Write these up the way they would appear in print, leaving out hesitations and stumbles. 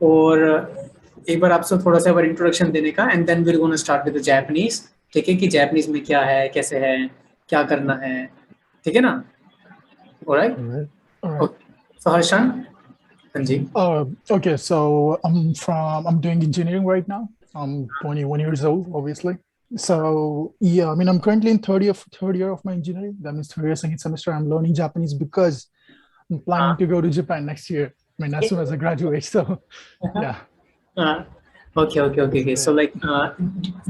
और एक बार आपसे थोड़ा सा इंट्रोडक्शन देने का, and then we gonna start with the Japanese. ठीक है कि जापानीज में क्या है, कैसे है, क्या करना है, ठीक है ना? All right, All right. All right. Okay. So Harshan, हाँ जी। Okay, so I'm doing engineering right now. I'm 21 years old, obviously. So yeah, I mean, I'm currently in third year of my engineering. That means third year, second semester. I'm learning Japanese because I'm planning to go to Japan next year. I mean, as soon as I graduate. So yeah. Okay, okay, okay, okay. So Yeah. like,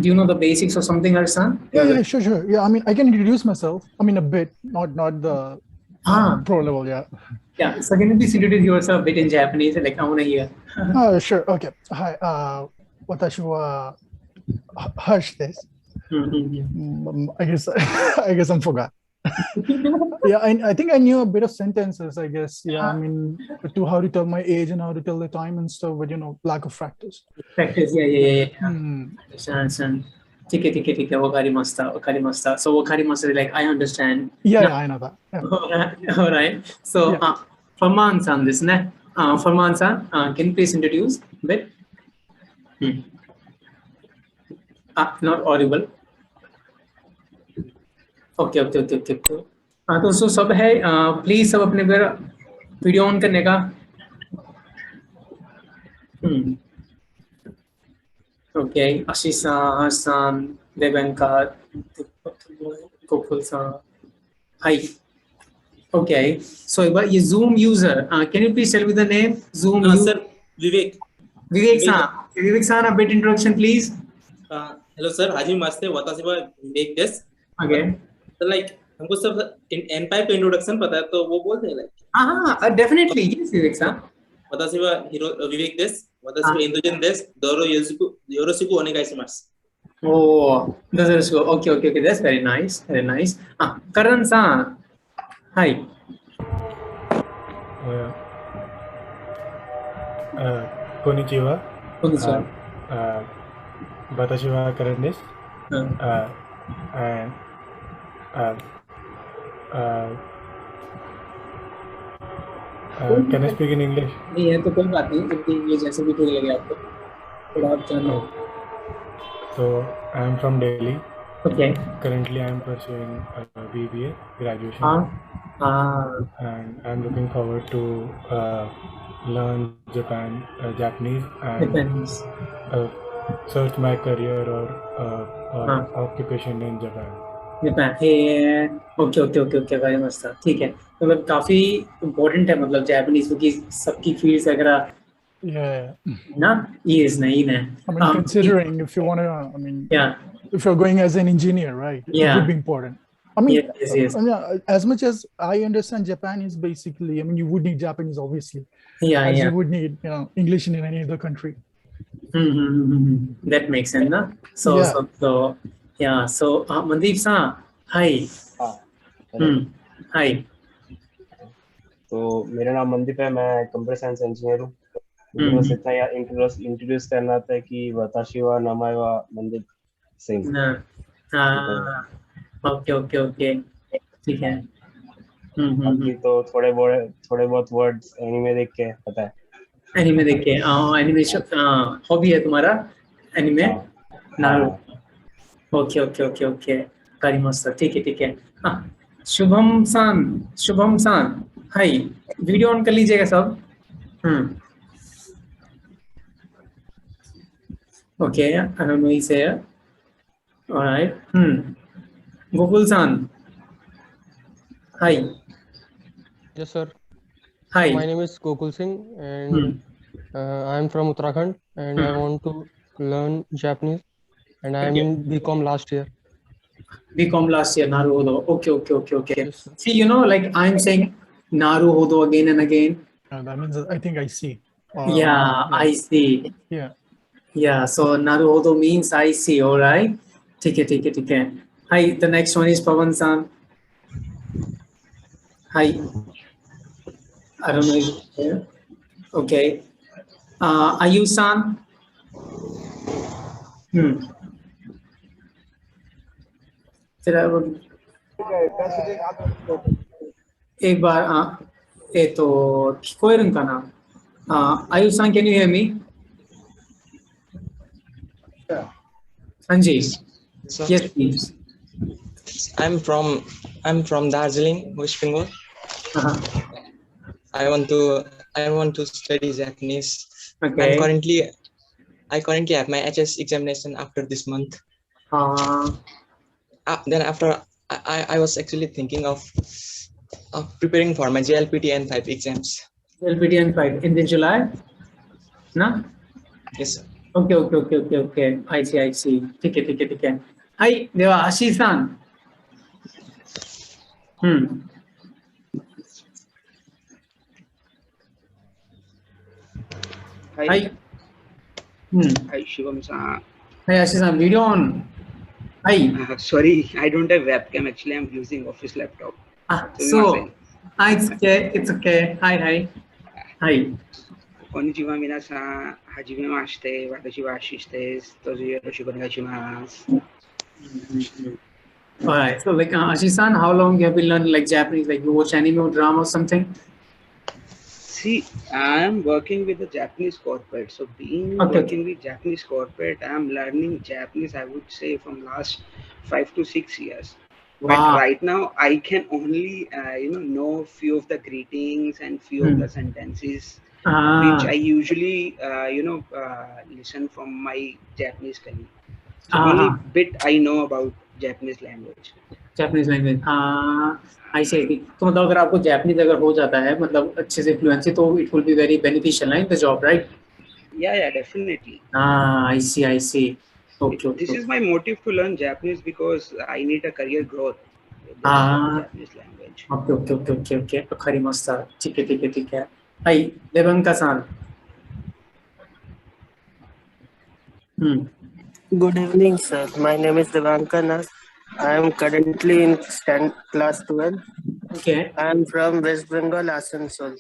do you know the basics or something, Harsan? Yeah, sure, sure. Yeah, I mean, I can introduce myself. I mean, a bit, not the Ah, pro level. Yeah. yeah. So can you please introduce yourself a bit in Japanese? Like, I want to hear. Sure. Okay. Hi. Watashi wa Harsh desu. I guess I guess I forgot. Yeah, I think I knew a bit of sentences, I guess. Yeah, I mean, to how to tell my age and how to tell the time and stuff, but lack of practice. Practice, yeah, yeah, yeah, yeah. Hmm. Understand. ठीक है, वकारिमस्ता. So वकारिमस्ता, like, I understand. Yeah, I know that. Yeah. All right. So, Yeah. Farman-san this, ne? Farman-san, can you please introduce a bit? Not audible. Okay. हाँ, तो सब है, please सब अपने video on करने का। ओके, आशीष-san, Harsh-san, Devanka, Gokul-san. Hi. Okay. So about your Zoom user, can you please tell me the name? Zoom user. Sir, Vivek. Vivek-san. Vivek-san, a bit introduction, please. Hello, sir. Hajimemashite. Watashi wa Vivek desu. Okay. So like हमको सब N-pipe का introduction पता है, तो वो बोलते हैं like. Definitely, yes, Vivek-san. Watashi wa Vivek desu. Watashi wa Indogen desu. Doro yoroshiku onegaishimasu. Oh, that's good. Okay. That's very nice. Very nice. Karan-san. Hi. Konnichiwa. Konnichiwa. Watashi wa Karan desu. Can I speak in English? नहीं है तो कोई बात नहीं, Hindi English जैसे भी ठीक लगे आपको, थोड़ा आप जानो। So I am from Delhi. Okay. Currently I am pursuing BBA graduation. And I am looking forward to learn Japanese and search my career or occupation in Japan. Okay, very मस्त था। ठीक है, मतलब काफी इम्पोर्टेंट है, मतलब Japanese क्योंकि सबकी फील्ड्स वगैरह ना ये is नहीं है। I mean, considering if you want to, I mean, yeah, if you're going as an engineer, right? Yeah. It would be important. I mean, yes. I mean, as much as I understand Japan is basically, I mean, you would need Japanese, obviously. Yeah. You would need, English in any other country. That makes sense, na? So, yeah. So, Mandeep-san, hi. Hi. तो मेरा नाम मनदीप है, मैं computer science engineer हूँ। मुझे बस इतना यार इंट्रोड्यूस करना था कि वताशी वा नामाई वा मनदीप सिंह। ओके, ठीक है। बाकी तो थोड़े बहुत वर्ड्स एनीमे देख के पता है। एनीमे देख के, एनिमेशन हॉबी है तुम्हारा, एनीमे? नारुतो। ओके, कारिमस्ता, ठीक है। शुभम सान, हाय, वीडियो ऑन कर लीजिएगा सब। Okay, I don't know he's here. All right. Gokul-san. Hi. Yes, sir. Hi. My name is Gokul Singh, and I am from Uttarakhand, and I want to learn Japanese, and I am in BCom last year. BCom last year, Naruhodo. Okay. Yes, sir. See, like I'm saying Naruhodo again and again. That means I think I see. I see. Yeah. So Naruhodo means I see. All right. ठीक है. Hi. The next one is Pawan-san. Hi. I don't know if you're here. Okay. Ayu-san. एक बार 聞こえるんかな Ayush-san, can you hear me? Anji. So, Yes, please. I'm from Darjeeling, West Bengal. I want to study Japanese. Okay. I currently have my HS examination after this month. Then after I was actually thinking of preparing for my JLPT N5 exams. JLPT N5 in July? No? Yes, sir. Okay. I see. ठीक है. Hi, Devashi-san. Hi. Hi, Shivam-san. Hi, Ashish-san. Video on. Hi. Sorry, I don't have webcam. Actually, I'm using office laptop. It's okay. Hi. こんにちは、皆さん。はじめまして。私はアシスです。どうぞよろしくお願いします。Alright, so like Ashish-san, how long have you learned like Japanese? Like you watch anime or drama or something? See, I am working with a Japanese corporate. So working with Japanese corporate, I am learning Japanese, I would say, from last 5 to 6 years. Wow. But right now, I can only, know few of the greetings and few of the sentences, which I usually, listen from my Japanese colleague. So only bit I know about Japanese language. I say तो मतलब अगर आपको Japanese अगर हो जाता है मतलब अच्छे से फ्लुएंसी तो it will be very beneficial in the job, right? Yeah, definitely. I see. Okay. This is my motive to learn Japanese because I need a career growth with the Japanese language. Okay. वकारिमास्ता. ठीक है. Hi, Devanka-san. Good evening, sir. My name is Devanka Nas. I am currently in class 12. Okay. I am from West Bengal, Asansol.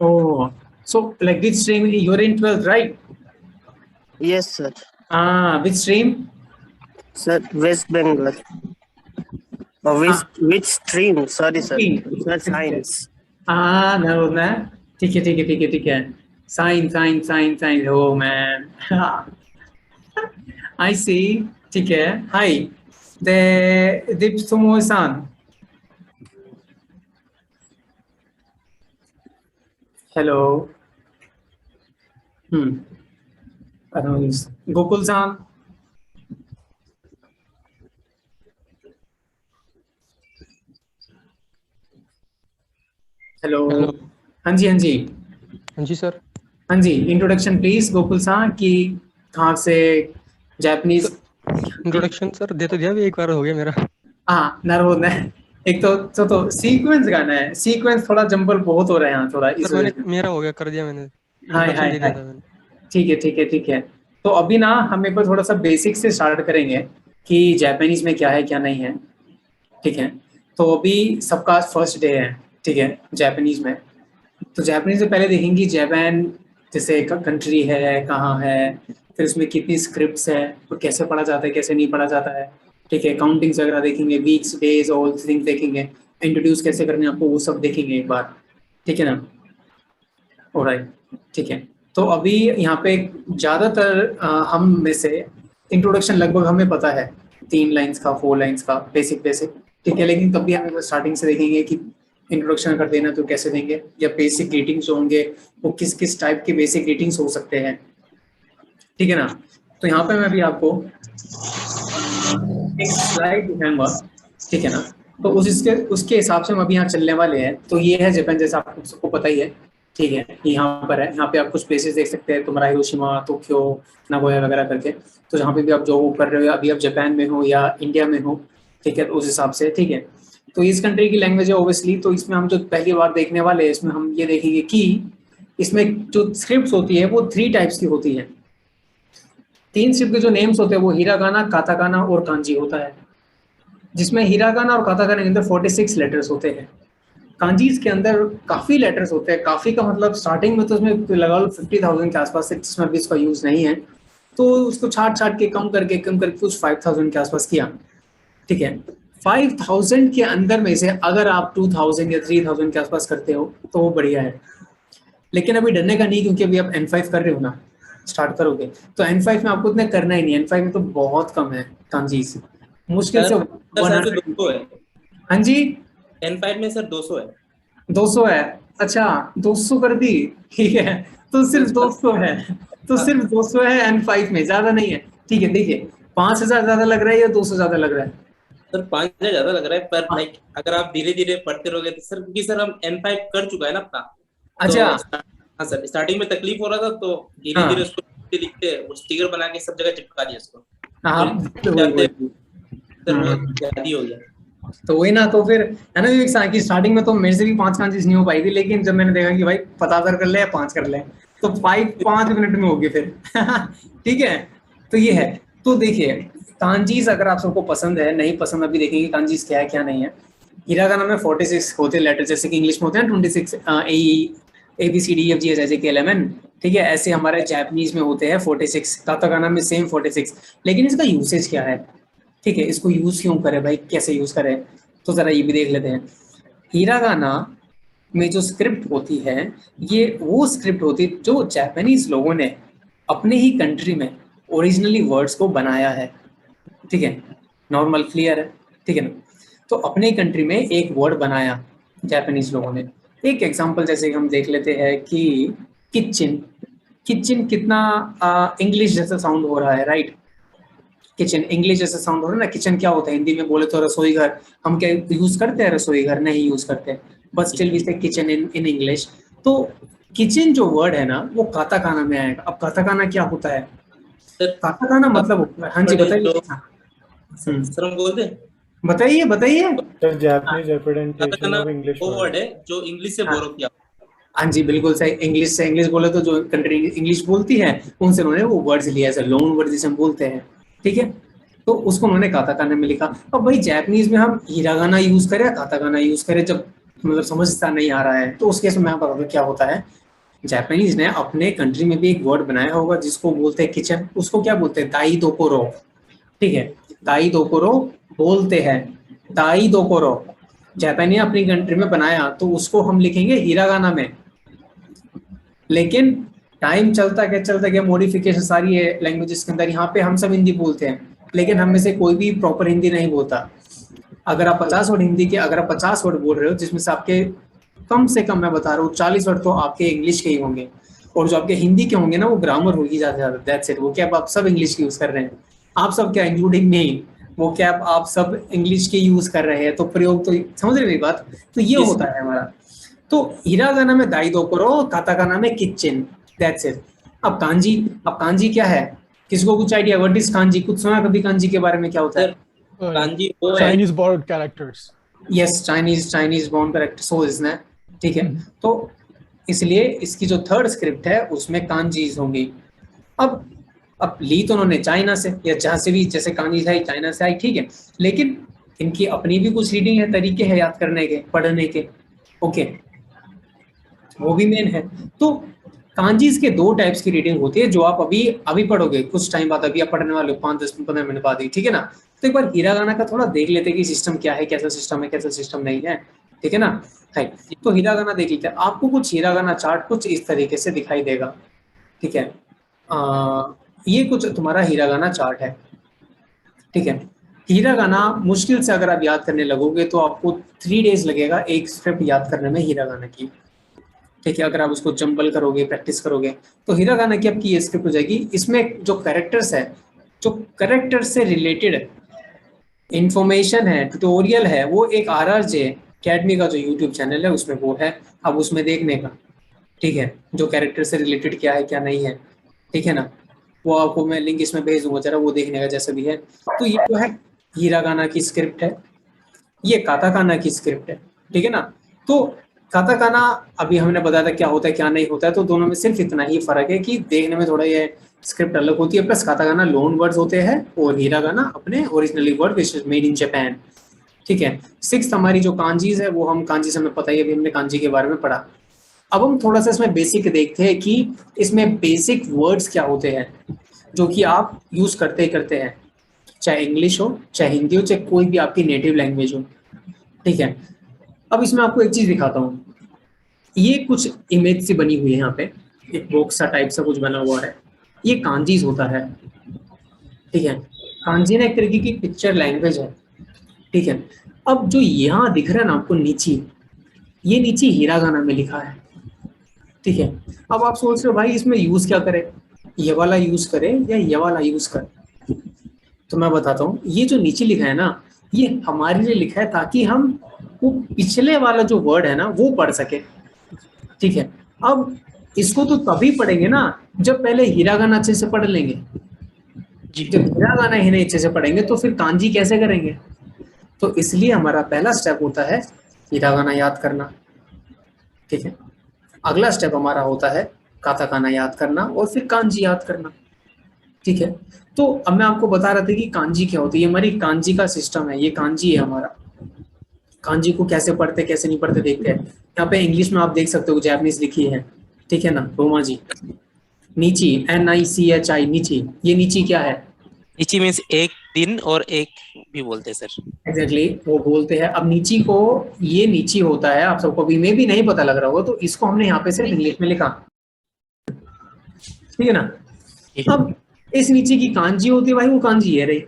Oh, so like which stream? You're in 12th, right? Yes, sir. Which stream? Sir, West Bengal. Which stream? Sorry, sir. Sir, science. No. ठीक है. Science. Oh man. I see. ठीक है. Hi. Dipsumo-san. Hello. I don't know. Gokul-san. Hello. हाँ जी sir. हाँ जी, introduction please गोकुल-सान कि कहाँ से Japanese introduction sir दे तो दिया भी एक बार हो गया मेरा. नारुहोदो ने एक तो सीक्वेंस गाना है. सीक्वेंस थोड़ा जंबल बहुत हो रहा है यहाँ थोड़ा इस वजह से. मेरा हो गया कर दिया मैंने. हाय. ठीक है. तो अभी ना हम एक बार थोड़ा सा बेसिक से स्टार्ट करेंगे कि जापानीज में क्या है क्या नहीं है. ठीक है. तो अभी सबका फर्स्ट डे है. ठीक है जापानीज में. तो जापानीज से पहले देखेंगे जापान जैसे कंट्री है कहाँ है, फिर उसमें कितनी स्क्रिप्ट्स है और कैसे पढ़ा जाता है कैसे नहीं पढ़ा जाता है. ठीक है. काउंटिंग्स वगैरह देखेंगे, वीक्स डेज ऑल थिंग्स देखेंगे, इंट्रोड्यूस कैसे करने आपको वो सब देखेंगे एक बार. ठीक है ना. ऑलराइट. ठीक है. तो अभी यहाँ पे ज़्यादातर हम में से इंट्रोडक्शन लगभग हमें पता है 3 लाइन्स का 4 लाइन्स का बेसिक. ठीक है. लेकिन तब भी हम स्टार्टिंग से देखेंगे कि इंट्रोडक्शन अगर देना तो कैसे देंगे, या बेसिक ग्रीटिंग्स होंगे वो किस टाइप के बेसिक ग्रीटिंग्स हो सकते हैं. ठीक है ना. तो यहाँ पे मैं भी आपको एक स्लाइड दिखाऊंगा. ठीक है ना. तो उसके हिसाब से हम अभी यहाँ चलने वाले हैं. तो ये है जापान जैसा आपको सबको पता ही है. ठीक है. यहाँ पर है. यहाँ पे आप कुछ प्लेसेस देख सकते हैं, तुम्हारा हिरोशिमा, टोक्यो, नागोया वगैरह करके. तो जहाँ पे भी आप जॉब कर रहे हो, अभी आप जापान में हो या इंडिया में हो. ठीक है. तो उस हिसाब से. ठीक है. तो इस कंट्री की लैंग्वेज है ओब्वियसली. तो इसमें हम जो पहली बार देखने वाले हैं इसमें हम ये देखेंगे कि इसमें जो स्क्रिप्ट्स होती है वो 3 टाइप्स की होती है. 3 स्क्रिप्ट के जो नेम्स होते हैं वो हिरागाना, काताकाना और कांजी होता है. जिसमें हिरागाना और काताकाना के अंदर 46 लेटर्स होते हैं. कांजीज के अंदर काफी लेटर्स होते हैं. काफी का मतलब स्टार्टिंग में तो उसमें लगा लो 50,000 के आसपास से, जिसमें भी इसका यूज नहीं है. तो उसको छाट के कम करके कुछ 5,000 के आसपास किया. ठीक है. 5,000 के अंदर में से अगर आप 2,000 या 3,000 के आसपास करते हो तो वो बढ़िया है. लेकिन अभी डरने का नहीं, क्योंकि अभी आप N5 कर रहे हो ना, स्टार्ट करोगे तो N5 में आपको इतना करना ही नहीं। N5 में तो बहुत कम है कांजीज, मुश्किल से 200 है। हाँ जी, N5 में सर 200 है। 200 है, अच्छा 200 कर दी, ठीक है, तो सिर्फ 200 है, तो सिर्फ 200 है N5 में, ज्यादा नहीं है। ठीक है, देखिए 5000 ज्यादा लग रहा है या 200 ज्यादा लग रहा है? सर 5000 ज्यादा लग रहा है, पर लाइक अगर आप धीरे धीरे पढ़ते रहोगे तो सर, क्योंकि सर हम N5 कर चुका है ना अपना। अच्छा, तो हाँ सर, स्टार्टिंग में तकलीफ हो रहा था, तो धीरे धीरे उसको लिखते लिखते वो स्टिकर बना के सब जगह चिपका दिया उसको। सर वो याद ही हो गया। तो वही ना, तो फिर है ना विवेक की स्टार्टिंग में तो मेरे से भी 5 कांजीज नहीं हो पाई थी, लेकिन जब मैंने देखा कि भाई 50 कर ले या 5 कर ले, तो 5 मिनट में हो गए फिर। ठीक है, तो ये है। तो देखिए कांजीज अगर आप सबको पसंद है, नहीं पसंद अभी देखेंगे कांजीज क्या है क्या नहीं है। हिरागाना में 46 होते लेटर, जैसे कि इंग्लिश में होते हैं 26 ABCDEFGHIJKLMN, ठीक है, ऐसे हमारे जापानीज में होते हैं 46, काताकाना में सेम 46। लेकिन इसका यूसेज क्या है, ठीक है, इसको यूज क्यों करे भाई, कैसे यूज करे, तो जरा ये भी देख लेते हैं। हिरागाना में जो स्क्रिप्ट होती है, ये वो स्क्रिप्ट होती है जो जापानीज लोगों ने अपने ही कंट्री में ओरिजिनली वर्ड्स को बनाया है। ठीक है, नॉर्मल क्लियर है, ठीक है ना। तो अपने कंट्री में एक वर्ड बनाया जापानीज लोगों ने। एक एग्जांपल जैसे हम देख लेते हैं कि किचन, किचन कितना इंग्लिश जैसा साउंड हो रहा है, राइट। किचन इंग्लिश जैसा साउंड हो रहा है ना। किचन क्या होता है हिंदी में बोले तो रसोई घर, हम क्या यूज करते हैं रसोई घर? नहीं यूज करते, बट स्टिल वी से किचन इन इंग्लिश। तो किचन जो वर्ड है ना वो काताकाना में आएगा। अब काताकाना क्या होता है? काताकाना मतलब, हाँ जी बताइए सर, हम बोलते हैं, बताइए बताइए। Sir Japanese representation of English वो वर्ड है जो इंग्लिश से बोरो किया। हाँ जी बिल्कुल सही, इंग्लिश से। इंग्लिश बोले तो जो कंट्री इंग्लिश बोलती है उनसे उन्होंने वो वर्ड्स लिया है, लोन वर्ड जिसे हम बोलते हैं, ठीक है। तो उसको उन्होंने काताकाना में लिखा। अब भाई जापानीज में हम हिरागाना यूज करें या काताकाना यूज करें, जब मतलब समझता नहीं आ रहा है, तो उस केस में मैं बता क्या होता है। जापानीज ने अपने कंट्री में भी एक वर्ड बनाया होगा जिसको बोलते हैं किचन, उसको क्या बोलते हैं? दाई दोकोरो, ठीक है, दाई दोकोरो बोलते हैं, दाई दोकोरो। जापानी ने अपनी कंट्री में बनाया तो उसको हम लिखेंगे हिरागाना में। लेकिन टाइम चलता क्या मॉडिफिकेशन सारी है लैंग्वेजेस के अंदर। यहाँ पे हम सब हिंदी बोलते हैं, लेकिन हम में से कोई भी प्रॉपर हिंदी नहीं बोलता। अगर आप 50 वर्ड हिंदी के, अगर आप 50 वर्ड बोल रहे हो, जिसमें से आपके कम से कम मैं बता रहा हूँ 40 वर्ड तो आपके इंग्लिश के ही होंगे, और जो आपके हिंदी के होंगे ना वो ग्रामर होगी ज्यादा। That's it. वो क्या आप सब इंग्लिश की यूज कर रहे हैं? आप सब क्या इंक्लूडिंग नहीं, वो क्या आप सब इंग्लिश के यूज कर रहे हैं? तो प्रयोग तो समझ रहे मेरी बात। तो ये होता है हमारा। तो हिरागाना में दाई दोकोरो, काताकाना में किचन, दैट्स इट। अब कांजी क्या है? किसको कुछ आइडिया? What is kanji? कुछ सुना कभी कांजी के बारे में? क्या होता है kanji? Chinese board characters. Yes, Chinese born character, so इसने, ठीक है। तो इसलिए इसकी जो थर्ड स्क्रिप्ट है उसमें कांजीज होंगी। अब ली तो उन्होंने चाइना से या जहां से भी, जैसे कांजीज आई चाइना से आई, ठीक है, लेकिन इनकी अपनी भी कुछ रीडिंग है, तरीके हैं याद करने के, पढ़ने के, ओके, वो भी मेन है। तो कांजीज के 2 टाइप्स की रीडिंग होती है जो आप अभी पढ़ोगे कुछ टाइम बाद, अभी आप पढ़ने वाले हो 5, 10, 15 मिनट बाद ही, ठीक है ना। तो एक बार हिरागाना का थोड़ा देख लेते हैं कि सिस्टम क्या है, कैसा सिस्टम है, कैसा सिस्टम नहीं है, ठीक है ना। है तो हिरागाना देख लीजिए। आपको कुछ हिरागाना चार्ट कुछ इस तरीके से दिखाई देगा, ठीक है। ये कुछ तुम्हारा हिरागाना चार्ट है, ठीक है। हिरागाना मुश्किल से अगर आप याद करने लगोगे तो आपको 3 डेज लगेगा एक स्क्रिप्ट याद करने में हिरागाना की, ठीक है। अगर आप उसको जंबल करोगे, प्रैक्टिस करोगे, तो हिरागाना की आपकी ये स्क्रिप्ट हो जाएगी। इसमें जो कैरेक्टर्स है, जो कैरेक्टर से रिलेटेड इंफॉर्मेशन है, ट्यूटोरियल है, वो एक RRJ अकेडमी का जो यूट्यूब चैनल है उसमें वो है, अब उसमें देखने का, ठीक है, जो कैरेक्टर से रिलेटेड क्या है क्या नहीं है, ठीक है ना। वो आपको मैं लिंक इसमें भेज दूंगा, जरा वो देखने का जैसा भी है। तो ये जो है हिरागाना की स्क्रिप्ट है, ये काताकाना की स्क्रिप्ट है, ठीक है ना। तो काताकाना अभी हमने बताया था क्या होता है क्या नहीं होता है, तो दोनों में सिर्फ इतना ही फर्क है कि देखने में थोड़ा ये स्क्रिप्ट अलग होती है, प्लस काताकाना लोन वर्ड्स होते हैं और हिरागाना अपने originally word which is made in Japan, ठीक है। 6th हमारी जो कांजीज है वो हम कांजी से हमें पता ही, अभी हमने कांजी के बारे में पढ़ा। अब हम थोड़ा सा इसमें बेसिक देखते हैं कि इसमें बेसिक वर्ड्स क्या होते हैं जो कि आप यूज करते हैं, चाहे इंग्लिश हो, चाहे हिंदी हो, चाहे कोई भी आपकी नेटिव लैंग्वेज हो, ठीक है। अब इसमें आपको एक चीज दिखाता हूँ। ये कुछ इमेज से बनी हुई है, यहाँ पे एक बॉक्स सा टाइप सा कुछ बना हुआ है, ये कांजीज होता है, ठीक है। कांजी ना एक तरीके की पिक्चर लैंग्वेज है, ठीक है। अब जो यहाँ दिख रहा है ना आपको नीची, ये नीचे हिरागाना में लिखा है, ठीक है। अब आप सोच रहे हो भाई इसमें यूज क्या करें, ये वाला यूज करें या ये वाला यूज करें, तो मैं बताता हूँ। ये जो नीचे लिखा है ना, ये हमारे लिए लिखा है ताकि हम वो पिछले वाला जो वर्ड है ना वो पढ़ सके, ठीक है। अब इसको तो तभी पढ़ेंगे ना जब पहले हिरागाना अच्छे से पढ़ लेंगे। जब हिरागाना ही नहीं अच्छे से पढ़ेंगे तो फिर कांजी कैसे करेंगे। तो इसलिए हमारा पहला स्टेप होता है हिरागाना याद करना, ठीक है। अगला स्टेप हमारा होता है काताकाना याद करना और फिर कांजी याद करना, ठीक है। तो अब मैं आपको बता रहा था कि कांजी क्या होती है। ये हमारी कांजी का सिस्टम है, ये कांजी है हमारा। कांजी को कैसे पढ़ते कैसे नहीं पढ़ते देखते हैं। यहाँ पे इंग्लिश में आप देख सकते हो जापानीज लिखी है, ठीक है ना, रोमाजी। नीची NICHI नीची, ये नीची क्या है? नीची मीन्स एक दिन और एक भी बोलते हैं सर। एग्जैक्टली वो बोलते हैं। अब नीची को, ये नीची होता है, आप सबको भी में भी नहीं पता लग रहा होगा, तो इसको हमने यहाँ पे सिर्फ इंग्लिश में लिखा, ठीक है ना। अब इस नीचे की कांजी होती है भाई, वो कांजी है रही।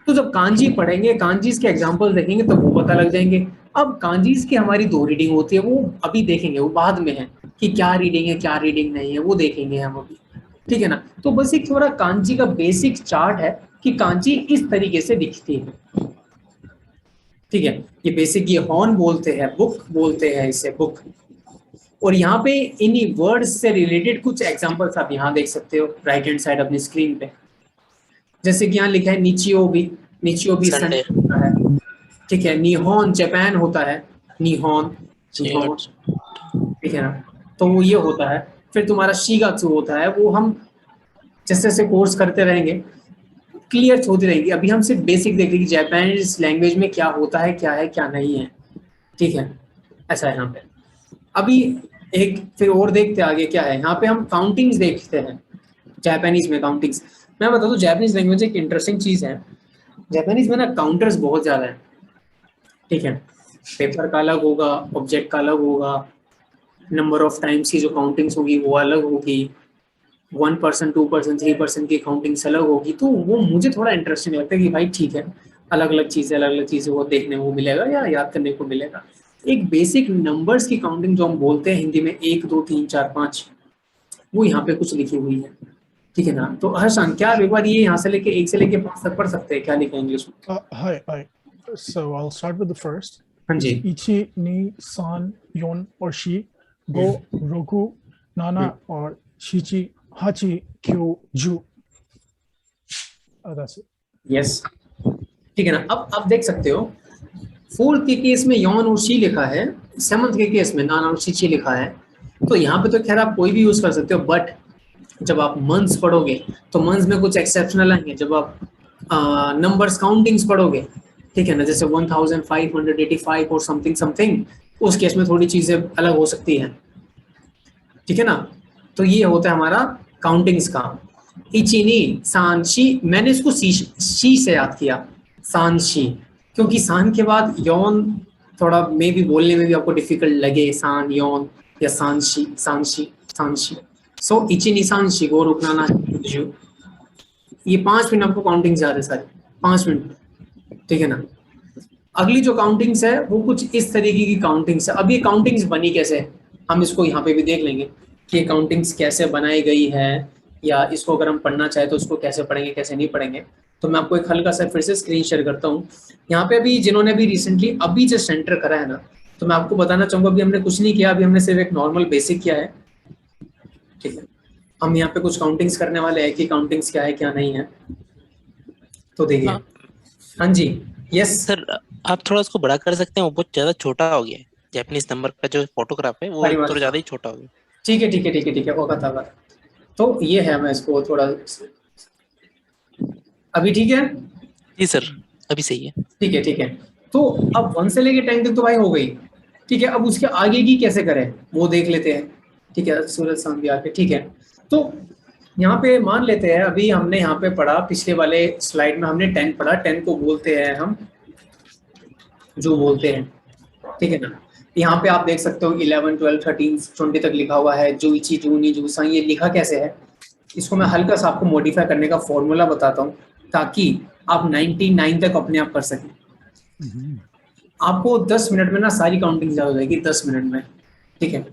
तो जब कांजी पढ़ेंगे, कांजीज के एग्जांपल देखेंगे तब वो पता लग जाएंगे। अब कांजीज की हमारी 2 रीडिंग होती है, वो अभी देखेंगे, वो बाद में है कि क्या रीडिंग है क्या रीडिंग नहीं है, वो देखेंगे हम अभी, ठीक है ना। तो बस एक थोड़ा कांजी का बेसिक चार्ट है कि कांजी इस तरीके से दिखती है, ठीक है। ये बेसिक, ये हॉर्न बोलते हैं, बुक बोलते हैं इसे, बुक। और यहाँ पे इन्हीं वर्ड्स से रिलेटेड कुछ एग्जांपल्स आप यहाँ देख सकते हो राइट हैंड साइड अपनी स्क्रीन पे। जैसे कि यहाँ लिखा है निचियो भी संडे होता है, ठीक है। निहोन जापान होता है, निहोन, ठीक है ना। तो वो ये होता है। फिर तुम्हारा शिगात्सु होता है, वो हम जैसे जैसे कोर्स करते रहेंगे क्लियर होती रहेगी। अभी हम सिर्फ बेसिक देख रहे हैं कि जापानीज लैंग्वेज में क्या होता है क्या नहीं है, ठीक है। ऐसा है यहाँ पे। अभी एक फिर और देखते आगे क्या है। यहाँ पे हम काउंटिंग्स देखते हैं जापानीज में, काउंटिंग्स। मैं बता दूं जापानीज लैंग्वेज एक इंटरेस्टिंग चीज है। जापानीज में ना काउंटर्स बहुत ज्यादा है, ठीक है। पेपर का अलग होगा, ऑब्जेक्ट का अलग होगा, नंबर ऑफ टाइम्स की जो काउंटिंग्स होगी वो अलग होगी, 1%, 2%, 3% की काउंटिंग्स अलग होगी। तो वो मुझे थोड़ा इंटरेस्टिंग लगता है कि भाई ठीक है, अलग अलग चीजें वो देखने को मिलेगा या याद करने को मिलेगा। एक बेसिक नंबर्स की काउंटिंग जो हम बोलते हैं हिंदी में 1 2 3 4 5, वो यहाँ पे कुछ लिखी हुई है, ठीक है ना। तो हर्षान, क्या आप एक बार ये यहाँ से लेके 1 से लेके 5 तक पढ़ सकते हैं, क्या लिखा है इंग्लिश में? Hi. So I'll start with the first. हाँ जी। Ichi, ni, san, yon और shi, go, roku, nana और shichi, hachi, kyo, ju. That's it. Yes. ठीक है ना। अब आप देख सकते हो 4th के केस में यौन और शी लिखा है, 7th के केस में नाना और शिची लिखा है। तो यहाँ पे तो खैर आप कोई भी यूज कर सकते हो, बट जब आप मंथ्स पढ़ोगे तो मंथ्स में कुछ एक्सेप्शनल आएंगे। जब आप नंबर्स काउंटिंग्स पढ़ोगे, ठीक है ना, जैसे 1585 और समथिंग, उस केस में थोड़ी चीजें अलग हो सकती हैं, ठीक है ना। तो ये होता है हमारा काउंटिंग्स का। इचिनी सांशी, मैंने इसको शी से याद किया, सांशी, क्योंकि सान के बाद यौन थोड़ा मे भी बोलने में भी आपको डिफिकल्ट लगे, सान यौन या सांशी। सो इचिनी सांशी गो रुकना, ये 5 मिनट आपको काउंटिंग याद है सारी, 5 मिनट, ठीक है ना। अगली जो काउंटिंग्स है वो कुछ इस तरीके की काउंटिंग्स है। अब ये काउंटिंग्स बनी कैसे, हम इसको यहाँ पे भी देख लेंगे कि काउंटिंग्स कैसे बनाई गई है, या इसको अगर हम पढ़ना चाहे तो उसको कैसे पढ़ेंगे कैसे नहीं पढ़ेंगे। तो मैं आपको एक हल्का सा फिर से स्क्रीन शेयर करता हूँ। यहाँ पे अभी जिन्होंने भी रिसेंटली अभी जस्ट एंटर करा है ना, तो मैं आपको बताना चाहूंगा अभी हमने कुछ नहीं किया, अभी हमने सिर्फ एक नॉर्मल बेसिक किया है, ठीक है। हम यहाँ पे कुछ काउंटिंग्स करने वाले हैं कि काउंटिंग्स क्या है क्या नहीं है। तो देखिए, हाँ जी, यस सर, आप थोड़ा उसको बड़ा कर सकते हैं, वो बहुत ज्यादा छोटा हो गया है। जापानीज नंबर का जो फोटोग्राफ है वो थोड़ा ज्यादा ही छोटा हो गया। ठीक है, होगा। तो ये है, मैं इसको थोड़ा, अभी ठीक है जी सर, अभी सही है। ठीक है। तो अब 1 से लेके 10 तक तो भाई हो गई, ठीक है। अब उसके आगे की कैसे करें वो देख लेते हैं, ठीक है। सूरज सामने आके, ठीक है। तो यहाँ पे मान लेते हैं, अभी हमने यहाँ पे पढ़ा, पिछले वाले स्लाइड में हमने 10 पढ़ा। 10 को बोलते हैं हम, जो बोलते हैं ठीक है ना। यहाँ पे आप देख सकते हो 11, 12, 13, 20 तक लिखा हुआ है, जुइची, जूनी, जूसा। ये लिखा कैसे है, इसको मैं हल्का सा आपको मॉडिफाई करने का फॉर्मूला बताता हूँ ताकि आप 99 तक अपने आप कर सकें। आपको 10 मिनट में ना सारी काउंटिंग याद हो जाएगी, 10 मिनट में। ठीक है,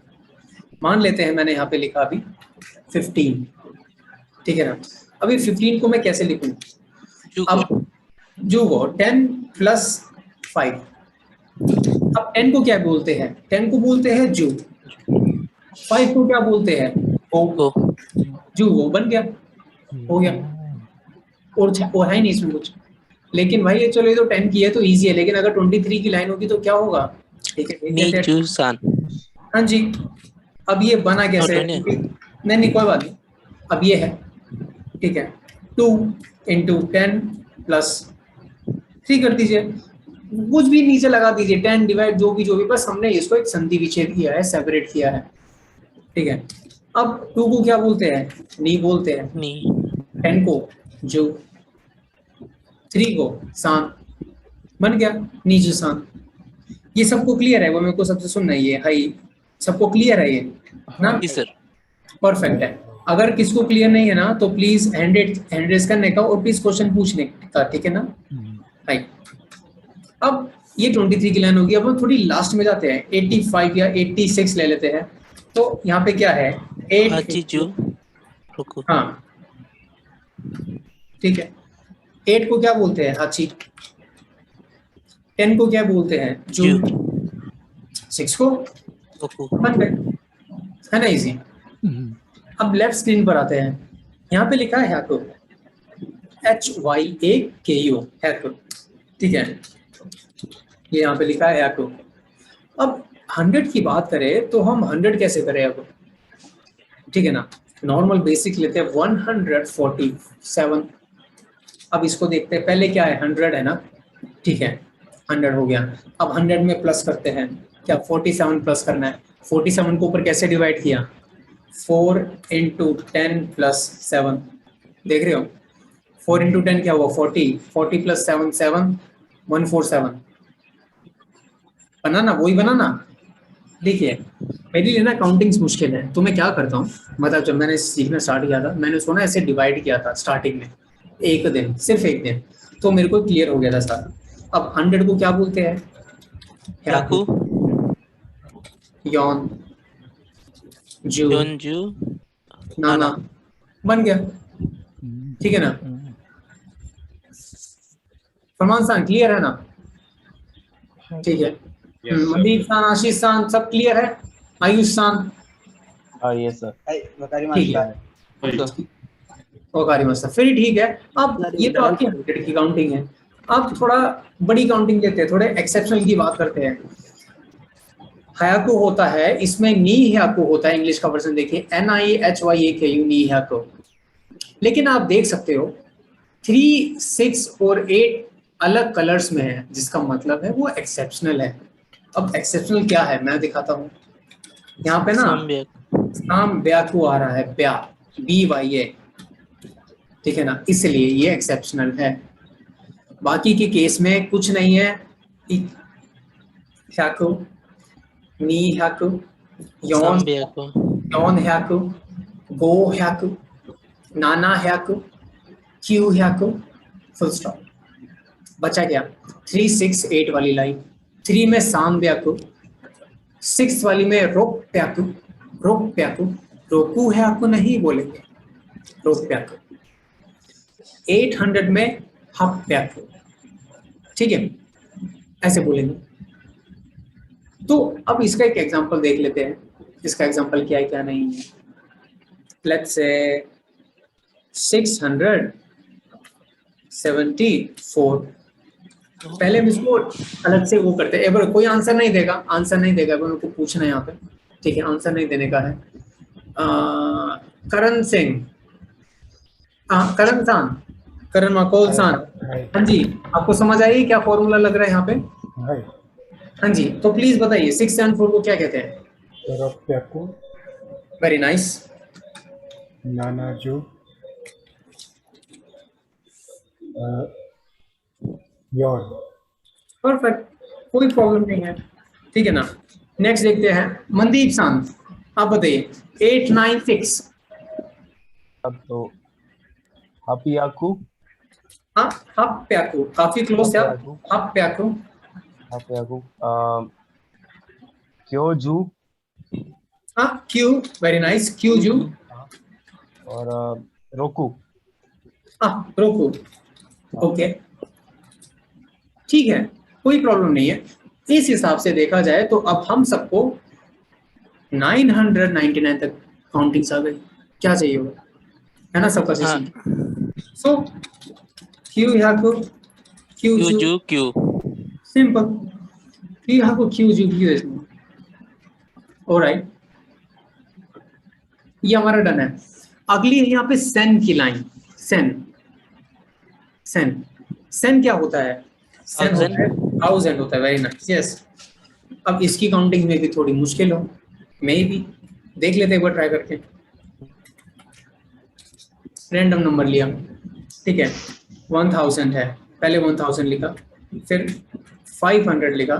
मान लेते हैं मैंने यहाँ पे लिखा अभी 15, ठीक है ना। अभी 15 को मैं कैसे लिखूँ, अब जो वो 10 + 5, अब 10 को क्या बोलते हैं, 10 को बोलते हैं जू, 5 को क्या बोलते हैं, ओ। जू वो बन गया, हो गया, और है नहीं इसमें कुछ। लेकिन भाई ये चलो, ये तो 10 की है तो इजी है, लेकिन अगर 23 की लाइन होगी तो क्या होगा, ठीक है। हाँ जी, अब ये बना कैसे, नहीं कोई बात नहीं, अब ये है, ठीक है, 2 × 10 + 3 कर दीजिए, कुछ भी नीचे लगा दीजिए, 10 डिवाइड जो भी, बस हमने इसको एक संधि विच्छेद किया है, सेपरेट किया है, ठीक है। अब 2 को क्या बोलते हैं, नी बोलते हैं, 10 को जो, 3 को सान, बन गया नीजू सान। ये सबको क्लियर है, वो मेरे को सबसे सुनना ही है, हाई सबको क्लियर है ये ना, सर परफेक्ट है। अगर किसको क्लियर नहीं है ना तो प्लीज हैंड रेज करने का और प्लीज क्वेश्चन पूछने का, ठीक है ना। हाई, अब ये 23 की लाइन होगी। अब हम थोड़ी लास्ट में जाते हैं, 85 या 86 ले लेते हैं। तो यहाँ पे क्या है, 8, हाँ ठीक है, 8 को क्या बोलते हैं, हाची। 10 को क्या बोलते हैं, जू। 6 को बन गए, है ना, इजी। अब लेफ्ट स्क्रीन पर आते हैं, यहाँ पे लिखा है हैको, HYAKO, हैको, ठीक है, ये यहाँ पे लिखा है हैको। अब 100 की बात करें तो हम 100 कैसे करें अब, ठीक है ना, नॉर्मल बेसिक लेते हैं, 147। अब इसको देखते हैं, पहले क्या है, 100 है ना, ठीक है, 100 हो गया। अब 100 में प्लस करते हैं, क्या 47 प्लस करना है, 47 को ऊपर कैसे डिवाइड किया, 4 × 10 + 7, देख रहे हो, 4 × 10 क्या हुआ, 40, 40 + 7, 7, 147 बनाना, वही बनाना। देखिए मेरे लिए ना काउंटिंग्स मुश्किल है, तो मैं क्या करता हूँ, मतलब जब मैंने सीखना स्टार्ट किया था, मैंने उसको ना ऐसे डिवाइड किया था स्टार्टिंग में, एक दिन, सिर्फ एक दिन, तो मेरे को क्लियर हो गया था सारा। अब 100 को क्या बोलते हैं, यौन, जू, नाना, बन गया, ठीक है ना। फरमान सान क्लियर है ना, ठीक है। मनदीप सान, आशीष सान, सब क्लियर है, आयुष सान, यस सर, ठीक है, ओकारी मस्त, फिर ठीक है। अब ये तो आपकी 100 की काउंटिंग है। अब थोड़ा बड़ी काउंटिंग लेते हैं, थोड़े एक्सेप्शनल की बात करते हैं। हयाको होता है, इसमें नी हयाको होता है, इंग्लिश का वर्जन देखिए, NIHYAKU, नी हयाको। लेकिन आप देख सकते हो 3, 6 और 8 अलग कलर्स में है, जिसका मतलब है वो एक्सेप्शनल है। अब एक्सेप्शनल क्या है मैं दिखाता हूँ, यहाँ पे ना नाम ब्याकू आ रहा है, ब्या, BYA, ठीक है ना, इसलिए ये एक्सेप्शनल है। बाकी के केस में कुछ नहीं है, हयाको, नी हयाको, यौन हयाको, गो हयाको, नाना हयाको, क्यू हयाको, फुल स्टॉप। बचा क्या, 3, 6, 8 वाली लाइन, 3 में सान ब्याकू, 6 वाली में रोक प्याकू, रोकू हयाकू नहीं बोलेंगे, रोक प्याकू। 800 में हक प्याकू, ठीक है, ऐसे बोलेंगे। तो अब इसका एक एग्जांपल देख लेते हैं, इसका एग्जांपल क्या है क्या नहीं है। लेट्स से 674, पहले हम इसको अलग से वो करते हैं। एक कोई आंसर नहीं देगा, उनको पूछना है यहाँ पे, ठीक है, आंसर नहीं देने का है। करण सिंह, करण सान, करण मकोल सान, हाँ जी, आपको समझ आई क्या फॉर्मूला लग रहा है यहाँ पे, हाँ जी, तो प्लीज बताइए 674 को क्या कहते हैं, वेरी नाइस, नाना जो, यौन, परफेक्ट, कोई प्रॉब्लम नहीं है, ठीक है ना। नेक्स्ट देखते हैं मनदीप सान, आप बताइए 896। अब तो हापियाकू, हाँ हप्प्याकू, काफी क्लोज है आप। हप्प्याकू, हापियाकू, क्योजू, हाँ क्यू, वेरी नाइस, क्यूजू। और रोकू। हाँ रोकू, ओके ठीक है, कोई प्रॉब्लम नहीं है। इस हिसाब से देखा जाए तो अब हम सबको 999 तक काउंटिंग्स आ गई। क्या चाहिए होगा, है ना सबका सेशन। सो क्यू यहाँ को क्यू क्यू सिंपल, क्यू यहाँ को क्यू इसमें। ऑलराइट, ये हमारा डन है। अगली है यहाँ पे सेन की लाइन। सेन क्या होता है? सेन होता है 1000 होता है। Very nice, yes. अब इसकी काउंटिंग में भी थोड़ी मुश्किल हो, मे भी देख लेते एक बार ट्राई करके। रैंडम नंबर लिया, ठीक है, 1000 है, पहले 1000 लिखा, फिर 500 लिखा,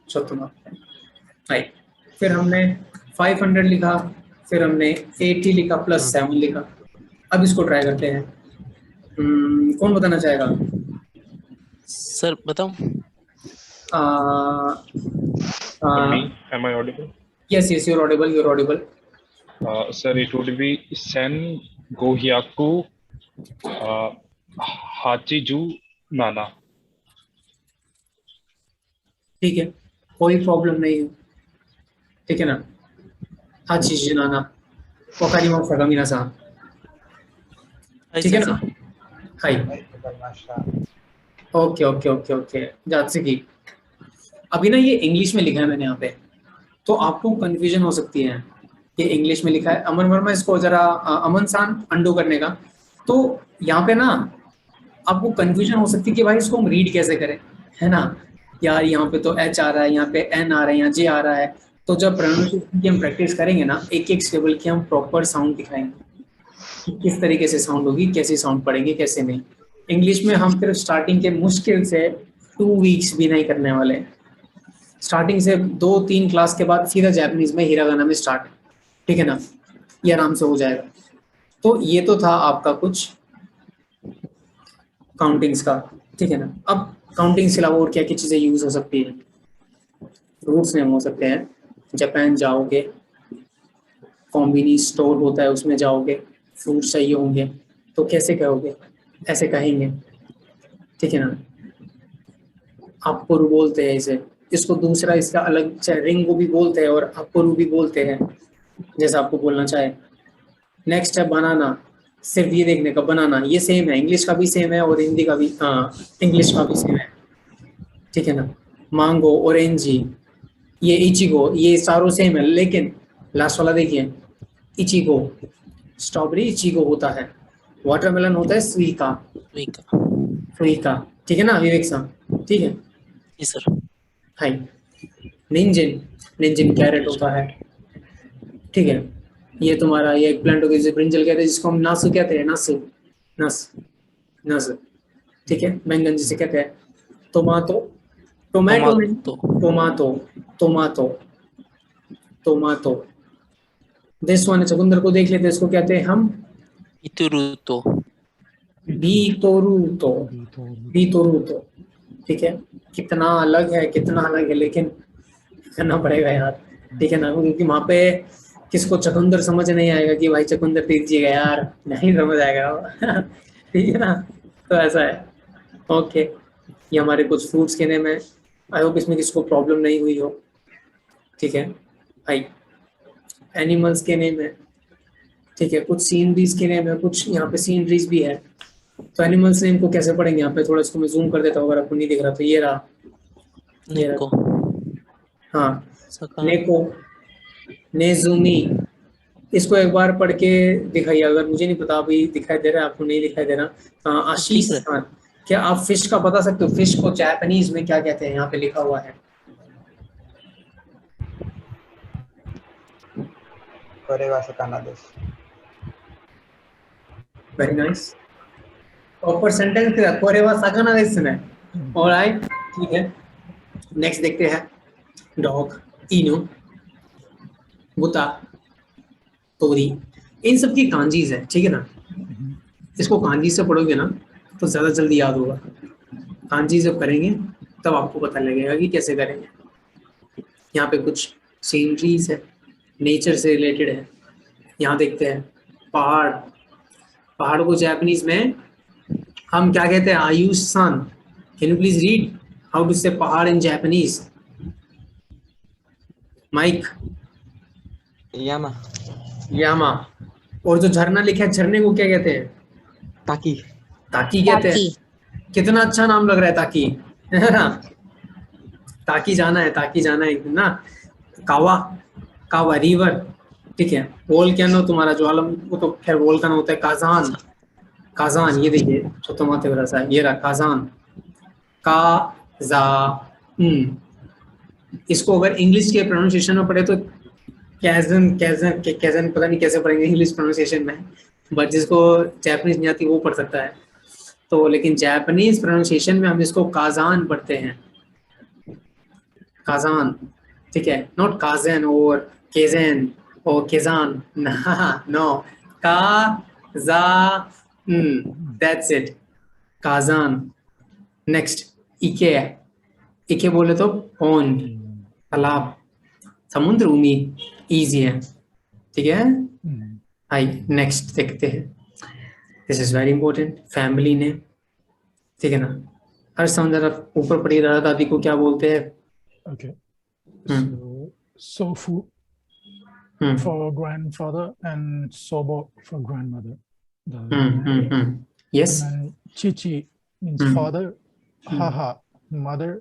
चौथा राइट, फिर हमने 500 लिखा, फिर हमने 80 लिखा प्लस 7 लिखा। अब इसको ट्राई करते हैं। कौन बताना चाहेगा? सर बताओ। Am I audible? Yes, you're audible. Sir, it would be Sen Gohyaku Hachiju Nana. ठीक है, कोई प्रॉब्लम नहीं है, ठीक है ना। हाचिजू नाना वकारिमाशा का मिनासान, ठीक है ना। हाय, ओके जात्सुकी। अभी ना ये इंग्लिश में लिखा है मैंने यहाँ पे, तो आपको कंफ्यूजन हो सकती है। ये इंग्लिश में लिखा है। अमन वर्मा, इसको जरा अमन सान अंडू करने का। तो यहाँ पे ना आपको कंफ्यूजन हो सकती है कि भाई इसको हम रीड कैसे करें, है ना यार। यहाँ पे तो एच आ रहा है, यहाँ पे एन आ रहा है, यहाँ जे आ रहा है। तो जब प्रोनाउंसिएशन की हम प्रैक्टिस करेंगे ना, एक एक स्टेबल की हम प्रॉपर साउंड दिखाएंगे, किस तरीके से साउंड होगी, कैसे साउंड पड़ेंगे, कैसे नहीं। इंग्लिश में हम सिर्फ स्टार्टिंग के मुश्किल से 2 वीक्स भी नहीं करने वाले। स्टार्टिंग से 2-3 क्लास के बाद सीधा जापानीज में हिरागाना में स्टार्ट, ठीक है ना। ये आराम से हो जाएगा। तो ये तो था आपका कुछ काउंटिंग्स का, ठीक है ना। अब काउंटिंग से अलावा और क्या क्या चीज़ें यूज हो सकती है? रूट्स नेम हो सकते हैं। जापान जाओगे, कॉम्बिनी स्टोर होता है, उसमें जाओगे, फ्रूट चाहिए होंगे, तो कैसे कहोगे? ऐसे कहेंगे, ठीक है ना। आपको बोलते हैं इसे, इसको दूसरा इसका अलग रिंग भी बोलते हैं और आपको भी बोलते हैं, जैसा आपको बोलना चाहे। नेक्स्ट है बनाना, सिर्फ ये देखने का बनाना, ये सेम है, इंग्लिश का भी सेम है और हिंदी का भी, इंग्लिश का भी सेम है, ठीक है ना। मांगो, ऑरेंजी, ये इचिगो, ये सारों सेम है, लेकिन लास्ट वाला देखिए, इचिगो स्ट्रॉबेरी इचिगो होता है, वाटरमेलन होता है स्वीका, ठीक है ना विवेक साहब, ठीक है जी सर। हाय, निंजिन कैरेट होता है, ठीक है। ये तुम्हारा ये एगप्लांट हो गया, जिसे ब्रिंजल कहते हैं, जिसको हम नासु कहते हैं, नस, ठीक है। बैंगन जिसे कहते हैं, टोमाटो। दिस वन चकुंदर को देख लेते हैं, इसको कहते हैं हम बीतोरूतो, ठीक है। कितना अलग है लेकिन करना पड़ेगा यार, ठीक है ना, क्योंकि वहाँ पे किसको चकुंदर समझ नहीं आएगा कि भाई चकुंदर दीजिएगा यार, नहीं समझ आएगा ठीक है ना। तो ऐसा है, ओके। ये हमारे कुछ फ्रूट्स के नेम है। आई होप इसमें किसको प्रॉब्लम नहीं हुई हो, ठीक है भाई। एनिमल्स के नेम है, ठीक है। कुछ सीनरीज के नेम है, कुछ यहाँ पे सीनरीज भी है। तो एनिमल्स नेम को कैसे पढ़ेंगे यहाँ पे? थोड़ा इसको मैं जूम कर देता हूँ अगर आपको नहीं दिख रहा तो। ये रहा, हाँ, नेको, नेजुमी। इसको एक बार पढ़ के दिखाइए, अगर मुझे नहीं पता अभी दिखाई दे रहा है आपको, नहीं दिखाई दे रहा। आशीष खान, क्या आप फिश का बता सकते हो? फिश को जापानीज में क्या कहते हैं? यहाँ पे लिखा हुआ है, वेरी नाइस, प्रॉपर सेंटेंस किया, कोरेवा साकाना देस ने। ऑलराइट, ठीक है। नेक्स्ट देखते हैं डॉग, इनो, बुता, तोरी, इन सब की कांजीज है, ठीक है ना। इसको कांजी से पढ़ोगे ना तो ज्यादा जल्दी याद होगा। कांजी जब करेंगे तब आपको पता लगेगा कि कैसे करेंगे। यहाँ पे कुछ सीनरीज है, नेचर से रिलेटेड है। यहाँ देखते हैं पहाड़, पहाड़ को जापानीज में हम क्या कहते हैं? आयुष सान, can you please read how to say पहाड़ इन जापानीज? माइक। यामा। यामा। और जो झरना लिखा है, झरने को क्या कहते हैं? ताकी। ताकी कहते हैं। कितना अच्छा नाम लग रहा है ताकी, है ना? ताकी जाना है, ताकी जाना है ना। कावा, कावा रिवर, ठीक है। वोल्केनो तुम्हारा ज्वाला, वो तो खैर वोल्केनो होता है। काजान, काजान, ये देखिए छोटोमाते वाला, ये रहा काजान, इसको अगर इंग्लिश के प्रोनाउंसिएशन में पढ़े तो कैजन, कैजन, कैजन पता नहीं कैसे पढ़ेंगे इंग्लिश प्रोनाउंसिएशन में, बट जिसको जापानीज नहीं आती वो पढ़ सकता है। तो लेकिन जापानीज प्रोनाउंसिएशन में हम इसको काजान पढ़ते हैं, काजान, ठीक है। नॉट काजन और केजन और केजान, no, Kazan, that's it, Kazan. Next इके, इके बोले तो पॉन्ड, तालाब, समुद्र, उम्मीद, इजी है, ठीक है। हाई, नेक्स्ट देखते हैं। This is very important, family ने, ठीक है ना। हर समझ ऊपर पढ़ी दादा दादी को क्या बोलते हैं? Okay. So sofu for grandfather and sobo for grandmother. Yes. And then chichi means father, haha mother,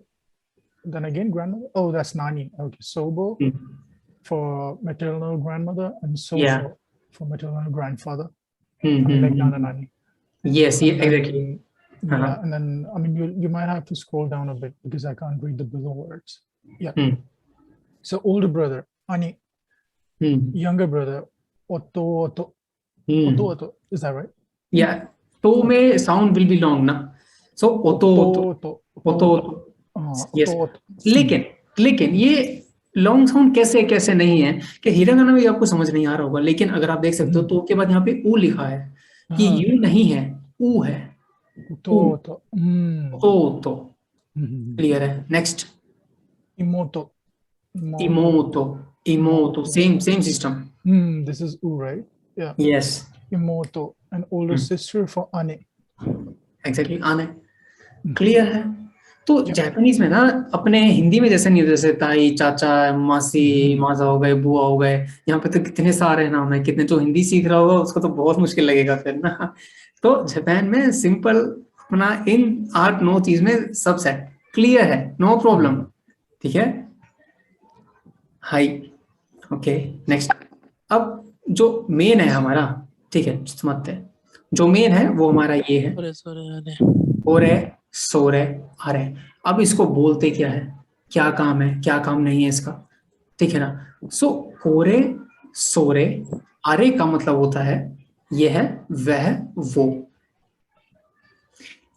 then again grandmother. Oh, that's nani. Okay, sobo for maternal grandmother and sofo for maternal grandfather. Like nana nani. Yes, exactly. Yeah, and then I mean you might have to scroll down a bit because I can't read the below words. Yeah. So older brother, ani. Younger brother, otto otto. Otto otto. Is that right? Yeah. To mein sound will be long, na. So otto otto. Otto otto. Yes. लेकिन ये long sound कैसे कैसे नहीं है कि hiragana में आपको समझ नहीं आ रहा होगा, लेकिन अगर आप देख सकते हो तो के बाद यहाँ पे ऊ लिखा है कि यू नहीं है, ऊ है। तो क्लियर है। Next Imoto. Imoto, same system. This is U, right? Yeah. Yes. Imoto, an older sister for ane. Exactly, ane. Clear है। तो जापानीज में ना अपने हिंदी में जैसे नहीं होता, जैसे ताई, चाचा, मासी, माजा हो गए, बुआ हो गए, यहाँ पे तो कितने सारे नाम है। कितने जो हिंदी सीख रहा होगा उसको तो बहुत मुश्किल लगेगा फिर ना। तो जापान में सिंपल अपना इन 8-9 चीज में सब सेट क्लियर है, नो प्रॉब्लम, ठीक है। High, okay. नेक्स्ट, अब जो मेन है हमारा, ठीक है, समझते हैं। जो मेन है वो हमारा ये है, ओरे, सोरे, अरे। अब इसको बोलते क्या है, क्या काम है, क्या काम नहीं है इसका, ठीक है ना। सो ओरे, सोरे, अरे का मतलब होता है ये है वह, वो।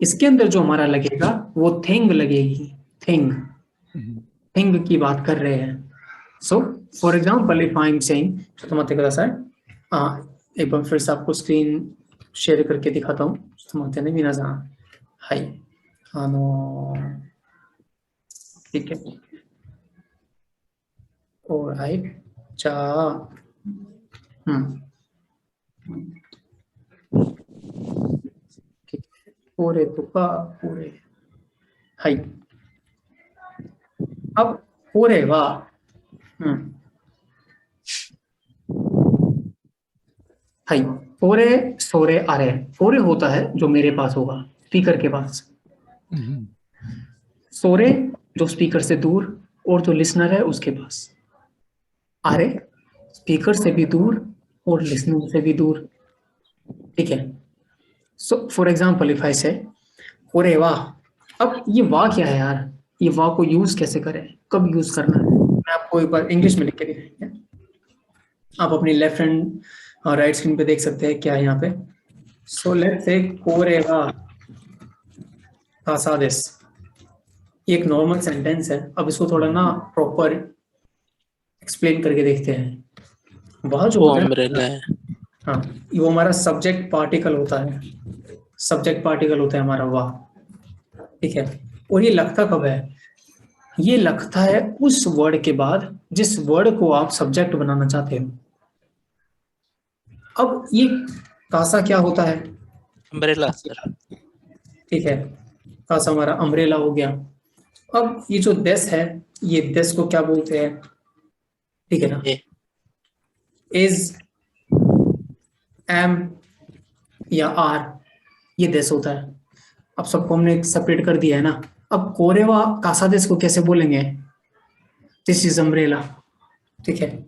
इसके अंदर जो हमारा लगेगा वो थिंग लगेगी, थिंग, थिंग की बात कर रहे हैं। So for example if I am saying, एक बार फिर से आपको स्क्रीन शेयर करके दिखाता हूँ। हाई, ठीक है, ऑलराइट, पूरे तुका पूरे, हाई। अब पूरे वा, हाई, पूरे सोरे अरे। पूरे होता है जो मेरे पास होगा, स्पीकर के पास। सोरे जो स्पीकर से दूर और जो लिसनर है उसके पास। अरे स्पीकर से भी दूर और लिसनर से भी दूर, ठीक है। So for example if I से ओरे वाह। अब ये वाह क्या है यार, ये वाह को यूज कैसे करें, कब यूज करना है, मैं आपको एक बार इंग्लिश में लिख के दिखाऊंगा। आप अपनी लेफ्ट हैंड और राइट स्क्रीन पे देख सकते हैं क्या है यहाँ पे। सो लेट्स से ओरे वाह कासादेस, ये एक नॉर्मल सेंटेंस है। अब इसको थोड़ा ना प्रॉपर एक्सप्लेन करके देखते हैं। वह जो अम्ब्रेला है, हाँ, वो हमारा सब्जेक्ट पार्टिकल होता है, सब्जेक्ट पार्टिकल होता है हमारा वह, ठीक है। और ये लगता कब है? ये लगता है उस वर्ड के बाद जिस वर्ड को आप सब्जेक्ट बनाना चाहते हो। अब ये कासा क्या होता है? Umbrella sir. ठीक है, कासा हमारा अम्ब्रेला हो गया। अब ये जो दिस है, ये दिस को क्या बोलते हैं? ठीक है ना, इज, एम या आर, ये दिस होता है। अब सबको हमने सेपरेट कर दिया है ना। अब कोरेवा कासा दिस को कैसे बोलेंगे? दिस इज अम्ब्रेला, ठीक है,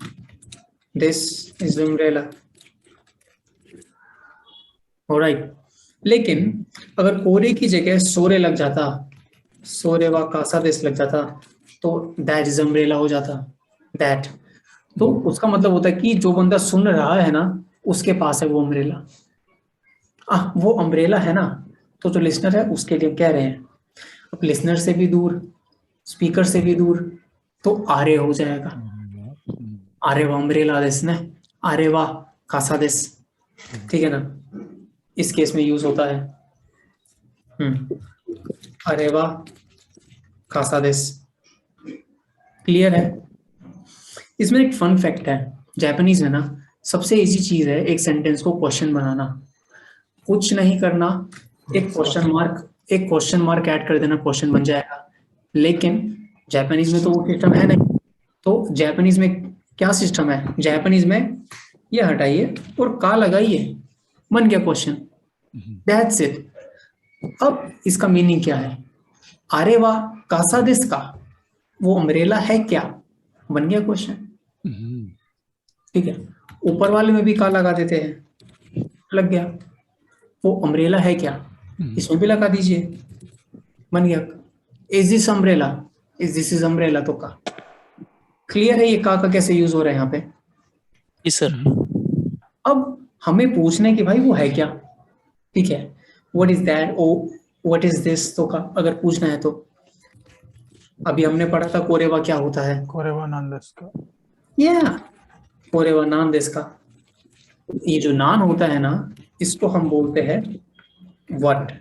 दिस इज अम्ब्रेला, ऑलराइट। लेकिन अगर कोरे की जगह सोरे लग जाता, सोरे व कासा दिस लग जाता, तो दैट इज अम्ब्रेला हो जाता, दैट। तो उसका मतलब होता है कि जो बंदा सुन रहा है ना, उसके पास है वो अम्ब्रेला। वो अम्ब्रेला है ना, तो जो लिसनर है उसके लिए कह रहे हैं। अब लिसनर से भी दूर, स्पीकर से भी दूर, तो आरे हो जाएगा। आरे वा अम्ब्रेला दिस ने, आरे वा कासा दिस, ठीक है ना, इस केस में यूज होता है। अरे वाह कासा दिस, क्लियर है। इसमें एक फन फैक्ट है, जापानीज में ना सबसे इजी चीज है एक सेंटेंस को क्वेश्चन बनाना। कुछ नहीं करना, एक क्वेश्चन मार्क ऐड कर देना, क्वेश्चन बन जाएगा। लेकिन जापानीज में तो वो सिस्टम है नहीं। तो जापानीज में क्या सिस्टम है? जापानीज में ये हटाइए और का लगाइए, बन गया क्वेश्चन, दैट्स इट। अब इसका मीनिंग क्या है? अरे वाह कासा दिस का वो अम्ब्रेला है क्या, बन गया क्वेश्चन, ठीक है। ऊपर वाले में भी का लगा देते हैं, लग गया। वो अम्ब्रेला है क्या, इसमें भी लगा दीजिए, बन गया। Is this umbrella, is this is umbrella, तो का। क्लियर है ये का कैसे यूज हो रहा है यहाँ पे? जी सर। अब हमें पूछना है कि भाई वो है क्या, ठीक है। What is that, oh what is this, तो का अगर पूछना है तो। अभी हमने पढ़ा था कोरेवा क्या होता है? कोरेवा नान देस का, या कोरेवा नान देस का। ये जो नान होता है ना, इसको हम बोलते हैं व्हाट,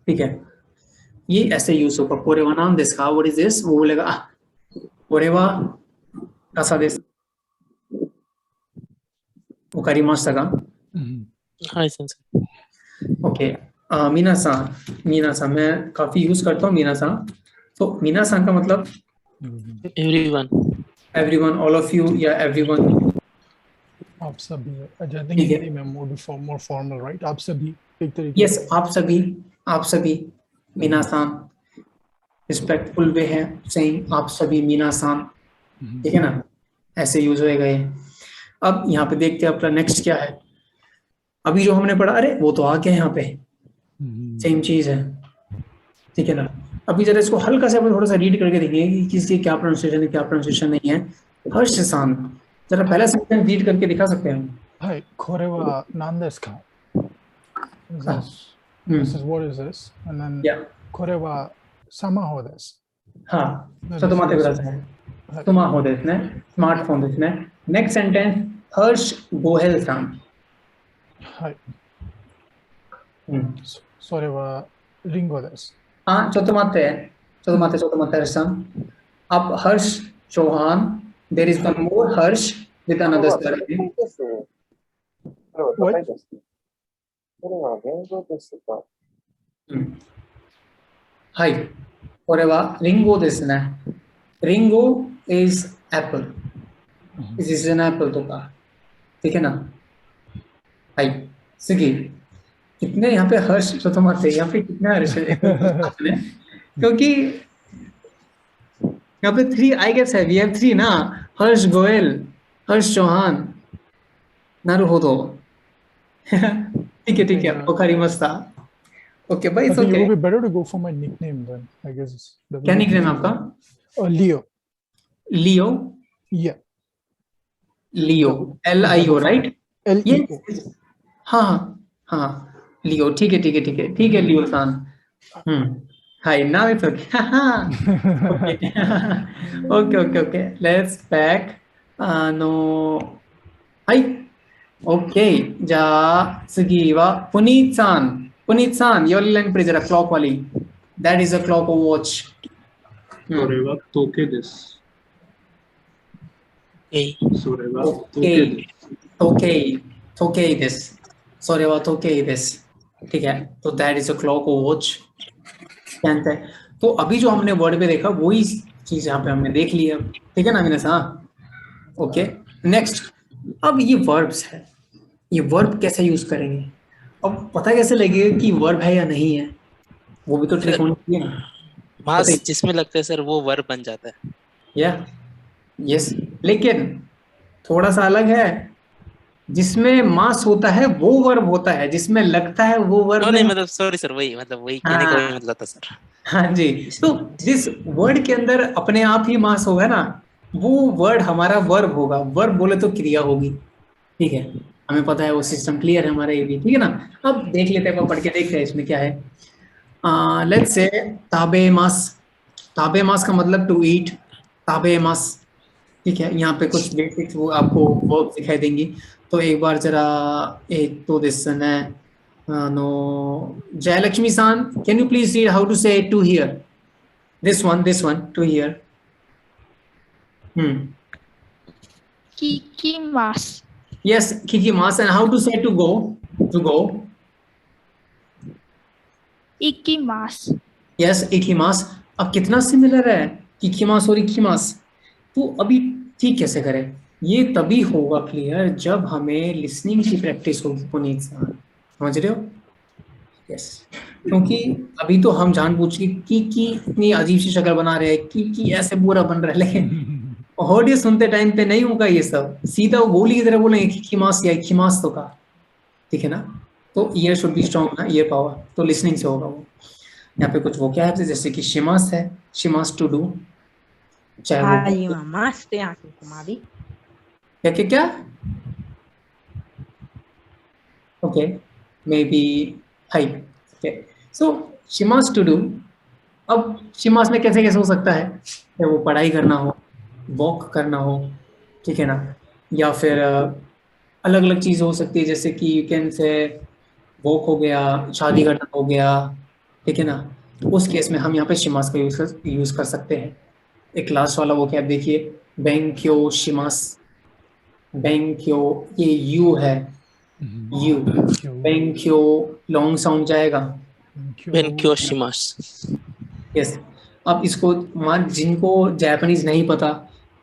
ठीक है। ये ऐसे यूज होगा, कोरेवा नान देस का, व्हाट इज दिस, वो बोलेगा कोरेवा कासा देस, वो करीमास्ता का। हाँ सर। ओके, मीना सा मैं काफी यूज करता हूँ मीना सा। तो मीना सा का मतलब एवरीवन, ऑल ऑफ यू या एवरीवन, आप सभी। आई थिंक हिंदी में मोर फॉर्मल, राइट? आप सभी एक तरीके। यस, आप सभी मीना सा, रिस्पेक्टफुल वे है सेइंग आप सभी मीना सा, ठीक है ना, ऐसे यूज होएगा ये। अब यहाँ पे देखते हैं अपना नेक्स्ट क्या है। अभी जो हमने पढ़ा, अरे वो तो आ गया यहाँ पे, सेम चीज है, ठीक है ना। अभी जरा इसको हल्का से थोड़ा सा रीड करके देखिए कि किसकी क्या प्रोनाउंसिएशन है, क्या प्रोनाउंसिएशन नहीं है। हर्ष सान, जरा पहला सेंटेंस रीड करके दिखा सकते हैं? हाय कोरेवा नान देस का, this is what is this, and then कोरेवा सामा हो देस। हाँ, सतोमाते गुरासा है, तुमा हो देस ने, स्मार्टफोन देस ने। नेक्स्ट सेंटेंस हर्ष गोहेल सान। हाय सोरेवा रिंगो देस। हाँ, चोतोमाते हर्षम। अब Harsh Chauhan, there is one more Harsh with another spelling. हाय कोरेवा रिंगो देस ने, रिंगो is apple, this is an apple, तो का, ठीक है ना। हाय सिगी, कितने यहाँ पे हर्ष चोतोमाते, यहाँ पे कितना हर्ष है क्योंकि यहाँ पे 3 आई गेस है, वी हैव 3 ना, हर्ष गोयल, हर्ष चौहान, नारुहोदो ठीक है, ओकारी मस्ता। ओके भाई, it's okay. It would be better to go for my nickname then, I guess. क्या निकनेम आपका? Leo. लियो? Yeah. लियो, LIO, राइट? LEO. हाँ लियो, ठीक है लियो सान। Hi, now it's okay. Okay. Okay. Let's back. No. Hi. Okay. Ja,次はPuneet san. Puneet san, your line please, clock wali. That is a clock or watch. それは時計です。それは時計です。時計です。それは時計です。ठीक है, तो that is a clock or watch. जानते हैं. तो अभी जो हमने word पे देखा वही चीज यहाँ पे हमने देख ली है. ठीक है ना अविनाश? हाँ. ओके. नेक्स्ट. अब ये वर्ब्स है. ये वर्ब कैसे यूज करेंगे? अब पता कैसे लगेगा कि वर्ब है या नहीं है? वो भी तो ट्रिक होनी चाहिए ना. मास जिसमें लगता है सर वो वर्ब बन जाता है. या यस, लेकिन थोड़ा सा अलग है. जिसमें मास होता है वो वर्ब होता है, जिसमें लगता है वो वर्ब नहीं. मतलब सॉरी सर, वही कहने का मतलब था सर. हाँ जी. तो जिस वर्ड के अंदर अपने आप ही मास होगा ना, वो वर्ड हमारा वर्ब होगा. वर्ब बोले तो क्रिया होगी. ठीक है, हमें पता है वो सिस्टम क्लियर है हमारा ये भी. ठीक है ना. अब देख लेते हैं, पढ़ के देखते हैं इसमें क्या है. लेट्स से ताबे मास. ताबे मास का मतलब टू ईट. ताबे मास. ठीक है, यहाँ पे कुछ बेसिक्स वो आपको वर्ब दिखाई देंगी. तो एक बार जरा एक तो दिसन है. No, Jayalakshmi-san, can you please read how to say to hear? This one, to hear. Kikimas. Yes, kikimas. And how to say to go? To go. Ikimas. Yes, ikimas. अब कितना सिमिलर है kikimas और ikimas. तो अभी ठीक कैसे करें? ये तभी होगा क्लियर जब हमें लिसनिंग की प्रैक्टिस होगी. पुनीत सर समझ रहे हो? यस. क्योंकि अभी तो हम जानबूझ के की इतनी अजीब सी शक्ल बना रहे हैं, की ऐसे बुरा बन रहा है, लेकिन ऑडियो सुनते टाइम पे नहीं होगा ये सब. सीधा वो गोली की तरह बोलेंगे खिमास या खिमास तो का. ठीक है ना. तो ईयर शुड बी स्ट्रॉन्ग ना, ईयर पावर. तो लिसनिंग से होगा वो. यहाँ पे कुछ वो क्या है जैसे कि शिमास है. शिमास टू डू. चाहे वो क्या okay maybe hype. Okay, so shimas to do. अब शिमास में कैसे कैसे हो सकता है? वो पढ़ाई करना हो, वॉक करना हो, ठीक है ना, या फिर अलग अलग चीज़ हो सकती है, जैसे कि यू कैन से वॉक हो गया, शादी करना हो गया. ठीक है ना. उस केस में हम यहाँ पे शिमास का यूज़ कर सकते हैं. एक लास्ट वाला वो क्या देखिए, बेंक्यो शिमास. बेंक्यो ये यू है. यू बेंक्यो लॉन्ग साउंड जाएगा. बेंक्यो शिमास. यस. अब इसको मान जिनको जापानीज नहीं पता,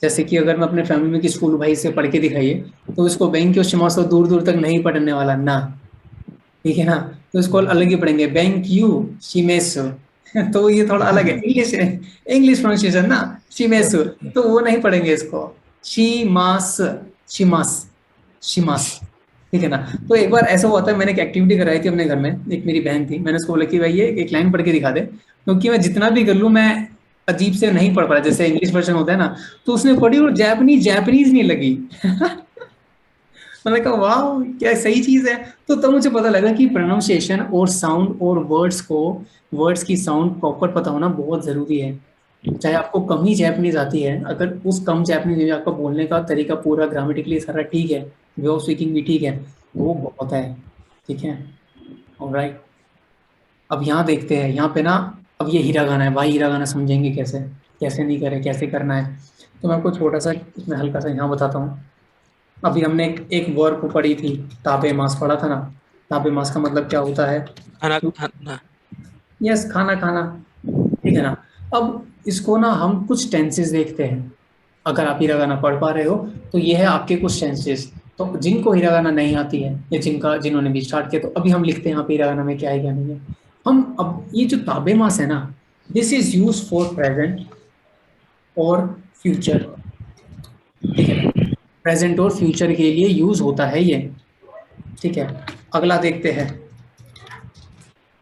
जैसे कि अगर मैं अपने फैमिली में किसी स्कूल भाई से पढ़ के दिखाइए तो इसको बेंक्यो शिमास तो दूर दूर तक नहीं पढ़ने वाला ना. ठीक है ना. तो इसको अलग ही पढ़ेंगे बेंक्यू शिमेसु. तो ये थोड़ा अलग है. इंग्लिश प्रोनाउंसिएशन ना, शिमेसु. तो वो नहीं पढ़ेंगे इसको. शिमास शिमास शिमास. ठीक है ना. तो एक बार ऐसा हुआ था, मैंने एक एक्टिविटी कराई थी अपने घर में. एक मेरी बहन थी, मैंने उसको बोला कि भाई ये एक लाइन पढ़ के दिखा दे, क्योंकि मैं जितना भी कर लूँ मैं अजीब से नहीं पढ़ पा. जैसे इंग्लिश वर्जन होता है ना, तो उसने पढ़ी और जापानीज नहीं लगी. मैंने कहा वाह क्या सही चीज है. तो तब मुझे पता लगा कि प्रोनाउंसिएशन और साउंड और वर्ड्स की साउंड प्रॉपर पता होना बहुत जरूरी है. चाहे आपको कम ही जापानीज आती है, अगर उस कम जापानीज में आपका बोलने का तरीका पूरा ग्रामेटिकली सारा ठीक है, वे ऑफ स्पीकिंग भी ठीक है, वो बहुत है. ठीक है. ऑलराइट. अब यहाँ देखते हैं. यहाँ पे ना अब ये हिरागाना है भाई. हिरागाना समझेंगे कैसे, कैसे नहीं करे, कैसे करना है. तो मैं आपको छोटा सा इसमें हल्का सा यहाँ बताता हूँ. अभी हमने एक वर्ब को पढ़ी थी, ताबे मास पढ़ा था ना. ताबे मास का मतलब क्या होता है? खाना. यस, खाना खाना. ठीक है ना. अब इसको ना हम कुछ टेंसेस देखते हैं. अगर आप हिरागाना पढ़ पा रहे हो तो ये है आपके कुछ टेंसेस. तो जिनको हिरागाना नहीं आती है या जिन्होंने भी स्टार्ट किया, तो अभी हम लिखते हैं यहाँ पे हिरागाना में क्या है क्या नहीं है. हम अब ये जो ताबे मास है ना, this is use for present और फ्यूचर. ठीक है. प्रेजेंट और फ्यूचर के लिए यूज होता है ये. ठीक है. अगला देखते हैं.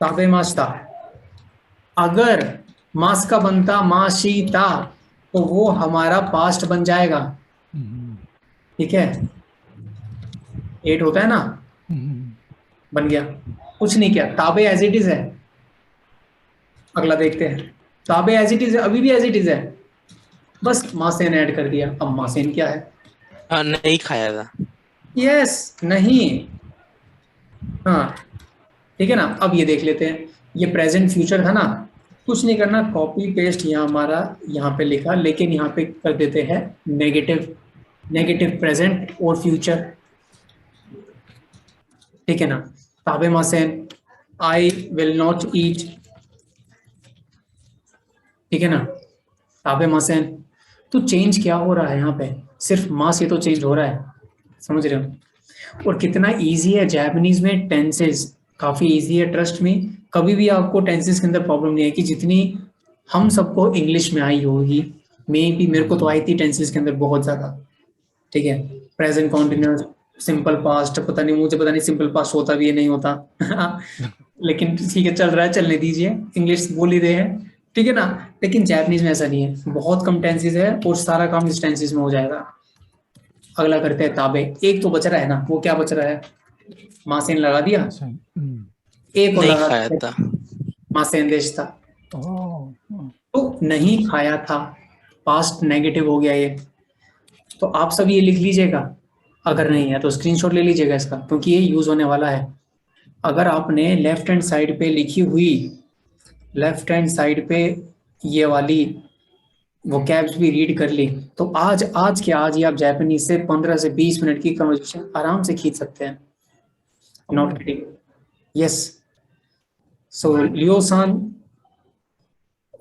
ताबे मास था. अगर मास का बनता माशीता तो वो हमारा पास्ट बन जाएगा. ठीक है. 8 होता है ना, बन गया. कुछ नहीं किया, ताबे एज इट इज है. अगला देखते हैं। ताबे एज इट इज है, अभी भी एज इट इज है, बस मासेन ऐड कर दिया। अब मासेन क्या है? नहीं खाया था। यस, नहीं। हाँ ठीक है ना। अब ये देख लेते हैं, ये प्रेजेंट फ्यूचर था ना, कुछ नहीं करना, कॉपी पेस्ट यहाँ हमारा यहाँ पे लिखा, लेकिन यहाँ पे कर देते हैं नेगेटिव, नेगेटिव प्रेजेंट और फ्यूचर, ठीक है ना। ताबे मासेन आई विल नॉट ईट, ठीक है ना। ताबे मासेन, तो चेंज क्या हो रहा है यहाँ पे? सिर्फ मास ये तो चेंज हो रहा है, समझ रहे हो। और कितना इजी है जापानीज में टेंसेस, काफी इजी है, ट्रस्ट में। कभी भी आपको टेंसेस के अंदर प्रॉब्लम नहीं है कि जितनी हम सबको इंग्लिश में आई होगी, मेरे को तो आई थी टेंसेस के अंदर बहुत ज्यादा, ठीक है। प्रेजेंट कॉन्टिन्यूअस, सिंपल पास्ट, पता नहीं, मुझे पता नहीं सिंपल पास्ट होता भी है नहीं होता लेकिन ठीक है, चल रहा है, चलने दीजिए, इंग्लिश बोल ही रहे हैं, ठीक है ना। लेकिन जापानीज में ऐसा नहीं है, बहुत कम टेंसेस है और सारा काम इस टेंसेस में हो जाएगा। अगला करते हैं ताबे। एक तो बच रहा है ना, वो क्या बच रहा है? मासेन लगा दिया, एक और लगा था, मासेन देश था, तो नहीं खाया था, पास्ट नेगेटिव हो गया ये। तो आप सब ये लिख लीजिएगा, अगर नहीं है तो स्क्रीनशॉट ले लीजिएगा इसका, क्योंकि ये यूज होने वाला है। अगर आपने लेफ्ट हैंड साइड पे लिखी हुई, लेफ्ट हैंड साइड पे ये वाली वोकैब्स भी रीड कर ली, तो आज के आज ही आप जापानीज से 15 से 20 मिनट की कन्वर्सेशन आराम से खींच सकते हैं। Not kidding, yes. So Leo सान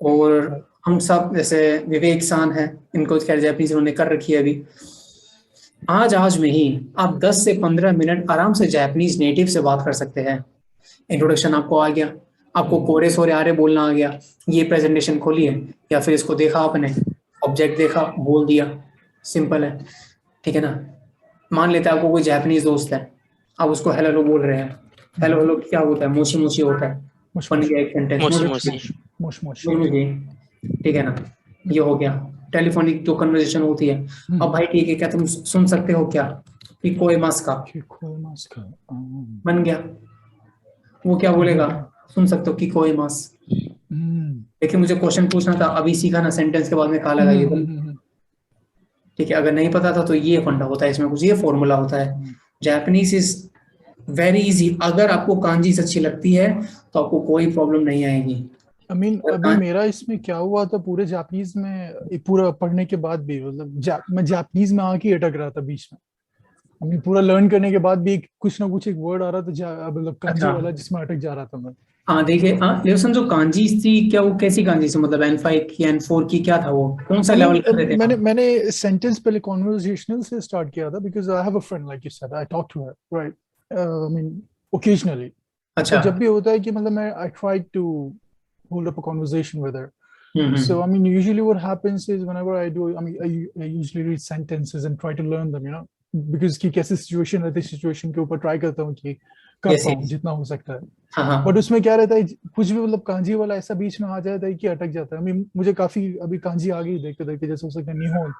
और हम सब, जैसे विवेक सान है, इनको खैर जापानीज उन्होंने कर रखी है अभी। आज में ही आप 10 से 15 मिनट आराम से जापानीज नेटिव से बात कर सकते हैं। इंट्रोडक्शन आपको आ गया, आपको कोरे सोरे आरे बोलना आ गया, ये प्रेजेंटेशन खोली है, या फिर इसको देखा आपने, ऑब्जेक्ट देखा, बोल दिया, सिंपल है, ठीक है ना। मान लेते हैं आपको कोई जापानीज दोस्त है, आप उसको हेलो हेलो बोल रहे हैं, हेलो हेलो क्या होता है? मोशी मोशी होता है, बन गया एक सेंटेंस, ठीक है ना। ये हो गया टेलीफोनिक जो कन्वर्सेशन होती है। अब भाई ठीक है, क्या तुम सुन सकते हो क्या कि कोई मास का बन गया, वो क्या बोलेगा? सुन सकते हो कि कोई मास। लेकिन मुझे क्वेश्चन पूछना था, अभी सीखा ना, सेंटेंस के बाद में कहा लगा ये, ठीक है। अगर नहीं पता था तो ये फंडा होता है, इसमें कुछ ये फॉर्मूला होता है। Japanese is very easy. अगर आपको कांजीस अच्छी लगती है तो आपको कोई प्रॉब्लम नहीं आएगी। अभी मेरा इसमें क्या हुआ था, पूरे जापानीज में पूरा पढ़ने के बाद भी, मतलब मैं जापानीज में आके अटक रहा था बीच में। पूरा लर्न करने के बाद भी कुछ ना कुछ एक वर्ड आ रहा था, मतलब कांजी वाला, जिसमें अटक जा रहा था मैं। हाँ देखिए, लेसन जो कांजी थी, क्या वो कैसी कांजी थी? मतलब N5 की, N4 की, क्या था वो? कौन सा लेवल कर रहे थे? मैंने सेंटेंस पहले कॉन्वर्सेशनल से स्टार्ट किया था, because I have a friend, like you said, I talk to her, right, I mean occasionally. अच्छा, जब भी होता है कि मतलब मैं I try to hold up a conversation with her. So I mean, usually what happens is whenever I do, I mean, I usually read sentences and try to learn them, you know, because की कैसे situation रहती है, situation के ऊपर try करता हूँ कि कर पाऊँ जितना हो सकता है। But उसमें क्या रहता है, कुछ भी मतलब कांजी वाला ऐसा बीच में आ जाता है कि अटक जाता है। I mean, मुझे काफी अभी कांजी आ गई देखते देखते, जैसे हो सकता है निहोन,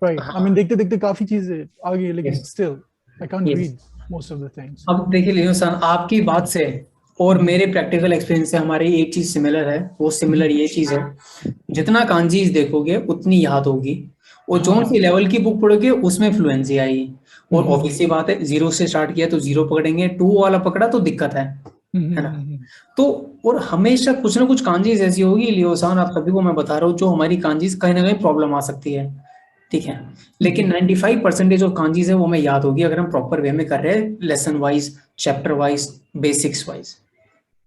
right? I mean, देखते देखते काफी चीजें आ गई, लेकिन still I can't read most of the things. अब देखिए लियो सन, आपकी बात से और मेरे प्रैक्टिकल एक्सपीरियंस से हमारी एक चीज सिमिलर है। वो सिमिलर ये चीज है, जितना कांजीज देखोगे उतनी याद होगी, और जो सी लेवल की बुक पढ़ोगे उसमें फ्लुएंसी आएगी। और ऑब्वियसली बात है, 0 से स्टार्ट किया तो 0 पकड़ेंगे, 2 वाला पकड़ा तो दिक्कत है ना। तो और हमेशा कुछ ना कुछ कांजीज ऐसी होगी लियोसान, आप सभी को मैं बता रहा हूँ, जो हमारी कांजीज कहीं ना कहीं प्रॉब्लम आ सकती है, ठीक है। लेकिन 95% ऑफ कांजीज है वो हमें याद होगी, अगर हम प्रॉपर वे में कर रहे हैं, lesson wise, chapter wise, basics wise,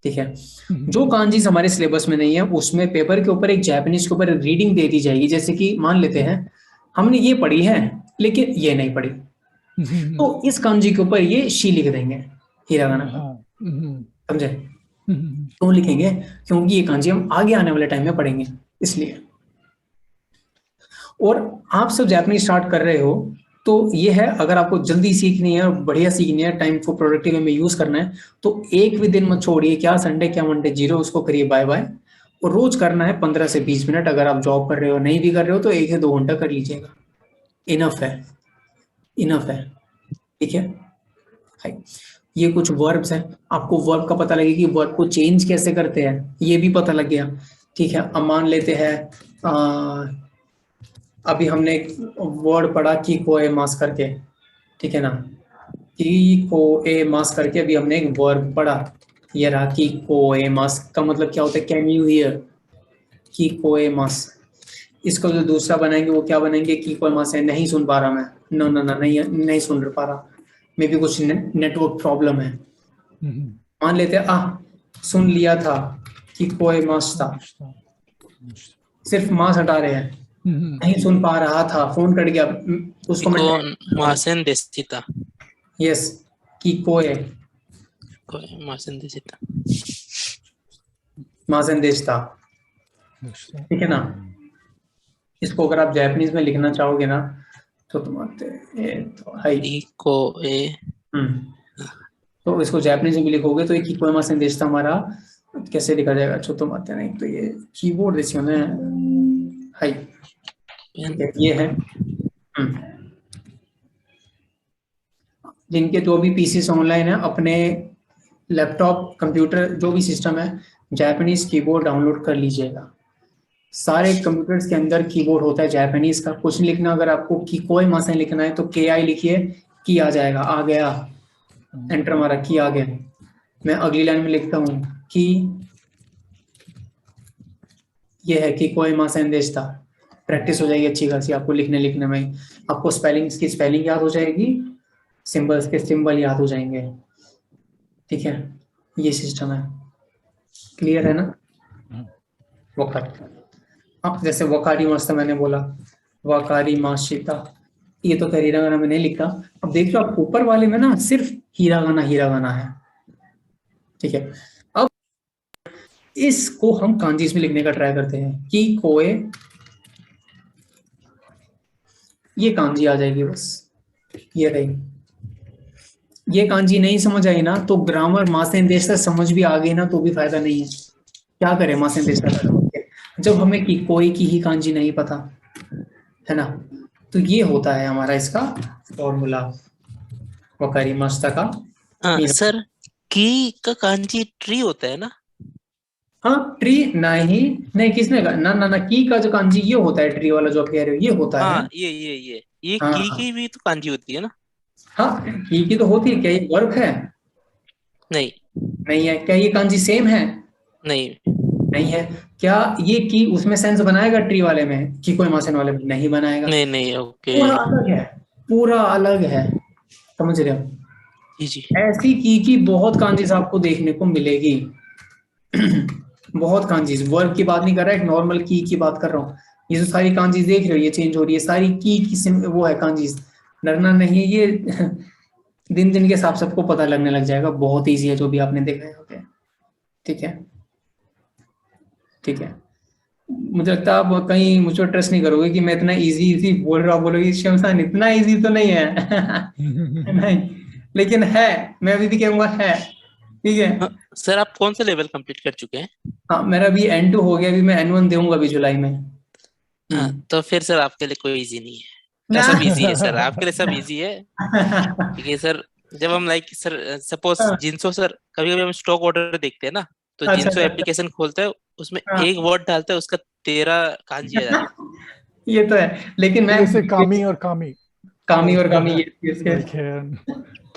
ठीक है। जो कांजीज हमारे सिलेबस में नहीं है, उसमें पेपर के ऊपर एक जापानीज के ऊपर रीडिंग दे दी जाएगी। जैसे कि मान लेते हैं हमने ये पढ़ी है लेकिन ये नहीं पढ़ी, तो इस कांजी के ऊपर ये शी लिख देंगे, हिरागाना का, समझे? क्यों लिखेंगे? क्योंकि ये कांजी हम आगे आने वाले टाइम में पढ़ेंगे, इसलिए। और आप सब जापानीज स्टार्ट कर रहे हो तो ये है, अगर आपको जल्दी सीखनी है और बढ़िया सीखनी है, टाइम को प्रोडक्टिव वे में यूज करना है, तो एक भी दिन मत छोड़िए, क्या संडे क्या मंडे, 0 उसको करिए बाय बाय। और रोज करना है 15 से 20 मिनट। अगर आप जॉब कर रहे हो, नहीं भी कर रहे हो, तो 1 से 2 घंटा कर लीजिएगा, इनफ है, इनफ है, ठीक है। ये कुछ वर्ब्स हैं, आपको वर्ब का पता लगे कि वर्ब को चेंज कैसे करते हैं, ये भी पता लग गया। ठीक है, अब मान लेते हैं अभी हमने एक वर्ड पढ़ा की को ए मास करके, ठीक है ना, की को ए मास करके अभी हमने एक वर्ब पढ़ा, ये रहा की को ए मास का मतलब क्या होता है, कैन यू हियर, की को ए मास। इसको जो दूसरा बनाएंगे वो क्या बनाएंगे, की को ए मास है, नहीं सुन पा रहा मैं, नो नो नो नहीं सुन पा रहा, मे भी कुछ नेटवर्क प्रॉब्लम है। मान लेते हैं सुन लिया था कि कोई मास था, सिर्फ मास हटा रहे हैं, नहीं सुन पा रहा था, फोन कट गया, उसको मासेन देसिता, यस कि कोई मासेन देसिता, मासेन देशता, ठीक है ना। इसको अगर आप जापानीज में लिखना चाहोगे ना तो तो इसको जापानीज में भी लिखोगे तो एक कोई मासेन देशता हमारा कैसे लिखा जाएगा, चोतोमाते नहीं तो ये कीबोर्ड देखिए ना, हाई ये है। जिनके जो भी पीसी ऑनलाइन है अपने लैपटॉप कंप्यूटर जो भी सिस्टम है जापानीज कीबोर्ड डाउनलोड कर लीजिएगा। सारे कंप्यूटर्स के अंदर कीबोर्ड होता है जापानीज का, कुछ नहीं लिखना, अगर आपको की कोई मासेन लिखना है तो KI लिखिए, की आ जाएगा, आ गया, एंटर मारा, की आ गया। मैं अगली लाइन में लिखता हूँ कि ये है कि कोई मासेन देशता, प्रैक्टिस हो जाएगी अच्छी खासी आपको लिखने लिखने में, आपको स्पेलिंग्स की स्पेलिंग याद हो जाएगी, सिंबल्स के सिंबल याद हो जाएंगे, ठीक है, ये सिस्टम है। क्लियर है ना। वकार, अब जैसे वकारी मास्ता मैंने बोला, वकारी माशिता, ये तो हिरागाना में नहीं लिखा। अब देख लो आप ऊपर वाले में ना सिर्फ हिरागाना है, ठीक है। अब इसको हम कांजीस में लिखने का ट्राई करते हैं कि कोए, ये कांजी आ जाएगी बस, ये रही। ये कांजी नहीं समझ आई ना तो ग्रामर मासेन देशता समझ भी आ गई ना तो भी फायदा नहीं है। क्या करें मासेन देशता का जब हमें की कोई की ही कांजी नहीं पता है ना। तो ये होता है हमारा इसका फॉर्मूला वकारी मास्ता का। सर की का कांजी ट्री होता है ना। हाँ ट्री नहीं किसने कहा, ना ना ना की का जो कांजी ये होता है, ट्री वाला जो आप कह रहे हो ये होता है। ये हाँ, की भी तो कांजी होती है ना। हाँ की तो होती है, क्या ये वर्ब है? नहीं है। क्या ये कांजी सेम है? नहीं है। क्या ये की उसमें सेंस बनाएगा ट्री वाले में, की कोई मासेन वाले में? नहीं बनाएगा। नहीं ओके, पूरा अलग है, समझ रहे हो जी। ऐसी की बहुत कांजीज आपको देखने को मिलेगी बहुत कांजीज, वर्ब की बात नहीं कर रहा, एक नॉर्मल की बात कर रहा हूँ। ये जो सारी कांजीज देख रहे हो ये चेंज हो रही है, सारी की वो है कांजीज, डरना नहीं है। ये दिन दिन के हिसाब सबको पता लगने लग जाएगा, बहुत ईजी है जो भी आपने देखा है। ओके ठीक है। मुझे लगता है आप कहीं मुझे ट्रस्ट नहीं करोगे कि मैं इतना इजी बोल रहा हूँ, बोलोगे शमशान इतना इजी तो नहीं है नहीं, लेकिन है, मैं अभी भी कहूँगा है, ठीक है। सर आप कौन सा लेवल कंप्लीट कर चुके हैं? हाँ मेरा अभी N2 हो गया, अभी मैं N1 दूंगा अभी जुलाई में। तो फिर सर आपके लिए कोई इजी नहीं है, सब इजी है सर, आपके लिए सब इजी है। ठीक है सर, जब हम सर सपोज जिनसो सर कभी हम स्टॉक ऑर्डर देखते हैं ना, तो जिनसो एप्लीकेशन खोलता है उसमें एक वर्ड डालता है उसका 13 कांजी आ जाता है ये तो है, लेकिन मैं जैसे कामी और कामी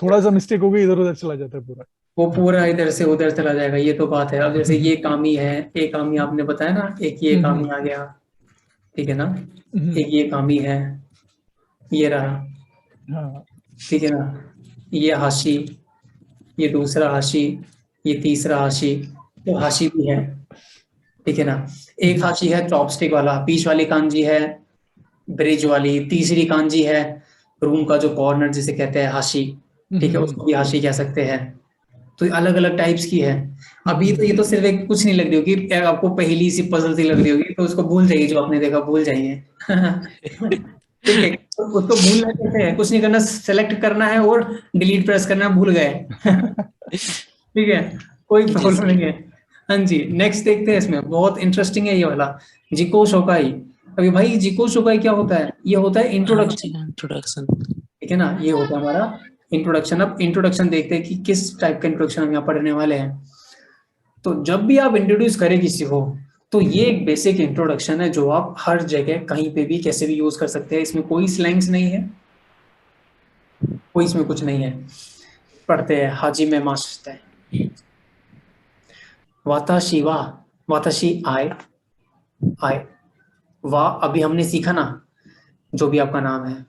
थोड़ा सा मिस्टेक हो गई इधर उधर चला जाता है पूरा, वो पूरा इधर से उधर चला जाएगा, ये तो बात है। अब जैसे ये कामी है, एक कामी आपने बताया ना, एक ये कामी आ गया, ठीक है ना, एक ये कामी है, ये रहा, ठीक है ना, ये हाशी, ये दूसरा हाशी, ये तीसरा हाशी, तो हाशी भी है, ठीक है ना। एक हाशी है चॉपस्टिक वाला, बीच वाली कांजी है ब्रिज वाली, तीसरी कांजी है रूम का जो कॉर्नर जिसे कहते हैं हाशी, ठीक है, उसको भी हाशी कह सकते हैं। तो अलग अलग टाइप्स की है। अभी तो ये तो सिर्फ एक कुछ नहीं लग रही होगी, आपको पहली सी पजल सी लग रही होगी, तो उसको भूल जाइए, जो आपने देखा भूल जाइए ठीक है, तो उसको भूलना कैसे है, कुछ नहीं करना, सेलेक्ट करना है और डिलीट प्रेस करना, भूल गए ठीक है, कोई प्रॉब्लम नहीं है। हाँ जी, नेक्स्ट देखते हैं, इसमें बहुत इंटरेस्टिंग है ये वाला जिको शोकाई। अभी भाई जिको शोकाई क्या होता है? ये होता है इंट्रोडक्शन, ठीक है ना, ये होता है हमारा इंट्रोडक्शन। अब इंट्रोडक्शन देखते हैं कि किस टाइप का इंट्रोडक्शन हम यहाँ पढ़ने वाले हैं। तो जब भी आप इंट्रोड्यूस करें किसी को, तो ये एक बेसिक इंट्रोडक्शन है जो आप हर जगह कहीं पे भी कैसे भी यूज कर सकते हैं। इसमें कोई स्लैंग्स नहीं है, कोई इसमें कुछ नहीं है। पढ़ते हैं हाजी में मास्टर वाताशी वा, वाताशी आए आए वा, अभी हमने सीखा ना, जो भी आपका नाम है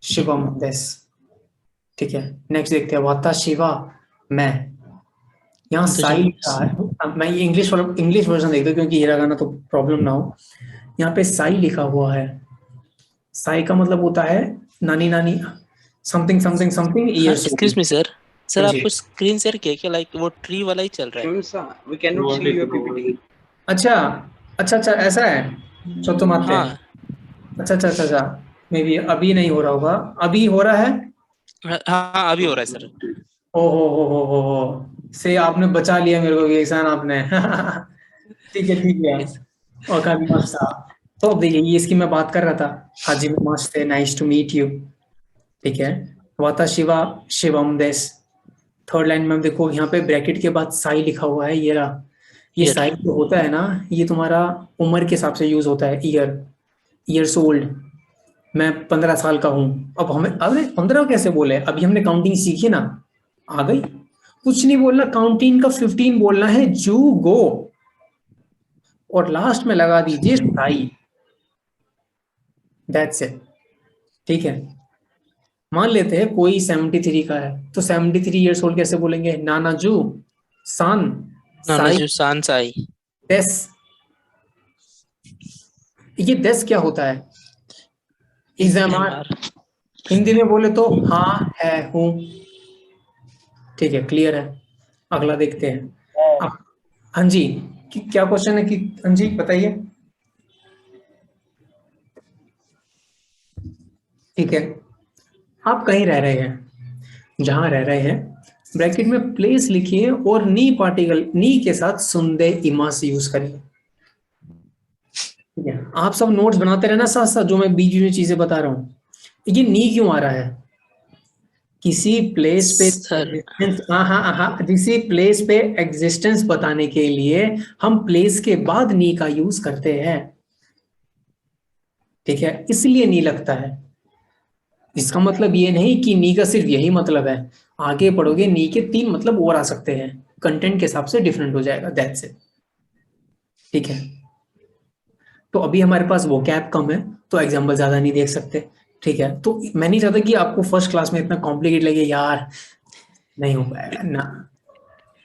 शिवम देस, ठीक है। नेक्स्ट देखते हैं वाताशी वा मैं, यहाँ साई लिखा है। मैं ये इंग्लिश वर्जन देखता हूँ क्योंकि हिरागाना तो प्रॉब्लम ना हो। यहाँ पे साई लिखा हुआ है। साई का मतलब होता है नानी नानी, something something something years. Excuse me sir, sir आपको स्क्रीन शेयर किया क्या? लाइक वो ट्री वाला ही चल रहा है। We cannot see your PPT. अच्छा अच्छा अच्छा, ऐसा है। तो तुम आते हैं। अच्छा अच्छा अच्छा अच्छा, मे बी अभी नहीं हो रहा होगा। अभी हो रहा है? हाँ अभी हो रहा है सर। ओ हो से आपने बचा लिया मेरे को, एहसान आपने। ठीक है और काफी मस्त था। तो अब देखिए ये इसकी मैं बात कर रहा था। हाजी मस्त है, नाइस टू मीट यू, ठीक है। वाताशिवा शिवम देस। थर्ड लाइन में देखो यहाँ पे ब्रैकेट के बाद साई लिखा हुआ है। ये रहा, ये साई जो होता है ना, ये तुम्हारा उम्र के हिसाब से यूज होता है। Years old. मैं 15 साल का हूँ। अब हमें अरे 15 कैसे बोले? अभी हमने काउंटिंग सीखी ना, आ गई। कुछ नहीं बोलना, काउंटिंग का 15 बोलना है, जू गो, और लास्ट में लगा दीजिए साई। दैट्स इट, ठीक है। मान लेते हैं कोई 73 का है, तो 73 ईयर्स ओल्ड कैसे बोलेंगे? नानाजू सान साई। देस। ये देस क्या होता है? इज़ामार। हिंदी में बोले तो हाँ है हूं, ठीक है। क्लियर है? अगला देखते हैं। हाँ जी, क्या क्वेश्चन है कि हाँ जी बताइए। ठीक है, आप कहीं रह रहे हैं, जहां रह रहे हैं ब्रैकेट में प्लेस लिखिए और नी पार्टिकल नी के साथ सुंदे इमास यूज करिए, ठीक है। आप सब नोट्स बनाते रहना साथ साथ, जो मैं बीच में चीजें बता रहा हूँ। ये नी क्यों आ रहा है? किसी प्लेस पे किसी प्लेस पे एग्जिस्टेंस बताने के लिए हम प्लेस के बाद नी का यूज करते हैं, ठीक है। इसलिए नी लगता है। इसका मतलब ये नहीं कि नी का सिर्फ यही मतलब है। आगे पढ़ोगे नी के 3 मतलब और आ सकते हैं, कंटेंट के हिसाब से डिफरेंट हो जाएगा। दैट्स इट, ठीक है। तो अभी हमारे पास वो कैप कम है तो एग्जाम्पल ज्यादा नहीं देख सकते, ठीक है। तो मैं नहीं चाहता कि आपको फर्स्ट क्लास में इतना कॉम्प्लिकेट लगे, यार नहीं हो पाएगा ना,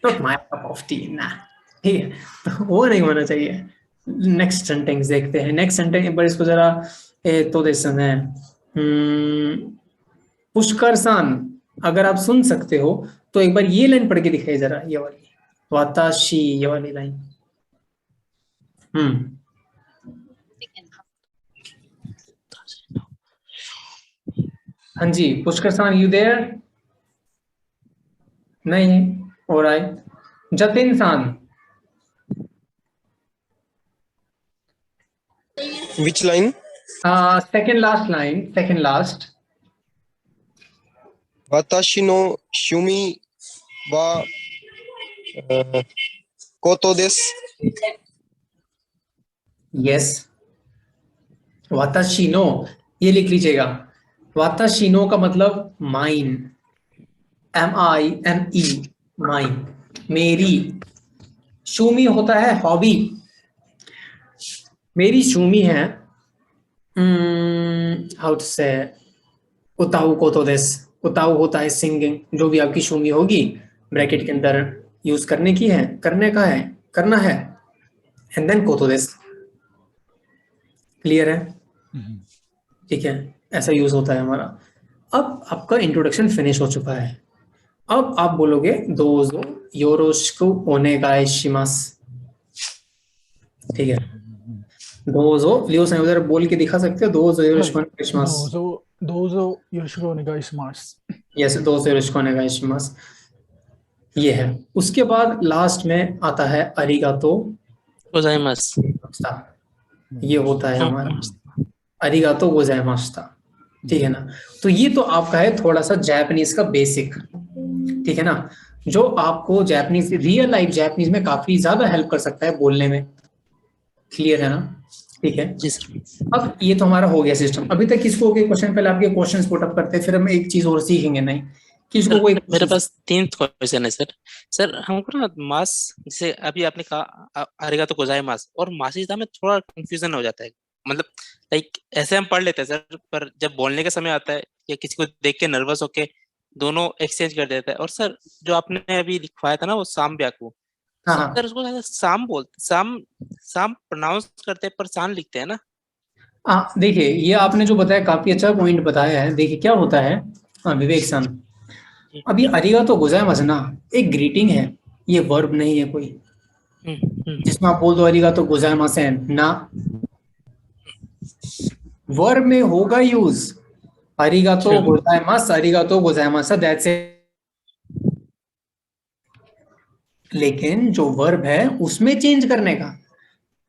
not my cup of T ना, ठीक है। तो वो नहीं होना चाहिए। नेक्स्ट सेंटेंस देखते हैं। नेक्स्ट सेंटेंस एक बार इसको जरा तो देख सकते हैं। पुष्कर सान, अगर आप सुन सकते हो तो एक बार ये लाइन पढ़ के दिखाइए जरा, ये वाली वाताशी, ये वाली लाइन। हाँ जी पुष्कर सान, यू देयर? नहीं, ऑलराइट। जतिन सान, which line? second last line, second last. Watashi no shumi wa koto desu. Yes. वाताशी नो, ये लिख लीजिएगा। वाताशी नो का मतलब माइन, MINE, माइन, मेरी। शूमी होता है हॉबी। मेरी शूमी है हाउ टू से उताऊ कोतो देस। उताऊ होता है सिंगिंग। जो भी आपकी शूमी होगी ब्रैकेट के अंदर यूज करने की है, करने का है, करना है, एंड देन कोतो देस। क्लियर है? ठीक है, ऐसा यूज होता है हमारा। अब आपका इंट्रोडक्शन फिनिश हो चुका है। अब आप बोलोगे दोजो योरोशिकु ओनेगाइशिमास, ठीक है। दोजो लियो से उधर बोल के दिखा सकते हो। दोजो योरोशिकु ओनेगाइशिमास। दोजो योरोशिकु ओनेगाइशिमास। यस, दोजो योरोशिकु ओनेगाइशिमास, ये है। उसके बाद लास्ट में आता है अरिगातो गोजाइमास। ये होता है हमारा अरिगातो गोजाइमास था। ठीक है ना। तो ये तो आपका है थोड़ा सा जापानीज का बेसिक, ठीक है ना, जो आपको जापानीज, रियल लाइफ जापानीज में काफी ज्यादा हेल्प कर सकता है बोलने में। क्लियर है ना? ठीक है। अब ये तो हमारा हो गया सिस्टम। अभी तक किसको के क्वेश्चन, पहले आपके क्वेश्चन्स पुट अप करते हैं, फिर हम एक चीज और सीखेंगे। नहीं, किसको कोई? मेरे पास 3 क्वेश्चन है सर। सर हमको ना मास, जैसे अभी आपने कहा आरिगातो गोजाइमास और मासिदा में थोड़ा कंफ्यूजन हो जाता है। मतलब लाइक ऐसे हम पढ़ लेते हैं सर, पर जब बोलने का समय आता है या किसी को देख के नर्वस होके दोनों एक्सचेंज कर देता है। और सर जो आपने अभी लिखवाया था ना वो साम ब्याकू, सर उसको साम बोलते, साम प्रोनाउंस करते हैं पर सान लिखते हैं ना। हाँ देखिए, ये आपने जो बताया काफी अच्छा पॉइंट बताया है। देखिए क्या होता है, हाँ विवेक सन, अभी अरिगातो गोजाइमास ना एक ग्रीटिंग है, ये वर्ब नहीं है कोई जिसमें आप बोल दो अरिगातो गोजाइमासेन ना। वर्ब में होगा यूज अरिगातो गोजाइमास, अरिगातो गोजाइमास, दैट्स इट। लेकिन जो वर्ब है उसमें चेंज करने का,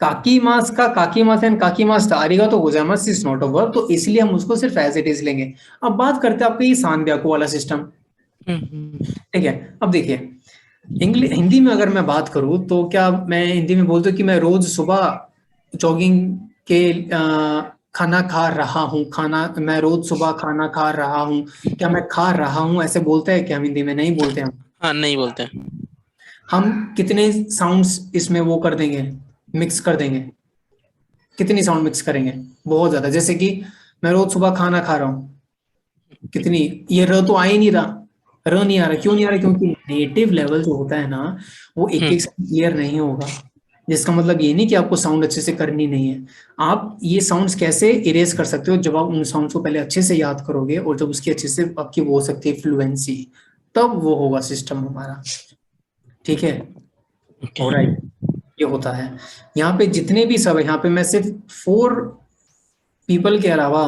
काकीमास का काकीमासेन काकीमास था, अरिगातो गोजाइमास इज नॉट अ वर्ब, तो इसलिए हम उसको सिर्फ एज इट इज लेंगे। अब बात करते हैं आपके ये सान ब्याकू वाला सिस्टम, ठीक है। अब देखिए इंग्लिश, हिंदी में अगर मैं बात करूं तो क्या मैं हिंदी में बोलता हूँ कि मैं रोज सुबह जॉगिंग के खाना खा रहा हूँ, खाना, मैं रोज सुबह खाना खा रहा हूँ, क्या मैं खा रहा हूँ ऐसे बोलते हैं क्या हम हिंदी में? नहीं बोलते हम। हाँ नहीं बोलते। हम कितने साउंड्स इसमें वो कर देंगे, मिक्स कर देंगे, कितनी साउंड मिक्स करेंगे? बहुत ज्यादा। जैसे कि मैं रोज सुबह खाना खा रहा हूँ, कितनी, ये र तो आ ही नहीं रहा, र नहीं आ रहा। क्यों नहीं आ रहा? क्योंकि नेटिव लेवल जो होता है ना वो एक एक क्लियर नहीं होगा। जिसका मतलब ये नहीं कि आपको साउंड अच्छे से करनी नहीं है। आप ये साउंड्स कैसे इरेज कर सकते हो? जब आप उन साउंड्स को पहले अच्छे से याद करोगे और जब उसकी अच्छे से आपकी वो हो सकती है फ्लुएंसी, तब वो होगा सिस्टम हमारा, ठीक है। ऑलराइट, ये होता है। यहाँ पे जितने भी सब है, यहाँ पे मैं सिर्फ 4 पीपल के अलावा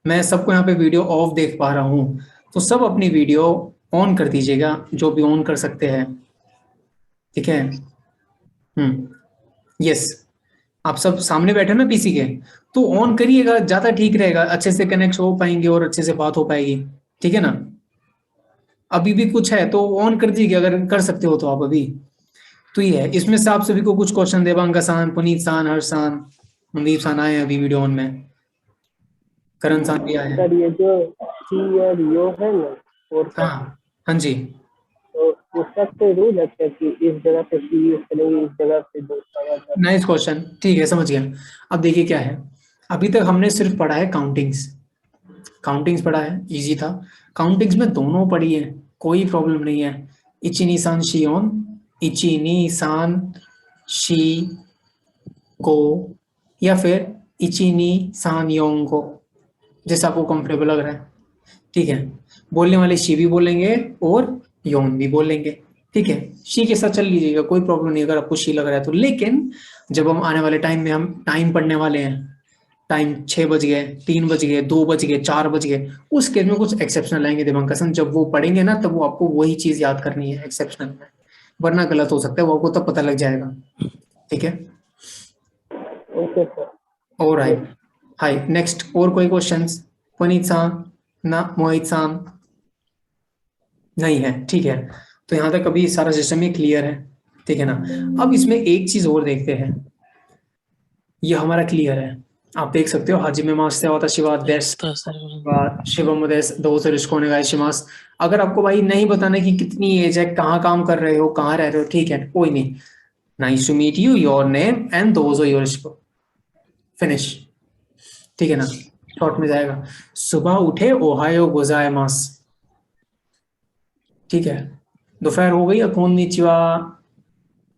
मैं सबको यहाँ पे वीडियो ऑफ देख पा रहा हूँ, तो सब अपनी वीडियो ऑन कर दीजिएगा जो भी ऑन कर सकते हैं, ठीक है। यस, आप सब सामने बैठे ना पीसी के, तो ऑन करिएगा, ज्यादा ठीक रहेगा, अच्छे से कनेक्ट हो पाएंगे और अच्छे से बात हो पाएगी, ठीक है ना। अभी भी कुछ है तो ऑन कर दीजिए अगर कर सकते हो तो आप अभी। तो ये है, इसमें से आप सभी को कुछ क्वेश्चन, देवांगा सान, पुनीत सान, हर्ष सान, मनदीप सान आए अभी वीडियो ऑन में, करण सान भी आए। सर ये जो सी और यो है ना, और हाँ जी, तो उसका कोई रूल है क्या कि इस जगह पे सी यूज करेंगे, इस जगह पे दूसरा? नाइस क्वेश्चन, ठीक है समझ गया। अब देखिए क्या है, अभी तक हमने सिर्फ पढ़ा है काउंटिंग्स, काउंटिंग्स पढ़ा है, इजी था। काउंटिंग्स में दोनों पढ़ी है, कोई प्रॉब्लम नहीं है। इची नी सान शियोन, इची नी सान शी को, या फिर इची नी सान योंग को, जैसा आपको कंफर्टेबल लग रहा है, ठीक है। बोलने वाले शी भी बोलेंगे और योन भी बोलेंगे, ठीक है। शी के साथ चल लीजिएगा, कोई प्रॉब्लम नहीं अगर आपको शी लग रहा है तो। लेकिन जब हम आने वाले टाइम में हम टाइम पढ़ने वाले हैं, टाइम 6 बज गए, 3 बज गए, 2 बज गए, 4 बज गए, उस केस में कुछ एक्सेप्शनल आएंगे दिमाग। जब वो पढ़ेंगे ना तब वो आपको वही चीज याद करनी है एक्सेप्शनल में, वरना गलत हो सकता है, वो आपको तब पता लग जाएगा, ठीक है। ओके सर, ऑलराइट, हाय नेक्स्ट, और कोई क्वेश्चंस? पुनीत सान ना, मोहित सान नहीं है, ठीक है। तो यहाँ तक अभी सारा सिस्टम ही क्लियर है, ठीक है ना। अब इसमें एक चीज और देखते हैं, ये हमारा क्लियर है, आप देख सकते हो। हाजिमे मास से वाता शिवा देश शिवम देश दो से रिश्कोने गाय शिमास। अगर आपको भाई नहीं बताना कि कितनी एज है, कहाँ काम कर रहे हो, कहाँ रह रहे हो, ठीक है, कोई नहीं। Nice to meet you, your name and those your रिश्को, फिनिश, ठीक है ना। शॉर्ट में जाएगा, सुबह उठे ओहायो गोजाइमास, ठीक है। दोपहर हो गई कोन्निचिवा,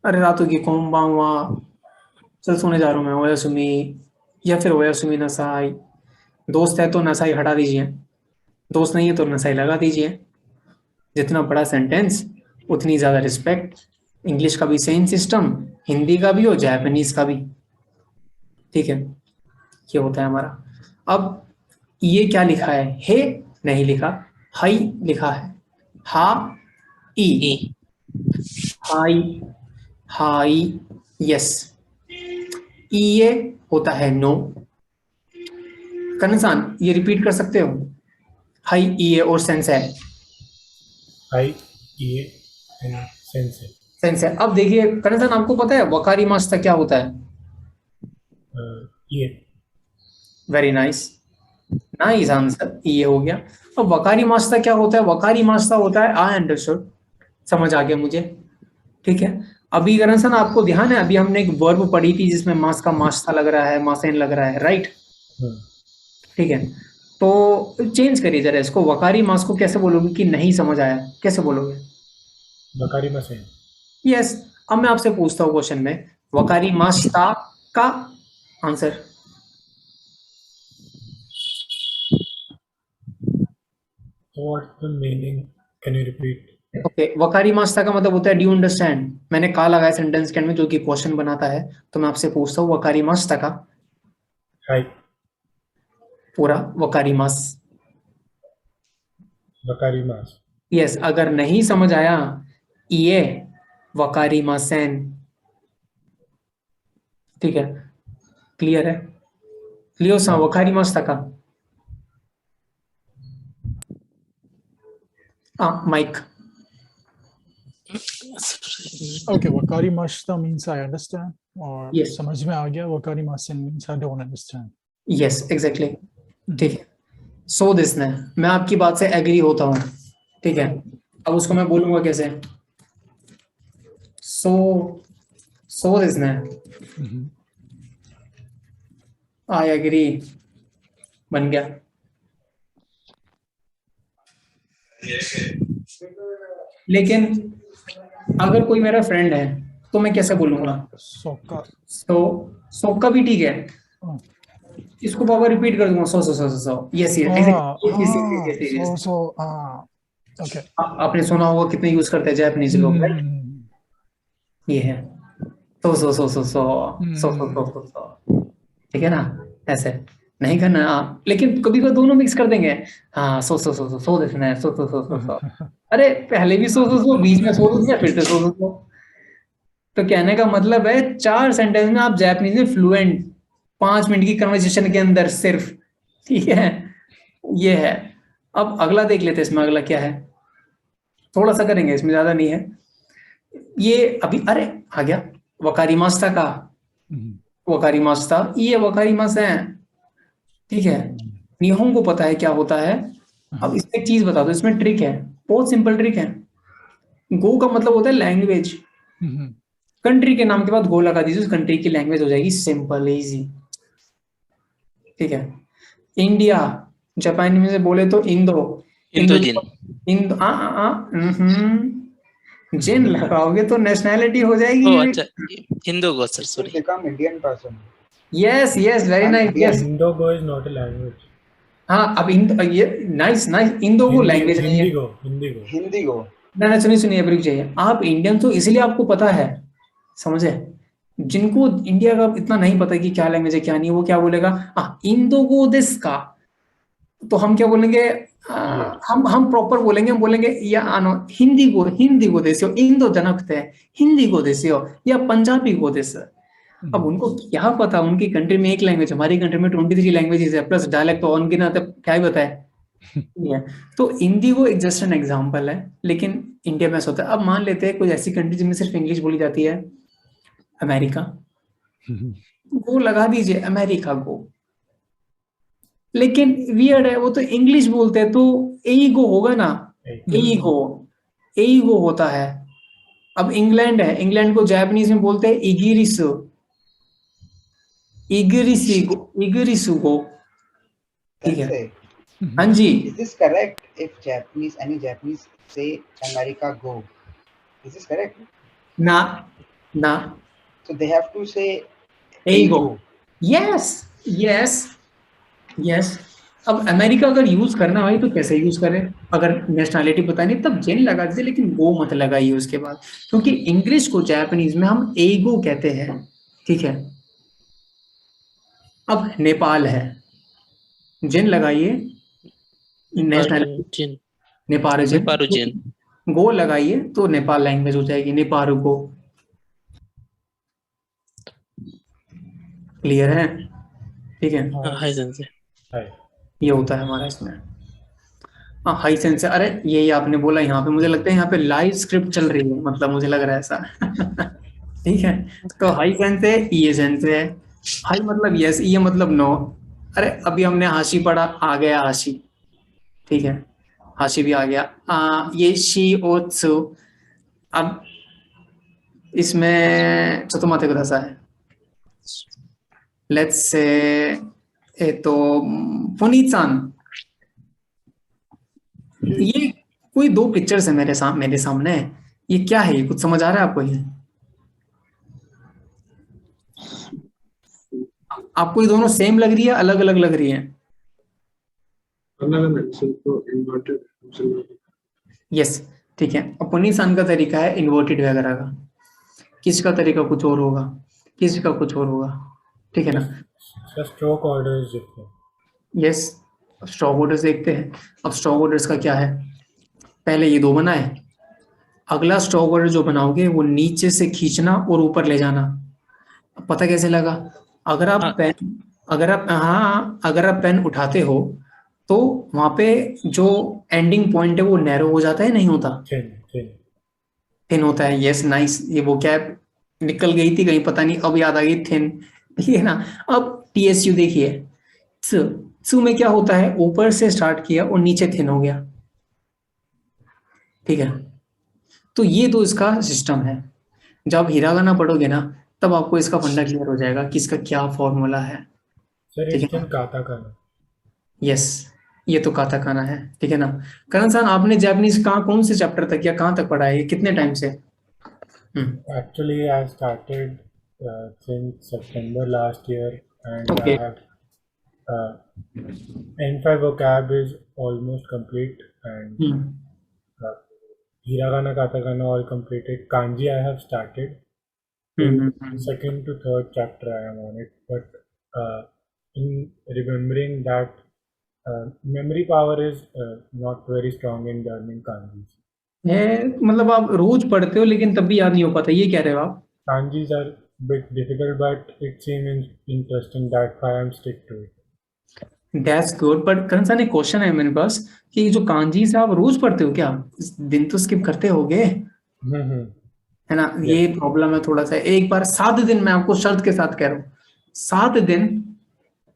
अरे रात होगी कोम्बांवा, चल सोने जा रहा हूँ मैं, ओयासुमी, या फिर ओयासुमी नसाई। दोस्त है तो नसाई हटा दीजिए, दोस्त नहीं है तो नसाई लगा दीजिए। जितना बड़ा सेंटेंस उतनी ज्यादा रिस्पेक्ट। इंग्लिश का भी सेम सिस्टम, हिंदी का भी और जापानीज का भी, ठीक है। ये होता है हमारा। अब ये क्या लिखा है? हे नहीं लिखा, हाई लिखा है, हा ई, हाई, हाई, यस। ई ये होता है नो। कनसान ये रिपीट कर सकते हो, हाई ईए और सेंसे। हाई ईए एंड सेंसे। सेंसे। अब देखिए करण आपको पता है वकारी मास्ता क्या होता है? ये। वेरी नाइस, नाइस आंसर, ये हो गया। अब वकारी मास्ता क्या होता है? वकारी मास्ता होता है, आई अंडरस्टूड, समझ आ गया मुझे, ठीक है। अभी करण सर आपको ध्यान है, अभी हमने एक वर्ब पढ़ी थी जिसमें मास का मास्ता लग रहा है, मासेन लग रहा है, राइट? ठीक है, तो चेंज करिए जरा इसको, वकारी मास को कैसे बोलोगे कि नहीं समझ आया, कैसे बोलोगे? वकारी मासेन। यस। अब मैं आपसे पूछता हूँ क्वेश्चन में, वकारी मास्ता का answer. What's the meaning? Can you repeat? Okay, वकारी मास्ता का मतलब होता है डू अंडरस्टैंड। मैंने कहा लगाया सेंटेंस के अंदर जो कि क्वेश्चन बनाता है, तो मैं आपसे पूछता हूँ वकारी मास्ता का हाय। पूरा वकारी मास। वकारी मास। यस, अगर नहीं समझ आया, ये वकारी मासेन, ठीक है, क्लियर है? क्लियर सा वकारी मास्ता का। Mic. Okay, Wakari Mashta means I understand, or Yes. समझ में आ गया. Wakari Masen means I don't understand. Yes exactly, ठीक है। सो दिस ने, मैं आपकी बात से एग्री होता हूँ, ठीक है। अब उसको मैं बोलूंगा कैसे? सो दिस ने, आई एग्री, बन गया। लेकिन अगर कोई मेरा फ्रेंड है तो मैं कैसे बोलूंगा? सोका। सोका भी ठीक है, इसको पापा रिपीट कर दूंगा, सो। Yes yes. Okay. आपने सुना होगा कितने यूज करते हैं जापानीज लोग, राइट? ये है सो, ठीक है ना? ऐसे नहीं करना आप, लेकिन कभी कभी दोनों मिक्स कर देंगे। हाँ, सो देखना है, सो। अरे पहले भी सो, बीच में सो दिया, फिर से सो। तो कहने का मतलब है 4 सेंटेंस में आप जापानीज में फ्लुएंट, 5 मिनट की कन्वर्सेशन के अंदर सिर्फ, ठीक है। ये है। अब अगला देख लेते हैं, इसमें अगला क्या है, थोड़ा सा करेंगे, इसमें ज्यादा नहीं है। ये अभी अरे आ गया वकारी मास्ता का, वकारी मास्ता, ये वकारी मास है, ठीक है। निहोंग को पता है क्या होता है। अब इसमें एक चीज बता दो, इसमें ट्रिक है, बहुत सिंपल ट्रिक है। गो का मतलब होता है लैंग्वेज, कंट्री के नाम के बाद गो लगा दीजिए, उस कंट्री की लैंग्वेज हो जाएगी सिंपल इजी, ठीक है। इंडिया, जापानी में से बोले तो इंदो, जिन लगाओगे तो नेशनैलिटी हो जाएगी। अच्छा, इंदोगो sir, sorry. become Indian person. Yes, very nice. Yes. Indogo is not a language. हाँ, अब ये नाइस, इंदोगो लैंग्वेज नहीं है। हिंदीगो। ना सुनिए ब्रेक चाहिए। आप इंडियन तो इसलिए आपको पता है, समझे? जिनको इंडिया का इतना नहीं पता कि क्या लैंग्वेज है क्या नहीं, वो क्या बोलेगा? इंदोगो दिस का, तो हम क्या बोलेंगे? हम प्रॉपर बोलेंगे, हम बोलेंगे या हिंदी को देसियो, इंदो जनक थे, हिंदी को देसियो या पंजाबी को देस। अब उनको क्या पता, उनकी कंट्री में एक लैंग्वेज, हमारी कंट्री में 23 लैंग्वेजेस है, प्लस डायलेक्ट तो ऑन गिना, तब क्या ही बताए। तो हिंदी को एक जस्ट एन एग्जांपल है, लेकिन इंडिया में ऐसा होता है। अब मान लेते हैं कोई ऐसी कंट्री जिनमें सिर्फ इंग्लिश बोली जाती है, अमेरिका, वो लगा दीजिए अमेरिका को, लेकिन वियर्ड है, वो तो इंग्लिश बोलते हैं, तो एगो होगा ना, एगो होता है। अब इंग्लैंड है, इंग्लैंड को जापानीज में बोलते हैं इगिरिसु, इगिरिसुगो, ठीक है। हाँ जी। Is this correct? If any Japanese say America go, is this correct? ना। So they have to say एगो। यस। अब अमेरिका अगर यूज करना है तो कैसे यूज करें? अगर नेशनैलिटी पता नहीं तब जेन लगा दीजिए, लेकिन गो मत लगाइए उसके बाद, क्योंकि इंग्लिश को जापानीज में हम एगो कहते हैं, ठीक है। अब नेपाल है, जेन लगाइए, नेशनैलिटी नेपाल, गो लगाइए तो नेपाल लैंग्वेज हो जाएगी, नेपाल गो। क्लियर है? ठीक है, ये होता है हमारा इसमें। हाँ हाई सेंसे, अरे यही आपने बोला यहाँ पे, मुझे लगता है यहाँ पे लाइव स्क्रिप्ट चल रही है, मतलब मुझे लग रहा है ऐसा। ठीक है, तो हाई सेंसे ये सेंसे है, हाई मतलब यस, ये मतलब नो। अरे अभी हमने हाशी पढ़ा, आ गया हाशी, ठीक है, हाशी भी आ गया। ये शी ओ त्सु, अब इसमें चतुर्माते को दसा है, लेट्स से तो पुनीत सान, ये कोई दो पिक्चर्स है मेरे सामने, ये क्या है, ये कुछ समझ आ रहा है आपको? ये आपको ये दोनों सेम लग रही है, अलग अलग लग रही है? यस, ठीक है। अब पुनीत सान का तरीका है इन्वर्टेड वगैरह का, किसी का तरीका कुछ और होगा, किसी का कुछ और होगा, ठीक है ना? Stroke orders yes, stroke orders देखते हैं। अब स्ट्रोक ऑर्डर्स का क्या है, पहले ये दो बनाए, अगला स्ट्रोक ऑर्डर जो बनाओगे वो नीचे से खींचना और ऊपर ले जाना। पता कैसे लगा? अगर आप पेन, अगर आप पेन उठाते हो तो वहां पे जो एंडिंग पॉइंट है वो नैरो हो जाता है, नहीं होता? थिन होता है। यस, नाइस, ये वो क्या निकल गई थी कहीं, पता नहीं, अब याद आ गई, थिन, ठीक है ना? अब TSU देखिए, त्सु में क्या होता है, ऊपर से स्टार्ट किया और नीचे थिन हो गया, ठीक है? तो ये तो इसका सिस्टम है। जब हिरागाना पढ़ोगे ना तब आपको इसका फंडा क्लियर हो जाएगा कि इसका क्या फॉर्मूला है, ठीक है? काताकाना। यस, ये तो काताकाना है, ठीक है ना? करण सान, आपने जापानीज कौन से चैप्टर तक या कहाँ तक पढ़ा है, कितने टाइम से? Actually, I started since September last year, and Okay. I have N5 vocab is almost complete, and hiragana, katakana all completed. Kanji I have started. Second to third chapter I am on it, but in remembering that memory power is not very strong in learning kanjis. मतलब आप रोज पढ़ते हो लेकिन तब भी याद नहीं हो पाता, ये कह रहे हो आप? Kanjis are bit difficult, but it seems interesting, that's why I'm stick to it. That's good, but करण सान एक क्वेश्चन है मेरे पास कि जो कांजीज आप रोज पढ़ते हो क्या? दिन तो स्किप करते होगे, है ना? ये प्रॉब्लम है थोड़ा सा। एक बार 7 दिन, मैं आपको शर्त के साथ कह रहा हूँ, 7 दिन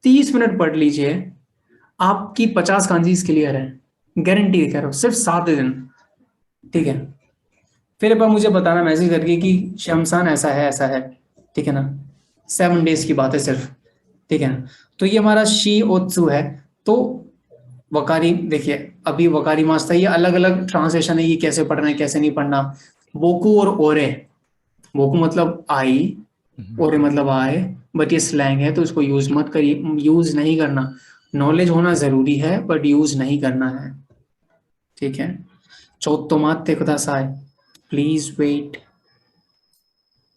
30 मिनट पढ़ लीजिए, आपकी 50 कांजीज क्लियर है, गारंटी कह रहा हूँ, सिर्फ 7 दिन, ठीक है? फिर एक बार मुझे बताना मैसेज करके कि शमशान ऐसा है, ठीक है ना? 7 डेज की बात है सिर्फ, ठीक है ना? तो ये हमारा शी ओत्सु है। तो वकारी देखिए, अभी वकारी मास्ता, ये अलग अलग ट्रांसलेशन है, ये कैसे पढ़ना है कैसे नहीं पढ़ना। बोकू और ओरे, बोकू मतलब आई, ओरे मतलब आए, बट ये स्लैंग है तो इसको यूज मत करिए, यूज नहीं करना। नॉलेज होना जरूरी है बट यूज नहीं करना है, ठीक है? चौथोमाते कुदासाई, प्लीज वेट।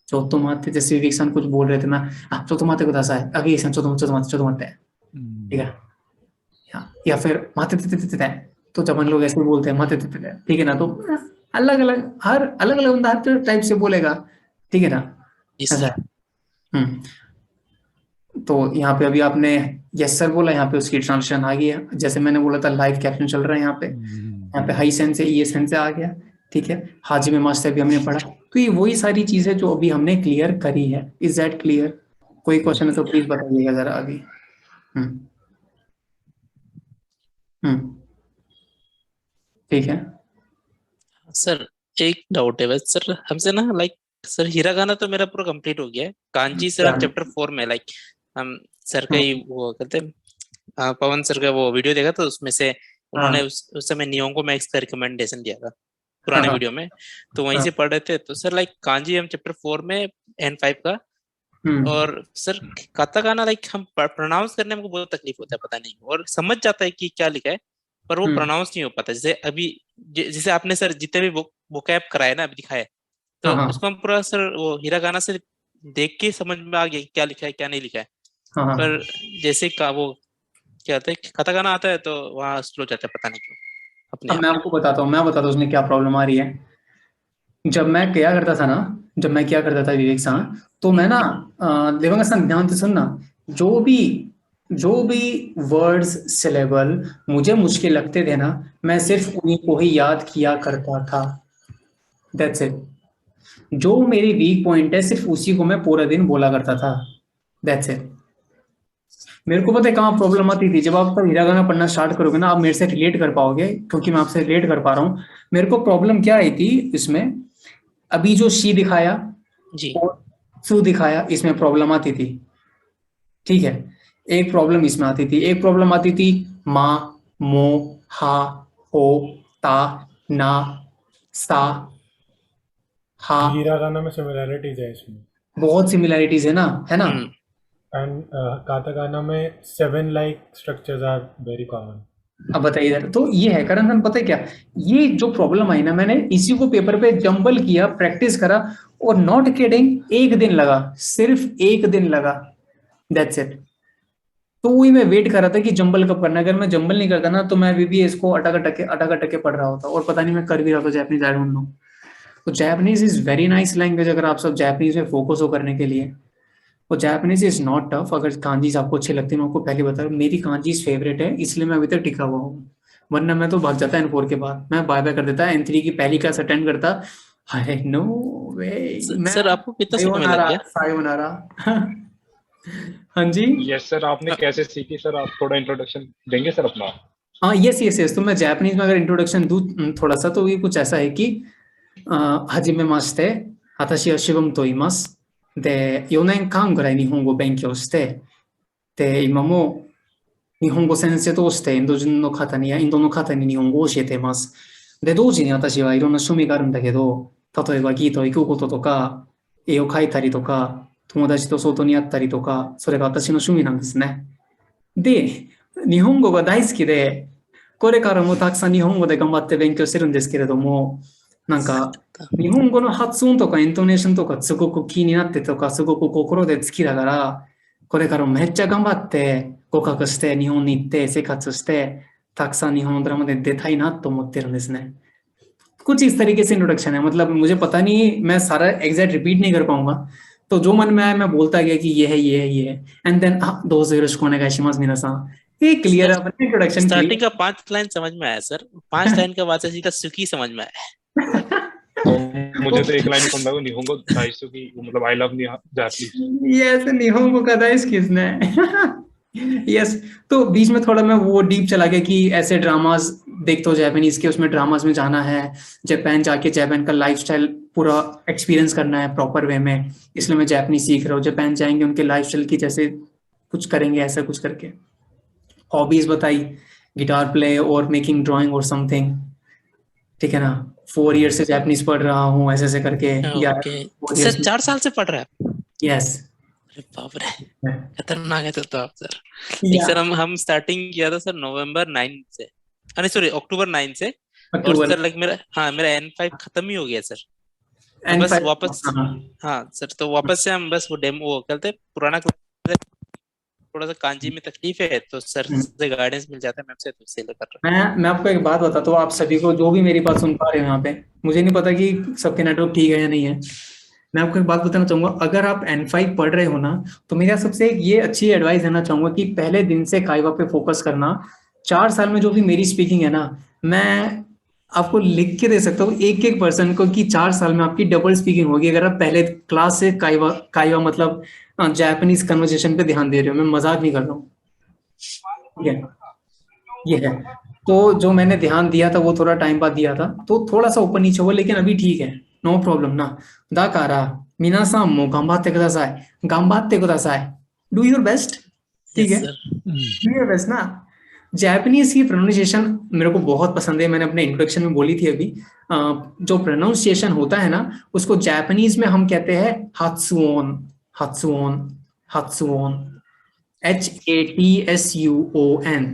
चौथोमाते, जैसे विवेक कुछ बोल रहे थे ना, चौथोमाते कुदासाई, अभी चौथोमाते, ठीक है? या फिर माते तो जब हम लोग ऐसे बोलते हैं माते, ठीक है ना? तो अलग अलग, हर अलग अलग बंदा हर टाइप से बोलेगा, ठीक है ना? ऐसा। तो यहाँ पे अभी आपने यस सर बोला, यहाँ पे उसकी ट्रांसलेशन आ गई है। जैसे मैंने बोला था लाइव कैप्शन चल रहा है यहाँ पे हाई सेंस से ये सेंस से आ गया, ठीक है? हाजी में मास्टर भी हमने पढ़ा। तो ये वही सारी चीजें जो अभी हमने क्लियर करी है। Is that clear? कोई क्वेश्चन है तो प्लीज बताइएगा जरा अभी। ठीक है सर, एक डाउट है बस सर हमसे ना, लाइक सर हिरागाना तो मेरा पूरा कंप्लीट हो गया है, कांजी सर अब चैप्टर 4 में, लाइक हम सर का ही वो कहते हैं पवन सर का वो वीडियो देखा था, उसमें से उन्होंने उस समय नियोंगो मैक्स का रिकमेंडेशन दिया था पुराने वीडियो में, तो वहीं से पढ़ रहे थे। तो सर लाइक कांजी हम चैप्टर 4 में N5 का, और सर काताकाना लाइक हम प्रोनाउंस करने में हमको बहुत तकलीफ होता है, पता नहीं, और समझ जाता है कि क्या लिखा है पर वो प्रोनाउंस नहीं हो पाता। जैसे अभी जैसे आपने सर जितने भी वोकैब कराए ना, अभी दिखाए, तो उसको हम पूरा सर वो हिरागाना से देख के समझ में आ गया क्या लिखा है क्या नहीं लिखा है। पर जैसे का वो क्या होता है काताकाना आता है तो वहाँ स्लो जाता है, पता नहीं क्यों। अब मैं आपको बताता हूँ उसमें क्या प्रॉब्लम आ रही है। जब मैं किया करता था विवेक सा, तो मैं ना देवांग ध्यान से सुनना, जो भी जो भी वर्ड्स सिलेबल मुझे मुश्किल लगते थे ना, मैं सिर्फ उन्हीं को ही याद किया करता था। That's it. जो मेरी वीक पॉइंट है सिर्फ उसी को मैं पूरा दिन बोला करता था। That's it. मेरे को पता है कहाँ प्रॉब्लम आती थी, जब आप तब हिरागाना पढ़ना स्टार्ट करोगे ना, आप मेरे से रिलेट कर पाओगे क्योंकि मैं आपसे रिलेट कर पा रहा हूँ। मेरे को प्रॉब्लम क्या आई थी इसमें, अभी जो शी दिखाया जी और सु दिखाया, इसमें प्रॉब्लम आती थी। ठीक है, एक प्रॉब्लम इसमें आती थी, एक प्रॉब्लम आती थी मा, मो, हा, हो, ता, ना, सा, हा। हिरागाना में सिमिलैरिटीज है इसमें, बहुत सिमिलैरिटीज है ना, है ना। एंड काताकाना में 7 like structures are very common. अब बताइए इधर, तो ये है करण, पता है क्या, ये जो प्रॉब्लम आई ना, मैंने इसी को पेपर पे जंबल किया, प्रैक्टिस करा, और नॉट किडिंग 1 दिन लगा, सिर्फ 1 दिन लगा। That's it. तो वही मैं वेट कर रहा था कि जंबल कब करना है। अगर मैं जंबल नहीं करता ना तो मैं अभी भी इसको अटक के पढ़ रहा होता, और पता नहीं मैं कर भी रहा था जैपनीज, आई डोंट नो। तो Japanese is very nice language अगर आप सब जैपनीज में फोकस हो करने के लिए। और जैपनीज इज नॉट टफ। अगर कांजीज आपको अच्छे लगते हैं, मैं आपको पहले बता रहा हूँ, मेरी कांजीज फेवरेट है, इसलिए मैं अभी तक टिका हुआ हूँ। वरना मैं तो भाग जाता N4 के बाद, मैं बाय बाय कर देता, N3 की पहली क्लास अटेंड करता। हाय नो वे, सर आपको कितना समय लग गया? सायोनारा। हाँ जी। यस सर, आपने कैसे सीखी सर? आप थोड़ा इंट्रोडक्शन देंगे सर अपना? हाँ यस। तो मैं जापानीज में अगर इंट्रोडक्शन दूं थोड़ा सा, तो ये कुछ ऐसा है कि हजिमे मास्ते आताशी वा शिवम तो इमासで4年間ぐらい日本語を勉強して、で今も日本語先生としてインド人の方にやインドの方に日本語を教えています。で同時に私はいろんな趣味があるんだけど、例えばギート行くこととか、絵を描いたりとか、友達と外に会ったりとか、それが私の趣味なんですね。で、日本語が大好きで、これからもたくさん日本語で頑張って勉強してるんですけれども、なんか日本語の発音とかイントネーションとかすごく気になってとか、すごく心で好きだから、これからもめっちゃ頑張って合格して日本に行って生活して、たくさん日本のドラマで出たいなと思ってるんですね。कुछ इस तरीके से इंट्रोडक्शन है, मतलब मुझे पता नहीं, मैं सारा एग्जैक्ट रिपीट नहीं कर पाऊंगा, तो जो मन में आया मैं बोलता गया कि ये है, एंड देन दो से योरोशिकु ओनेगाईशिमासु मिनासान। ये क्लियर है अपने इंट्रोडक्शन। स्टार्टिंग का 5 लाइन समझ में आया सर, 5 लाइन के बाद से सीधा सुकी समझ में आया। मुझे तो 1 लाइन समझा निहोंगो दाइसुकी, मतलब आई लव जापानीज। यस, निहोंगो का दाइस किसने? यस। तो बीच में थोड़ा मैं वो डीप चला गया कि ऐसे ड्रामास देखते हो जापानीज के, उसमें ड्रामास में जाना है, जापान जाके जापान का लाइफस्टाइल पूरा एक्सपीरियंस करना है प्रॉपर वे में, इसलिए मैं जापानीज सीख रहा हूँ। जापान जाएंगे उनके लाइफस्टाइल की जैसे कुछ करेंगे, ऐसा कुछ करके। हॉबीज बताई, गिटार प्ले और मेकिंग ड्राइंग और समथिंग, ठीक है ना। 4 ईयर से जापानीज पढ़ रहा हूँ ऐसे करके। सर 4 साल से पढ़ रहे हैं? यस। बाप रे, खतरनाक है तो आप सर। सर हम स्टार्टिंग किया था सर नवंबर 9 से, अरे सॉरी अक्टूबर 9 से, और सर लाइक मेरा N5 खत्म ही हो गया सर। तो बस वापस, हाँ सर, तो वापस से हम बस वो डेमो करते, पुराना थोड़ा सा कांजी में तकलीफ है तो सर से गाइडेंस मिल जाता है मैम से, तो इसलिए कर रहा हूं। मैं आपको एक बात बताता हूँ, आप सभी को जो भी मेरी बात सुन पा रहे हो यहाँ पे, मुझे नहीं पता कि सबके नेटवर्क ठीक है या नहीं है, मैं आपको एक बात बताना चाहूंगा। अगर आप N5 पढ़ रहे हो ना, तो मेरा सबसे ये अच्छी एडवाइस देना चाहूंगा कि पहले दिन से काइवा पे फोकस करना। 4 साल में जो भी मेरी स्पीकिंग है ना, मैं आपको लिख के दे सकता हूँ एक पर्सन को कि 4 साल में आपकी डबल स्पीकिंग होगी अगर आप पहले क्लास से काइवा मतलब जापानीज कन्वर्सेशन पे ध्यान दे रहे हो। मैं मजाक नहीं कर रहा हूँ, ठीक है। ये है, तो जो मैंने ध्यान दिया था वो थोड़ा टाइम बाद दिया था, तो थोड़ा सा ऊपर नीचे हुआ, लेकिन अभी ठीक है, नो प्रॉब्लम ना। दा कारा मिनासान मो गंबाते कुदासाई, डू योर बेस्ट, ठीक है, डू योर बेस्ट ना। जापानीज की प्रोनाउंसिएशन मेरे को बहुत पसंद है, मैंने अपने इंट्रोडक्शन में बोली थी अभी। जो प्रोनाउंसिएशन होता है ना, उसको जापानीज में हम कहते हैं हात्सुओन, हात्सुओन, हात्सुओन, HATSUON,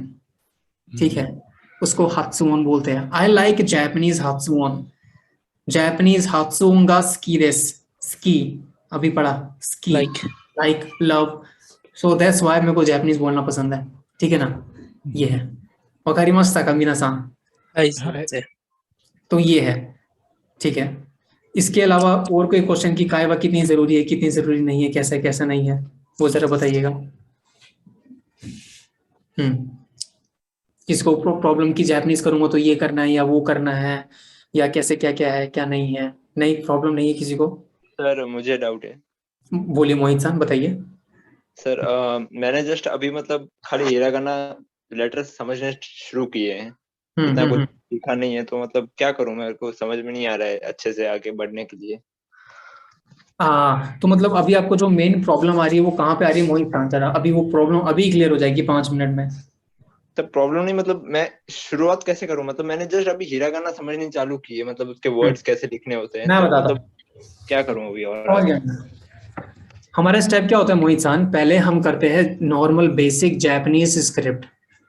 ठीक है, उसको हात्सुओन बोलते हैं। आई लाइक जापानीज हात्सुओन, जापानीज हात्सुओन गा स्की देस, स्की अभी पढ़ा, ski like love, so that's why मेरे को जापानीज बोलना पसंद है, ठीक है ना। ये है, वकारिमाशिता का मिनासान, तो ये है, ठीक है। इसके अलावा और कोई क्वेश्चन की काइवा कितनी जरूरी है, कितनी जरूरी नहीं है, कैसा नहीं है, वो जरा बताइएगा। किसको प्रॉब्लम की जापानीज करूंगा तो ये करना है या वो करना है या कैसे क्या क्या है क्या नहीं है, नहीं प्रॉब्लम नहीं है किसी को? सर मुझे डाउट है। बोलिए मोहित साहब बताइए। सर मैंने जस्ट अभी मतलब खाली हिरागाना लेटर समझने शुरू किए हैं, इतना कुछ सीखा नहीं है, तो मतलब क्या करूं, मेरे को समझ में नहीं आ रहा है अच्छे से आगे बढ़ने के लिए। तो मतलब अभी आपको जो मेन प्रॉब्लम आ रही है वो कहाँ पे आ रही है मोहित साहब? जरा अभी वो प्रॉब्लम अभी क्लियर हो जाएगी 5 मिनट में। तो प्रॉब्लम नहीं, मतलब मैं शुरुआत कैसे करूं, मतलब मैंने जस्ट अभी हिरागाना समझनी चालू की है, मतलब उसके वर्ड्स कैसे लिखने होते हैं, मैं तो बताता मतलब क्या करूं अभी और हमारा स्टेप क्या होता है मोहित साहब? पहले हम करते हैं नॉर्मल बेसिक जापानीज स्क्रिप्ट,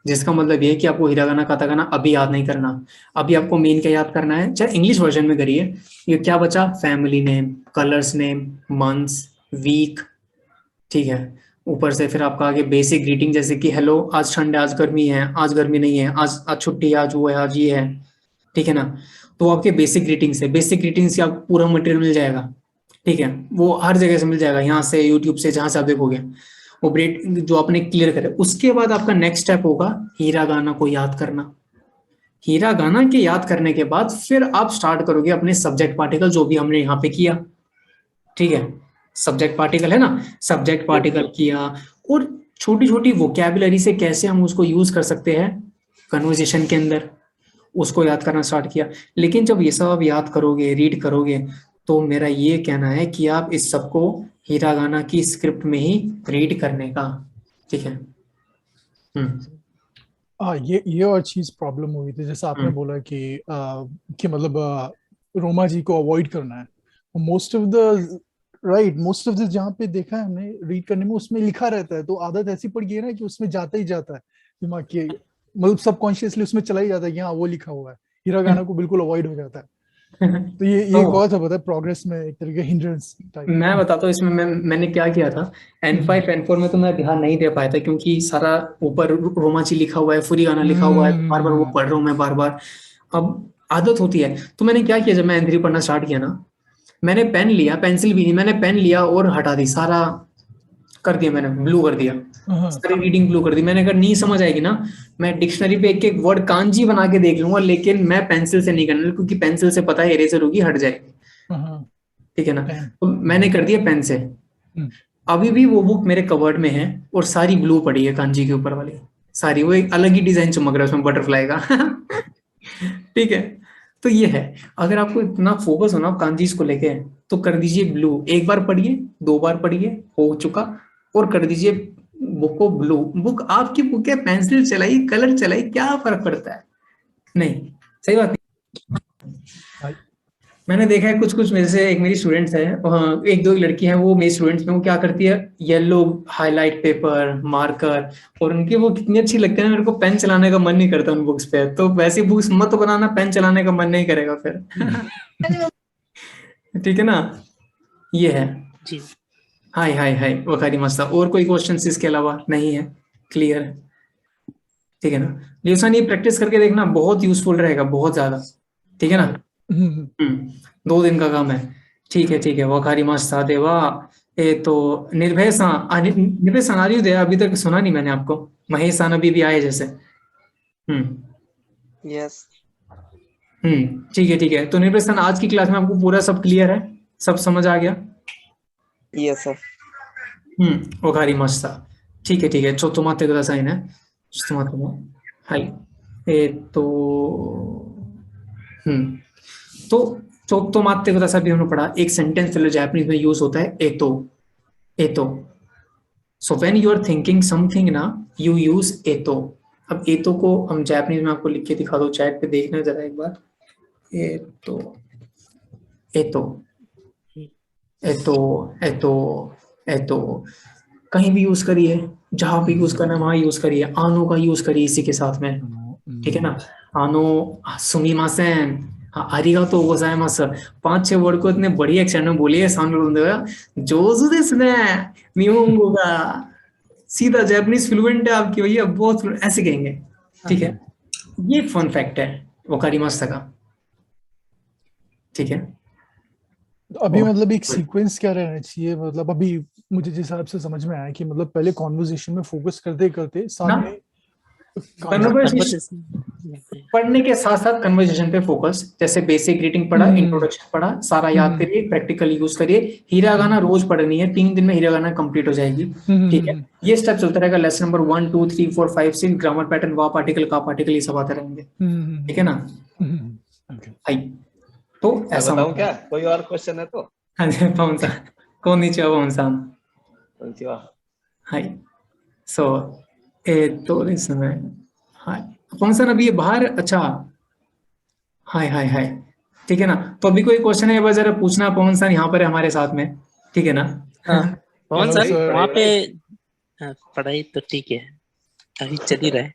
जिसका मतलब ये है कि आपको हिरागाना काताकाना अभी याद नहीं करना। अभी आपको मेन क्या याद करना है, चाहे इंग्लिश वर्जन में करिए। ये क्या बचा? Family name, colours name, months, week, ठीक है। ऊपर से फिर आपका आगे बेसिक ग्रीटिंग, जैसे कि हेलो, आज ठंड है, आज गर्मी है, आज गर्मी नहीं है, आज छुट्टी है, आज वो है, आज ये है, ठीक है ना। तो आपके बेसिक ग्रीटिंग्स है, बेसिक ग्रीटिंग्स से आपको पूरा मटेरियल मिल जाएगा, ठीक है। वो हर जगह से मिल जाएगा, यहाँ से, यूट्यूब से, जहां से आप देखोगे वो ब्रेड जो आपने क्लियर करे। उसके बाद आपका नेक्स्ट स्टेप होगा हीरागाना को याद करना। हीरागाना के याद करने के बाद फिर आप स्टार्ट करोगे अपने सब्जेक्ट पार्टिकल, जो भी हमने यहाँ पे किया, ठीक है। सब्जेक्ट पार्टिकल है ना, सब्जेक्ट पार्टिकल किया, और छोटी छोटी वोकैबुलरी से कैसे हम उसको यूज कर सकते हैं कन्वर्सेशन के अंदर, उसको याद करना स्टार्ट किया। लेकिन जब ये सब आप याद करोगे, रीड करोगे, तो मेरा ये कहना है कि आप इस सबको हिरागाना की स्क्रिप्ट में ही रीड करने का, ठीक है। ये और चीज प्रॉब्लम हुई थी, जैसे आपने बोला कि मतलब रोमा जी को अवॉइड करना है। मोस्ट ऑफ द जहाँ पे देखा है हमने रीड करने में, उसमें लिखा रहता है, तो आदत ऐसी पड़ गई है ना कि उसमें जाता ही जाता है दिमाग के, मतलब सबकॉन्शियसली उसमें चला ही जाता है कि हाँ वो लिखा हुआ है, हिरागाना को बिल्कुल अवॉइड हो जाता है। तो ये कौन सा पता है प्रोग्रेस में एक तरीके हिंड्रेंस टाइप। मैं बताता हूँ इसमें मैंने क्या किया था। N5 N4 में तो मैं ध्यान नहीं दे पाया था, क्योंकि सारा ऊपर रोमाची लिखा हुआ है, फुरीगाना लिखा हुआ है, बार बार वो पढ़ रहा हूँ मैं बार बार, अब आदत होती है। तो मैंने क्या किया, जब मैं N3 पढ़ना स्टार्ट किया ना, मैंने पेन लिया, पेंसिल भी नहीं, मैंने पेन लिया और हटा दी, सारा कर दिया मैंने, ब्लू कर दिया, सारी रीडिंग ब्लू कर दी। मैंने कहा नहीं समझ आएगी ना, मैं डिक्शनरी पे एक एक वर्ड कांजी बना के देख लूंगा, लेकिन मैं पेंसिल से नहीं करना, क्योंकि पेंसिल से पता है इरेजर होगी, हट जाएगी, ठीक है ना। तो मैंने कर दिया पेन से। अभी भी वो बुक मेरे कवर्ड में है और सारी ब्लू पड़ी है कांजी के ऊपर वाली, सारी। वो एक अलग ही डिजाइन चमक रहा है उसमें, बटरफ्लाई का ठीक है। तो ये है, अगर आपको इतना फोकस हो ना कांजीज को लेके, तो कर दीजिए ब्लू। एक बार पढ़िए, 2 बार पढ़िए, हो चुका, और कर दीजिए बुक को ब्लू। बुक आपकी बुक है, पेंसिल चलाई, कलर चलाई, क्या फर्क पड़ता है? नहीं, सही बात नहीं। मैंने देखा है कुछ मेरे से, एक मेरी स्टूडेंट्स है, एक दो लड़की है, वो मेरी स्टूडेंट्स में, वो क्या करती है, येलो हाईलाइट पेपर, मार्कर, और उनकी वो कितनी अच्छी लगती है, मेरे को पेन चलाने का मन नहीं करता उन बुक्स पे। तो वैसी बुक्स मत बनाना, पेन चलाने का मन नहीं करेगा फिर ठीक है ना, ये है जी। हाय हाय हाय वकारी मस्ता। और कोई क्वेश्चन इसके अलावा नहीं है? क्लियर है, ठीक है ना। लियोसान, ये प्रैक्टिस करके देखना, बहुत यूजफुल रहेगा, बहुत ज्यादा, ठीक है ना। 2 दिन का काम है, ठीक है, ठीक है। वकारी मस्ता देवा ए तो निर्भय सनारियो दे, अभी तक सुना नहीं मैंने आपको। महेश सान अभी भी आए जैसे। यस। ठीक है, ठीक है। तो निर्भय सान, आज की क्लास में आपको पूरा सब क्लियर है, सब समझ आ गया? Yes sir. वकारी मस्ता, ठीक है, ठीक है।ちょっと待ってくださいね。ちょっと待ってね。はい。तो ちょっと待ってくださいभी हमने पढ़ा। एक सेंटेंस चलो जापानीज में यूज होता है एतो, एतो। So when you are thinking something ना, यू यूज एतो। अब एतो को हम जापानीज में आपको लिख के दिखा दो, चैट पे देखना जरा एक बार। एतो, एतो, एतो, एतो, एतो, कहीं भी यूज करिए, जहां भी यूज करना वहां यूज करिए। आनो का यूज करिए इसी के साथ में, ठीक है ना। आनो सुमिमासेन, आरिगातो गोजाइमासु, 5-6 वर्ड को इतने बढ़िया एक्सेंट में बोलिए सामने बंदे, जोजू देसु ने, निहोंगो का सीधा जापानीज फ्लुएंट है आपकी भैया, बहुत ऐसे कहेंगे, ठीक है। ये फन फैक्ट है वकारिमास्ता का, ठीक है। अभी मतलब एक सीक्वेंस क्या रहना चाहिए, मतलब अभी मुझे जिस हिसाब से समझ में आया कि मतलब पहले कॉन्वर्सेशन में फोकस करते करते साथ में कन्वर्सेशन पढ़ने के साथ साथ कन्वर्सेशन पे फोकस, जैसे बेसिक ग्रीटिंग पढ़ा, इंट्रोडक्शन पढ़ा, सारा याद करिए, प्रैक्टिकल यूज करिए, हिरागाना रोज पढ़नी है, 3 दिन में हिरागाना कंप्लीट हो जाएगी, ठीक है। ये स्टेप चलता रहेगा, लेसन नंबर 1 2 3 4 5 6, ग्रामर पैटर्न, वा पार्टिकल, का पार्टिकल, ये सब आते रहेंगे, ठीक है ना। हाई तो ऐसा बताऊं क्या, कोई और क्वेश्चन है तो? हाँ जी, पवन सा कौन नीचे पवन सा हाई सो तो लिसन है हाय पवन सर, अभी ये बाहर, अच्छा हाय हाय हाय, ठीक है ना। तो अभी कोई क्वेश्चन है बस जरा पूछना, पवन सर यहाँ पर है हमारे साथ में, ठीक है ना। पवन सर वहाँ पे पढ़ाई तो ठीक है, अभी चल ही रहा है।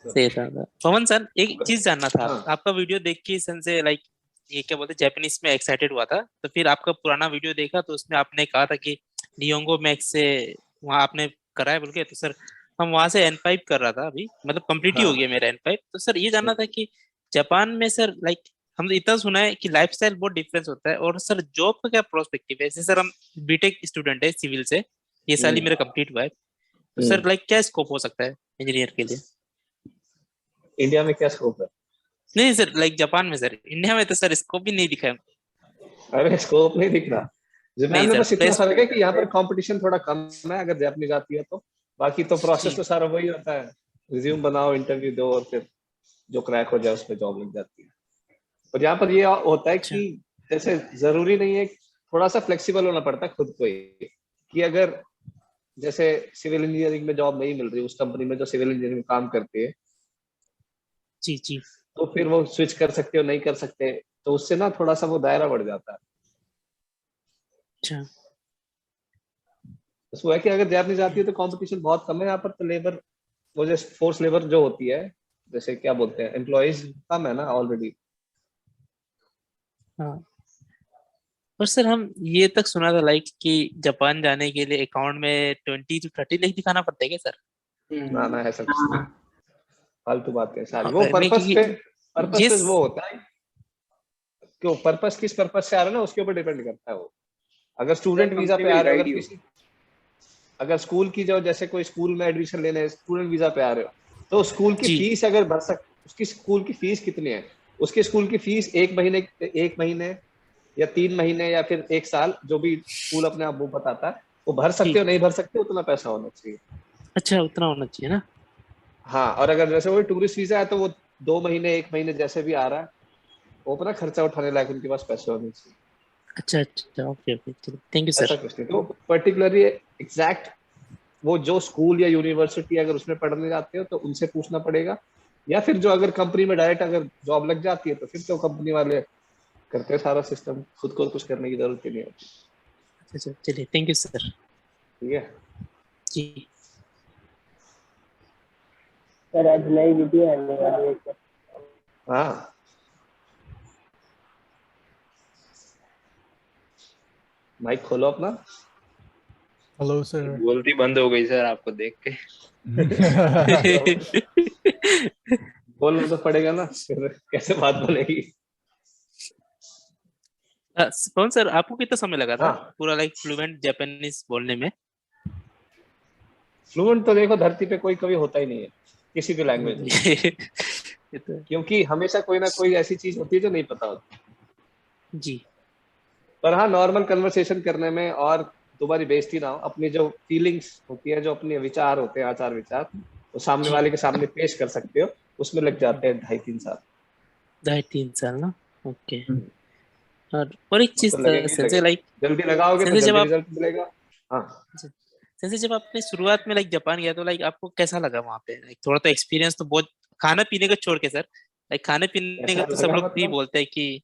सही था पवन सर, एक चीज जानना था, आपका वीडियो देख के से लाइक ये क्या बोलते जापानीज में एक्साइटेड हुआ था, तो फिर आपका पुराना वीडियो देखा तो उसमें आपने कहा था कि नियोंगो मैक्स से वहाँ आपने करा है बोल के, तो सर हम वहां से N5 कर रहा था, अभी मतलब कंप्लीट ही हो गया मेरा N5। तो सर ये जानना था कि जापान में सर लाइक हमने इतना सुना है कि लाइफस्टाइल बहुत डिफरेंस होता है, और सर जॉब का क्या प्रोस्पेक्टिव है? जैसे सर हम बीटेक स्टूडेंट है सिविल से, ये साल ही मेरा कंप्लीट हुआ है, तो सर लाइक क्या स्कोप हो सकता है इंजीनियर के लिए? इंडिया में क्या स्कोप है? नहीं सर, लाइक जापान में सर, इंडिया में तो सर स्कोप भी नहीं दिखा है। अरे स्कोप नहीं दिख रहा, जापान में बस इतना फर्क है कि यहाँ पर कंपटीशन थोड़ा कम है अगर जापानीज आती है तो, बाकी तो प्रोसेस तो सारा वही होता है, रिज्यूम बनाओ, इंटरव्यू दो, और फिर जो क्रैक हो जाए उस पर जॉब लग जाती है। और यहाँ पर ये होता है कि जैसे जरूरी नहीं है, थोड़ा सा फ्लेक्सिबल होना पड़ता है खुद को ही, कि अगर जैसे सिविल इंजीनियरिंग में जॉब नहीं मिल रही उस कंपनी में जो सिविल इंजीनियरिंग में काम करती है, जी जी, तो फिर वो स्विच कर सकते हो, नहीं कर सकते, तो उससे ना थोड़ा सा वो दायरा बढ़ जाता है। अच्छा, वो है कि अगर जापानीज आती है तो कंपटीशन बहुत कम है यहाँ पर, तो लेबर, वो जो फोर्स लेबर जो होती है, जैसे क्या बोलते हैं, एम्प्लॉइज कम है ना ऑलरेडी। हाँ, और सर हम ये तक सुना था लाइक कि जापान जाने के लिए अकाउंट में 20 to 30 लाख दिखाना पड़ता है क्या सर? ना ना, ऐसा कुछ नहीं, फालतू बातें सारी। वो पर्पस पे वो होता है, क्यों पर्पस, किस पर्पस से आ रहा है ना, उसके ऊपर डिपेंड करता है वो। अगर स्टूडेंट वीजा पे आ रहे हो, अगर किसी, अगर स्कूल की जो, जैसे कोई स्कूल में एडमिशन लेने स्टूडेंट वीजा पे आ रहे हो, तो स्कूल की फीस अगर भर उसकी स्कूल की फीस कितनी है, उसकी स्कूल की फीस 1 महीने या 3 महीने या फिर 1 साल, जो भी स्कूल अपने आप वो बताता है, वो भर सकते हो, नहीं भर सकते, उतना पैसा होना चाहिए। अच्छा, उतना होना चाहिए ना। हाँ, और अगर जैसे वो टूरिस्ट वीजा है तो वो 2 महीने 1 महीने जैसे भी आ रहा है, वो अपना खर्चा उठाने लायक उनके पास पैसे होने चाहिए। अच्छा अच्छा, okay okay, thank you sir. तो पर्टिकुलरली एग्जैक्ट वो जो स्कूल या यूनिवर्सिटी अगर उसमें पढ़ने जाते हो तो उनसे पूछना पड़ेगा, या फिर जो अगर कंपनी में डायरेक्ट अगर जॉब लग जाती है तो फिर तो कंपनी वाले करते हैं सारा सिस्टम, खुद को कुछ करने की जरूरत ही नहीं होती। अच्छा चलिए, थैंक यू सर। ठीक है जी सर, आज नई वीडियो आने वाली है सर। हाँ, माइक खोलो अपना। Hello sir. बोलती बंद हो गई सर आपको देख के। बोलना तो पड़ेगा ना, फिर कैसे बात बनेगी। कौन सर, आपको कितना समय लगा था पूरा लाइक फ्लुएंट जापानीज बोलने में? फ्लुएंट तो देखो धरती पे कोई कभी होता ही नहीं है किसी भी लैंग्वेज में, क्योंकि हमेशा कोई ना कोई ऐसी चीज होती है जो नहीं पता होती जी। पर हाँ, नॉर्मल कन्वर्सेशन करने में, और तुम्हारी बेइज्जती ना हो, अपनी जो फीलिंग्स होती है, जो अपने विचार होते हैं, आचार विचार, वो सामने वाले के सामने पेश कर सकते हो, उसमें लग जाते हैं 2.5-3 साल। 2.5-3 साल ना, ओके। और एक चीज सेंसे लाइक जल्दी लगाओगे तो जल्दी रिजल्ट मिलेगा। हाँ सेंसे, जब आपने शुरुआत में लाइक जापान गया तो लाइक आपको कैसा लगा वहाँ पे? लाइक थोड़ा तो एक्सपीरियंस तो बहुत, खाना पीने का छोड़ के सर, लाइक खाने पीने का तो सब लोग भी बोलते हैं कि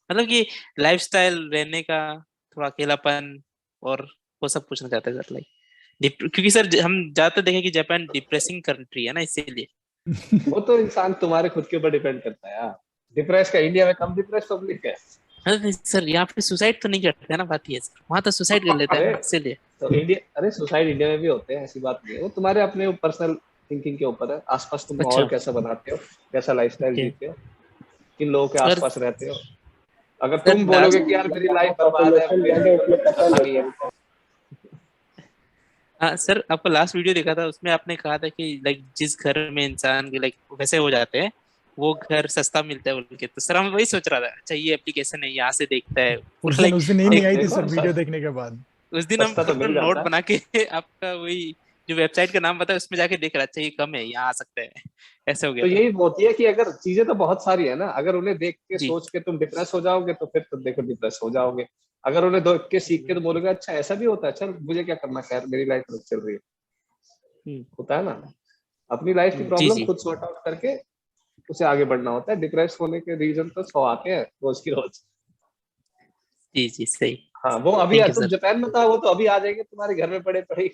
मतलब कि लाइफस्टाइल रहने का, थोड़ा अकेलापन और वो सब पूछना चाहते हैं सर लाइक, क्योंकि सर हम ज्यादातर देखें कि जापान डिप्रेसिंग कंट्री है ना, इसीलिए। वो तो इंसान तुम्हारे खुद के ऊपर डिपेंड करता है यार। डिप्रेस का इंडिया में कम डिप्रेस पब्लिक है। अरे सर, यहाँ पे सुसाइड तो नहीं करते है ना, बात ये सर, वहाँ तो सुसाइड कर लेते हैं इसीलिए। तो इंडिया, अरे सुसाइड इंडिया में भी होते हैं, ऐसी बात नहीं है, वो तुम्हारे अपने पर्सनल थिंकिंग के ऊपर है। आसपास तुम माहौल कैसा बनाते हो, कैसा लाइफस्टाइल जीते हो, किन लोगों के आसपास रहते हो। अगर तुम बोलोगे कि यार मेरी लाइफ बर्बाद है, हाँ सर, आपका लास्ट वीडियो देखा था, उसमें आपने कहा था कि लाइक जिस घर में इंसान के लाइक वैसे हो जाते हैं वो घर सस्ता मिलता है बोल के। तो सर हम वही सोच रहा था, अच्छा ये एप्लीकेशन है, यहाँ से देखता है उस पूरा दिन नहीं आई थी देखो सर वीडियो देखने के बाद। उस दिन हम सस्ता तो मिल नोट जाता बना के आपका वही जो वेबसाइट का नाम बताया उसमें जाके देख रहा, अच्छा ये कम है, यहाँ आ सकते हैं, ऐसा हो गया तो था। यही होती है कि अगर चीजें तो बहुत सारी है ना, अगर उन्हें देख के जी सोच के तुम डिप्रेस हो जाओगे तो फिर तुम देखो डिप्रेस हो जाओगे। अगर उन्हें देख के सीख के तो बोलोगे अच्छा ऐसा भी होता है, चल मुझे क्या करना, खैर मेरी लाइफ तो चल रही है। होता है ना, अपनी लाइफ की जी प्रॉब्लम जी खुद सॉर्ट आउट करके उसे आगे बढ़ना होता है। डिप्रेस होने के रीजन तो 100 आते हैं रोज की रोज। जी जी सही। हाँ वो अभी थैंक यू तुम सर। जापान में था, वो तो अभी आ जाएंगे तुम्हारे घर में पड़े पड़े।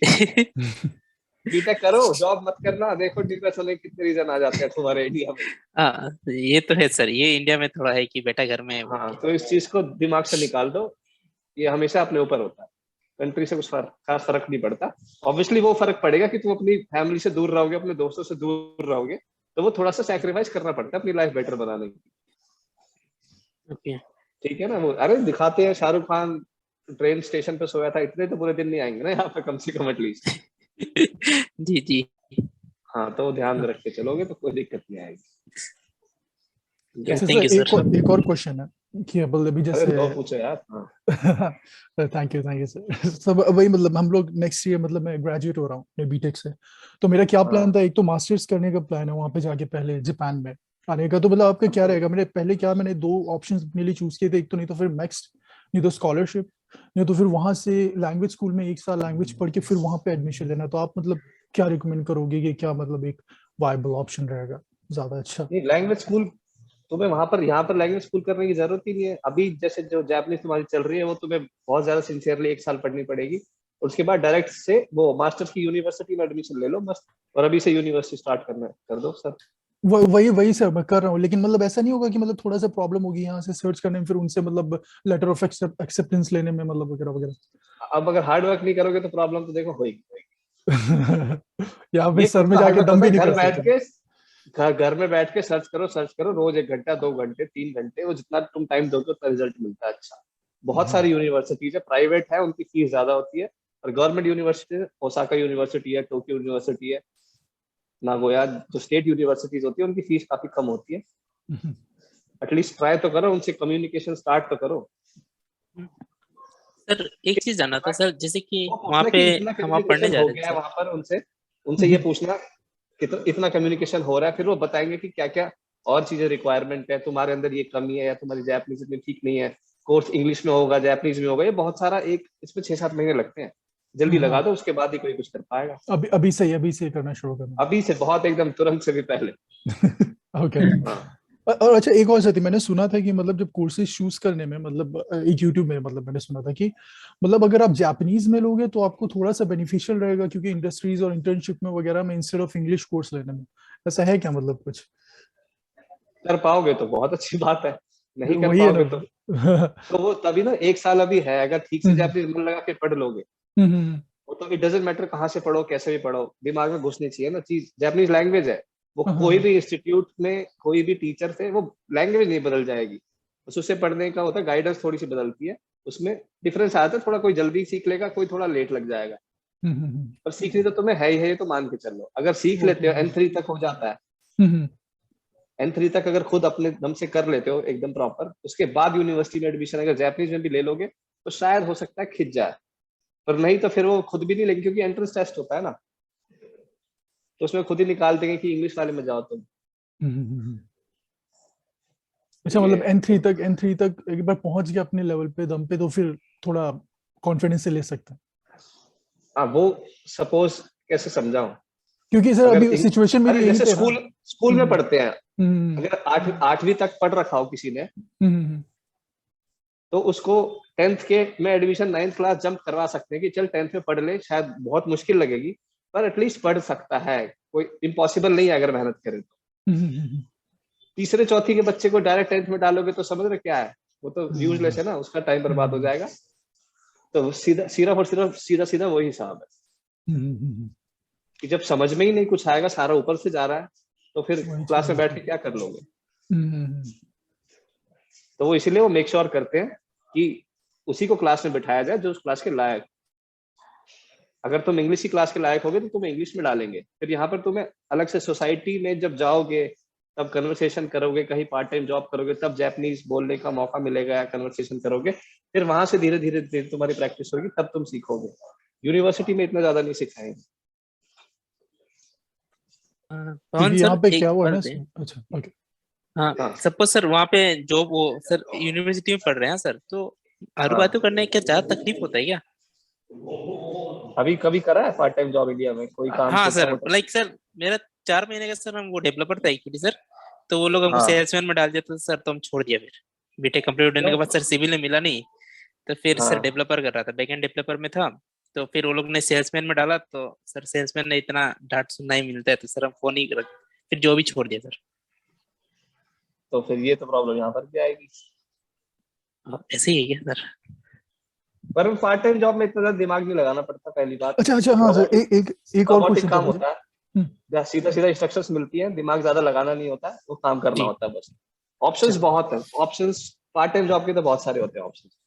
बीटेक करो, जॉब मत करना, देखो डिप्रेस होने के कितने रीजन आ जाते हैं तुम्हारे इंडिया में। हाँ ये तो है सर, ये इंडिया में थोड़ा है कि बेटा घर में है बोल हाँ के। तो इस चीज को दिमाग से निकाल दो, ये हमेशा अपने ऊपर होता है, कंट्री से कुछ खास फर्क नहीं पड़ता। ऑब्वियसली वो फर्क पड़ेगा कि तुम अपनी फैमिली से दूर रहोगे, अपने दोस्तों से दूर रहोगे, तो वो थोड़ा सा सैक्रिफाइस करना पड़ता है अपनी लाइफ बेटर बनाने की। ओके ठीक है ना, वो अरे दिखाते हैं शाहरुख खान ट्रेन स्टेशन पे सोया था, इतने तो पूरे दिन नहीं आएंगे ना यहाँ पे कम से कम एटलीस्ट। जी जी हाँ तो ध्यान रख के चलोगे तो कोई दिक्कत नहीं आएगी। ठीक है, अच्छा थैंक यू सर सर। एक और क्वेश्चन है कि अब अभी अरे जैसे दो पूछो यार। हाँ थैंक यू सर। सब वही मतलब हम लोग नेक्स्ट ईयर, मतलब मैं ग्रेजुएट हो रहा हूँ अपने बीटेक से, तो मेरा क्या प्लान हाँ था, एक तो मास्टर्स करने का प्लान है वहाँ पे जाके पहले जापान में आने का। तो मतलब आपका क्या रहेगा? मेरे पहले क्या, मैंने 2 ऑप्शंस अपने लिए चूज किए थे, एक तो नहीं तो फिर नेक्स्ट, नहीं तो स्कॉलरशिप, नहीं तो फिर वहां से लैंग्वेज स्कूल में 1 साल लैंग्वेज पढ़ के फिर वहां पे एडमिशन लेना। तो आप मतलब क्या रिकमेंड करोगे कि क्या मतलब एक वायबल ऑप्शन रहेगा ज्यादा अच्छा? नहीं, लैंग्वेज स्कूल तुम्हें वहां पर, यहाँ पर लैंग्वेज स्कूल करने की जरूरत ही नहीं है। अभी जैसे जो जापानीज तुम्हारी चल रही है वो तुम्हें बहुत ज्यादा सिंसियरली 1 साल पढ़नी पड़ेगी, और उसके बाद डायरेक्ट से वो मास्टर्स की यूनिवर्सिटी में एडमिशन ले लो मस्त, और अभी से यूनिवर्सिटी स्टार्ट करना है कर दो सर। वही सर मैं कर रहा हूँ, लेकिन मतलब ऐसा नहीं होगा कि मतलब थोड़ा सा प्रॉब्लम होगी यहाँ से सर्च करने में, फिर उनसे मतलब लेटर ऑफ एक्सेप्टेंस लेने में, मतलब वगैरह वगैरह? अब अगर हार्ड वर्क नहीं करोगे तो प्रॉब्लम तो देखो होगी। या फिर ये सर में कितना हार्ड जाके वर्क दम होता भी है, नहीं घर कर बैठ सकते। के घर में बैठ के सर्च करो रोज 1 घंटा 2 घंटे 3 घंटे, वो जितना तुम टाइम दोगे उतना रिजल्ट मिलता है अच्छा। बहुत सारी यूनिवर्सिटीज है, प्राइवेट है उनकी फीस ज्यादा होती है, और गवर्नमेंट यूनिवर्सिटी ओसाका यूनिवर्सिटी है, टोक्यो यूनिवर्सिटी है, नागोया, जो स्टेट यूनिवर्सिटीज होती है उनकी फीस काफी कम होती है। एटलीस्ट ट्राई तो करो, उनसे कम्युनिकेशन स्टार्ट तो करो। सर एक चीज जानना था सर, जैसे कि वो वहाँ पूछना पे कि इतना हम वहाँ पढ़ने कम्युनिकेशन जा हो रहे थे गया है सर। वहां पर, उनसे ये पूछना कि इतना कम्युनिकेशन हो रहा है, फिर वो बताएंगे कि क्या क्या और चीजें रिक्वायरमेंट है, तुम्हारे अंदर ये कमी है या तुम्हारी जापानीज इतनी ठीक नहीं है, कोर्स इंग्लिश में होगा जापानीज में होगा, ये बहुत सारा एक इसमें 6-7 महीने लगते हैं। जल्दी लगा दो, उसके बाद ही कोई कुछ कर पाएगा। अभी से करना शुरू करना। अभी से बहुत एकदम तुरंत से भी पहले। ओके। हाँ और अच्छा एक और साथी, मैंने सुना था कि मतलब जब कोर्सेज चूज करने में, मतलब एक यूट्यूब में मतलब मैंने सुना था कि मतलब अगर आप जापानीज में लोगे तो आपको थोड़ा सा बेनिफिशियल रहेगा, क्योंकि इंडस्ट्रीज और इंटर्नशिप में वगैरह में इंस्टेड ऑफ इंग्लिश कोर्स लेने में। ऐसा है क्या मतलब कुछ? कर पाओगे तो बहुत अच्छी बात है, नहीं कर वही है पाओगे ना। तो वो तभी ना 1 साल अभी है, अगर ठीक से जापानीज मन लगा के पढ़ लोगे वो तो इट डजंट मैटर कहाँ से पढ़ो कैसे भी पढ़ो, दिमाग में घुसनी चाहिए ना चीज। जापानीज लैंग्वेज है, वो कोई भी इंस्टीट्यूट में कोई भी टीचर से वो लैंग्वेज नहीं बदल जाएगी, बस उससे पढ़ने का होता है गाइडेंस थोड़ी सी बदलती है, उसमें डिफरेंस आता है थोड़ा, कोई जल्दी सीख लेगा कोई थोड़ा लेट लग जाएगा, पर सीखनी तो तुम्हें है ही है, ये तो मान के चलो। अगर सीख लेते हो N3 तक हो जाता है, N3 तक अगर खुद अपने दम से कर लेते हो एकदम प्रॉपर, उसके बाद यूनिवर्सिटी में एडमिशन अगर जापानीज में भी ले लोगे तो शायद हो सकता है खिंच जाए, पर नहीं तो फिर वो खुद भी नहीं लेंगे, क्योंकि एंट्रेंस टेस्ट होता है ना, तो उसमें खुद ही निकाल देंगे कि इंग्लिश वाले में जाओ तुम। अच्छा मतलब N3 तक एक बार पहुंच गया अपने लेवल पे दम पे, तो फिर थोड़ा कॉन्फिडेंस से ले सकते हैं। हाँ वो सपोज कैसे समझाऊं, क्योंकि सर अगर अभी सिचुएशन मेरी यही जैसे पे ना। स्कूल में पढ़ते हैं, हम्म, अगर 8वीं तक पढ़ रखा हो किसी ने, तो उसको 10th के में एडमिशन 9th क्लास जंप करवा सकते हैं कि चल 10th में पढ़ ले, शायद बहुत मुश्किल लगेगी पर एटलीस्ट पढ़ सकता है, कोई इम्पॉसिबल नहीं है अगर मेहनत करे तो। तीसरे चौथी के बच्चे को डायरेक्ट 10th में डालोगे तो समझ रहे क्या है, वो तो यूजलेस है ना, उसका टाइम बर्बाद हो जाएगा। तो सीधा वही हिसाब है कि जब समझ में ही नहीं कुछ आएगा, सारा ऊपर से जा रहा है, तो फिर क्लास में बैठ के क्या कर लोगे। तो वो इसीलिए वो मेक श्योर करते हैं कि उसी को क्लास में बिठाया जाए जो उस क्लास के लायक। अगर तुम इंग्लिश की क्लास के लायक होगे तो तुम्हें इंग्लिश में डालेंगे, फिर यहाँ पर तुम्हें अलग से सोसाइटी में जब जाओगे तब कन्वर्सेशन करोगे, कहीं पार्ट टाइम जॉब करोगे तब जापानीज बोलने का मौका मिलेगा या कन्वर्सेशन करोगे, फिर वहां से धीरे धीरे धीरे तुम्हारी प्रैक्टिस होगी, तब तुम सीखोगे। यूनिवर्सिटी में इतना ज्यादा नहीं सिखाएंगे। यहाँ पे क्या हुआ ना? अच्छा, ओके। हाँ, सपोज सर वहाँ पे जॉब वो सर यूनिवर्सिटी में पढ़ रहे हैं सर, तो हर बातों करने में क्या ज्यादा तकलीफ होता है क्या? अभी कभी करा है पार्ट टाइम जॉब इंडिया में कोई काम? हाँ सर, लाइक सर मेरा 4 महीने का सर, हम वो डेवलपर था एक्चुअली सर, तो वो लोग हमको सेल्समैन में डाल दिया था सर, तो हम छोड़ दिया। फिर बीटेक कंप्लीट होने के बाद सर सिविल में मिला नहीं, तो फिर सर डेवलपर कर रहा था, बैकएंड डेवलपर में था, तो फिर वो लोग ने सेल्समैन में डाला, तो सर सेल्समैन ने इतना डांट सुनना ही मिलता है, तो सर हम फोन ही कर, फिर जो भी छोड़ दिया सर। तो फिर ये तो प्रॉब्लम यहाँ पर भी आएगी। ऐसे ही है क्या सर? पर पार्ट टाइम जॉब में इतना ज्यादा दिमाग नहीं लगाना पड़ता, पहली बात। अच्छा हाँ सर, एक और क्वेश्चन काम होता है, सीधा सीधा इंस्ट्रक्शंस मिलती है, दिमाग ज्यादा लगाना नहीं होता, वो काम करना होता है बस। ऑप्शंस बहुत है, ऑप्शंस पार्ट टाइम जॉब के तो बहुत सारे होते हैं ऑप्शंस,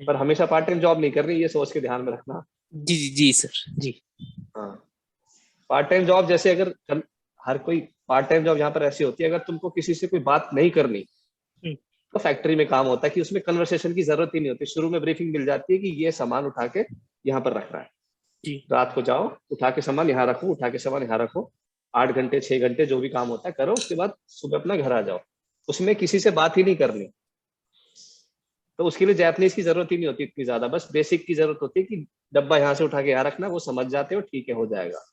पर हमेशा पार्ट टाइम जॉब नहीं करनी, ये सोच के ध्यान में रखना। जी जी जी सर जी। हाँ, पार्ट टाइम जॉब जैसे अगर हर कोई पार्ट टाइम जॉब यहाँ पर ऐसी होती है, अगर तुमको किसी से कोई बात नहीं करनी तो फैक्ट्री में काम होता है कि उसमें कन्वर्सेशन की जरूरत ही नहीं होती, शुरू में ब्रीफिंग मिल जाती है कि ये सामान उठा के यहाँ पर रखना है, रात को जाओ उठा के सामान यहाँ रखो, उठा के सामान यहाँ रखो, 8 घंटे 6 घंटे जो भी काम होता है करो, उसके बाद सुबह अपना घर आ जाओ। उसमें किसी से बात ही नहीं करनी, तो उसके लिए जापानीज की जरूरत ही नहीं होती इतनी ज्यादा, बस बेसिक की जरूरत होती है कि डब्बा यहाँ से उठा के यहाँ रखना, वो समझ जाते हो, ठीक है हो जाएगा।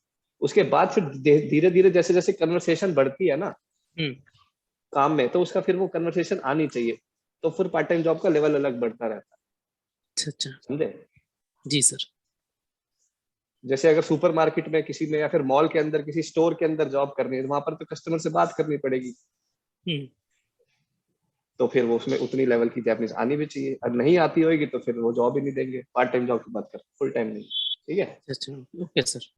उसके बाद फिर धीरे धीरे जैसे जैसे कन्वर्सेशन बढ़ती है ना काम में, तो उसका फिर वो कन्वर्सेशन आनी चाहिए, तो फिर पार्ट टाइम जॉब का लेवल अलग बढ़ता रहता है। अच्छा समझे? जी सर। जैसे अगर सुपर मार्केट में किसी में या फिर मॉल के अंदर किसी स्टोर के अंदर जॉब करनी है, वहां पर तो कस्टमर से बात करनी पड़ेगी, तो फिर वो उसमें उतनी लेवल की जापानीज आनी भी चाहिए। अगर नहीं आती होगी तो फिर वो जॉब ही नहीं देंगे, पार्ट टाइम जॉब की बात कर, फुल टाइम नहीं। ठीक है? अच्छा ओके सर।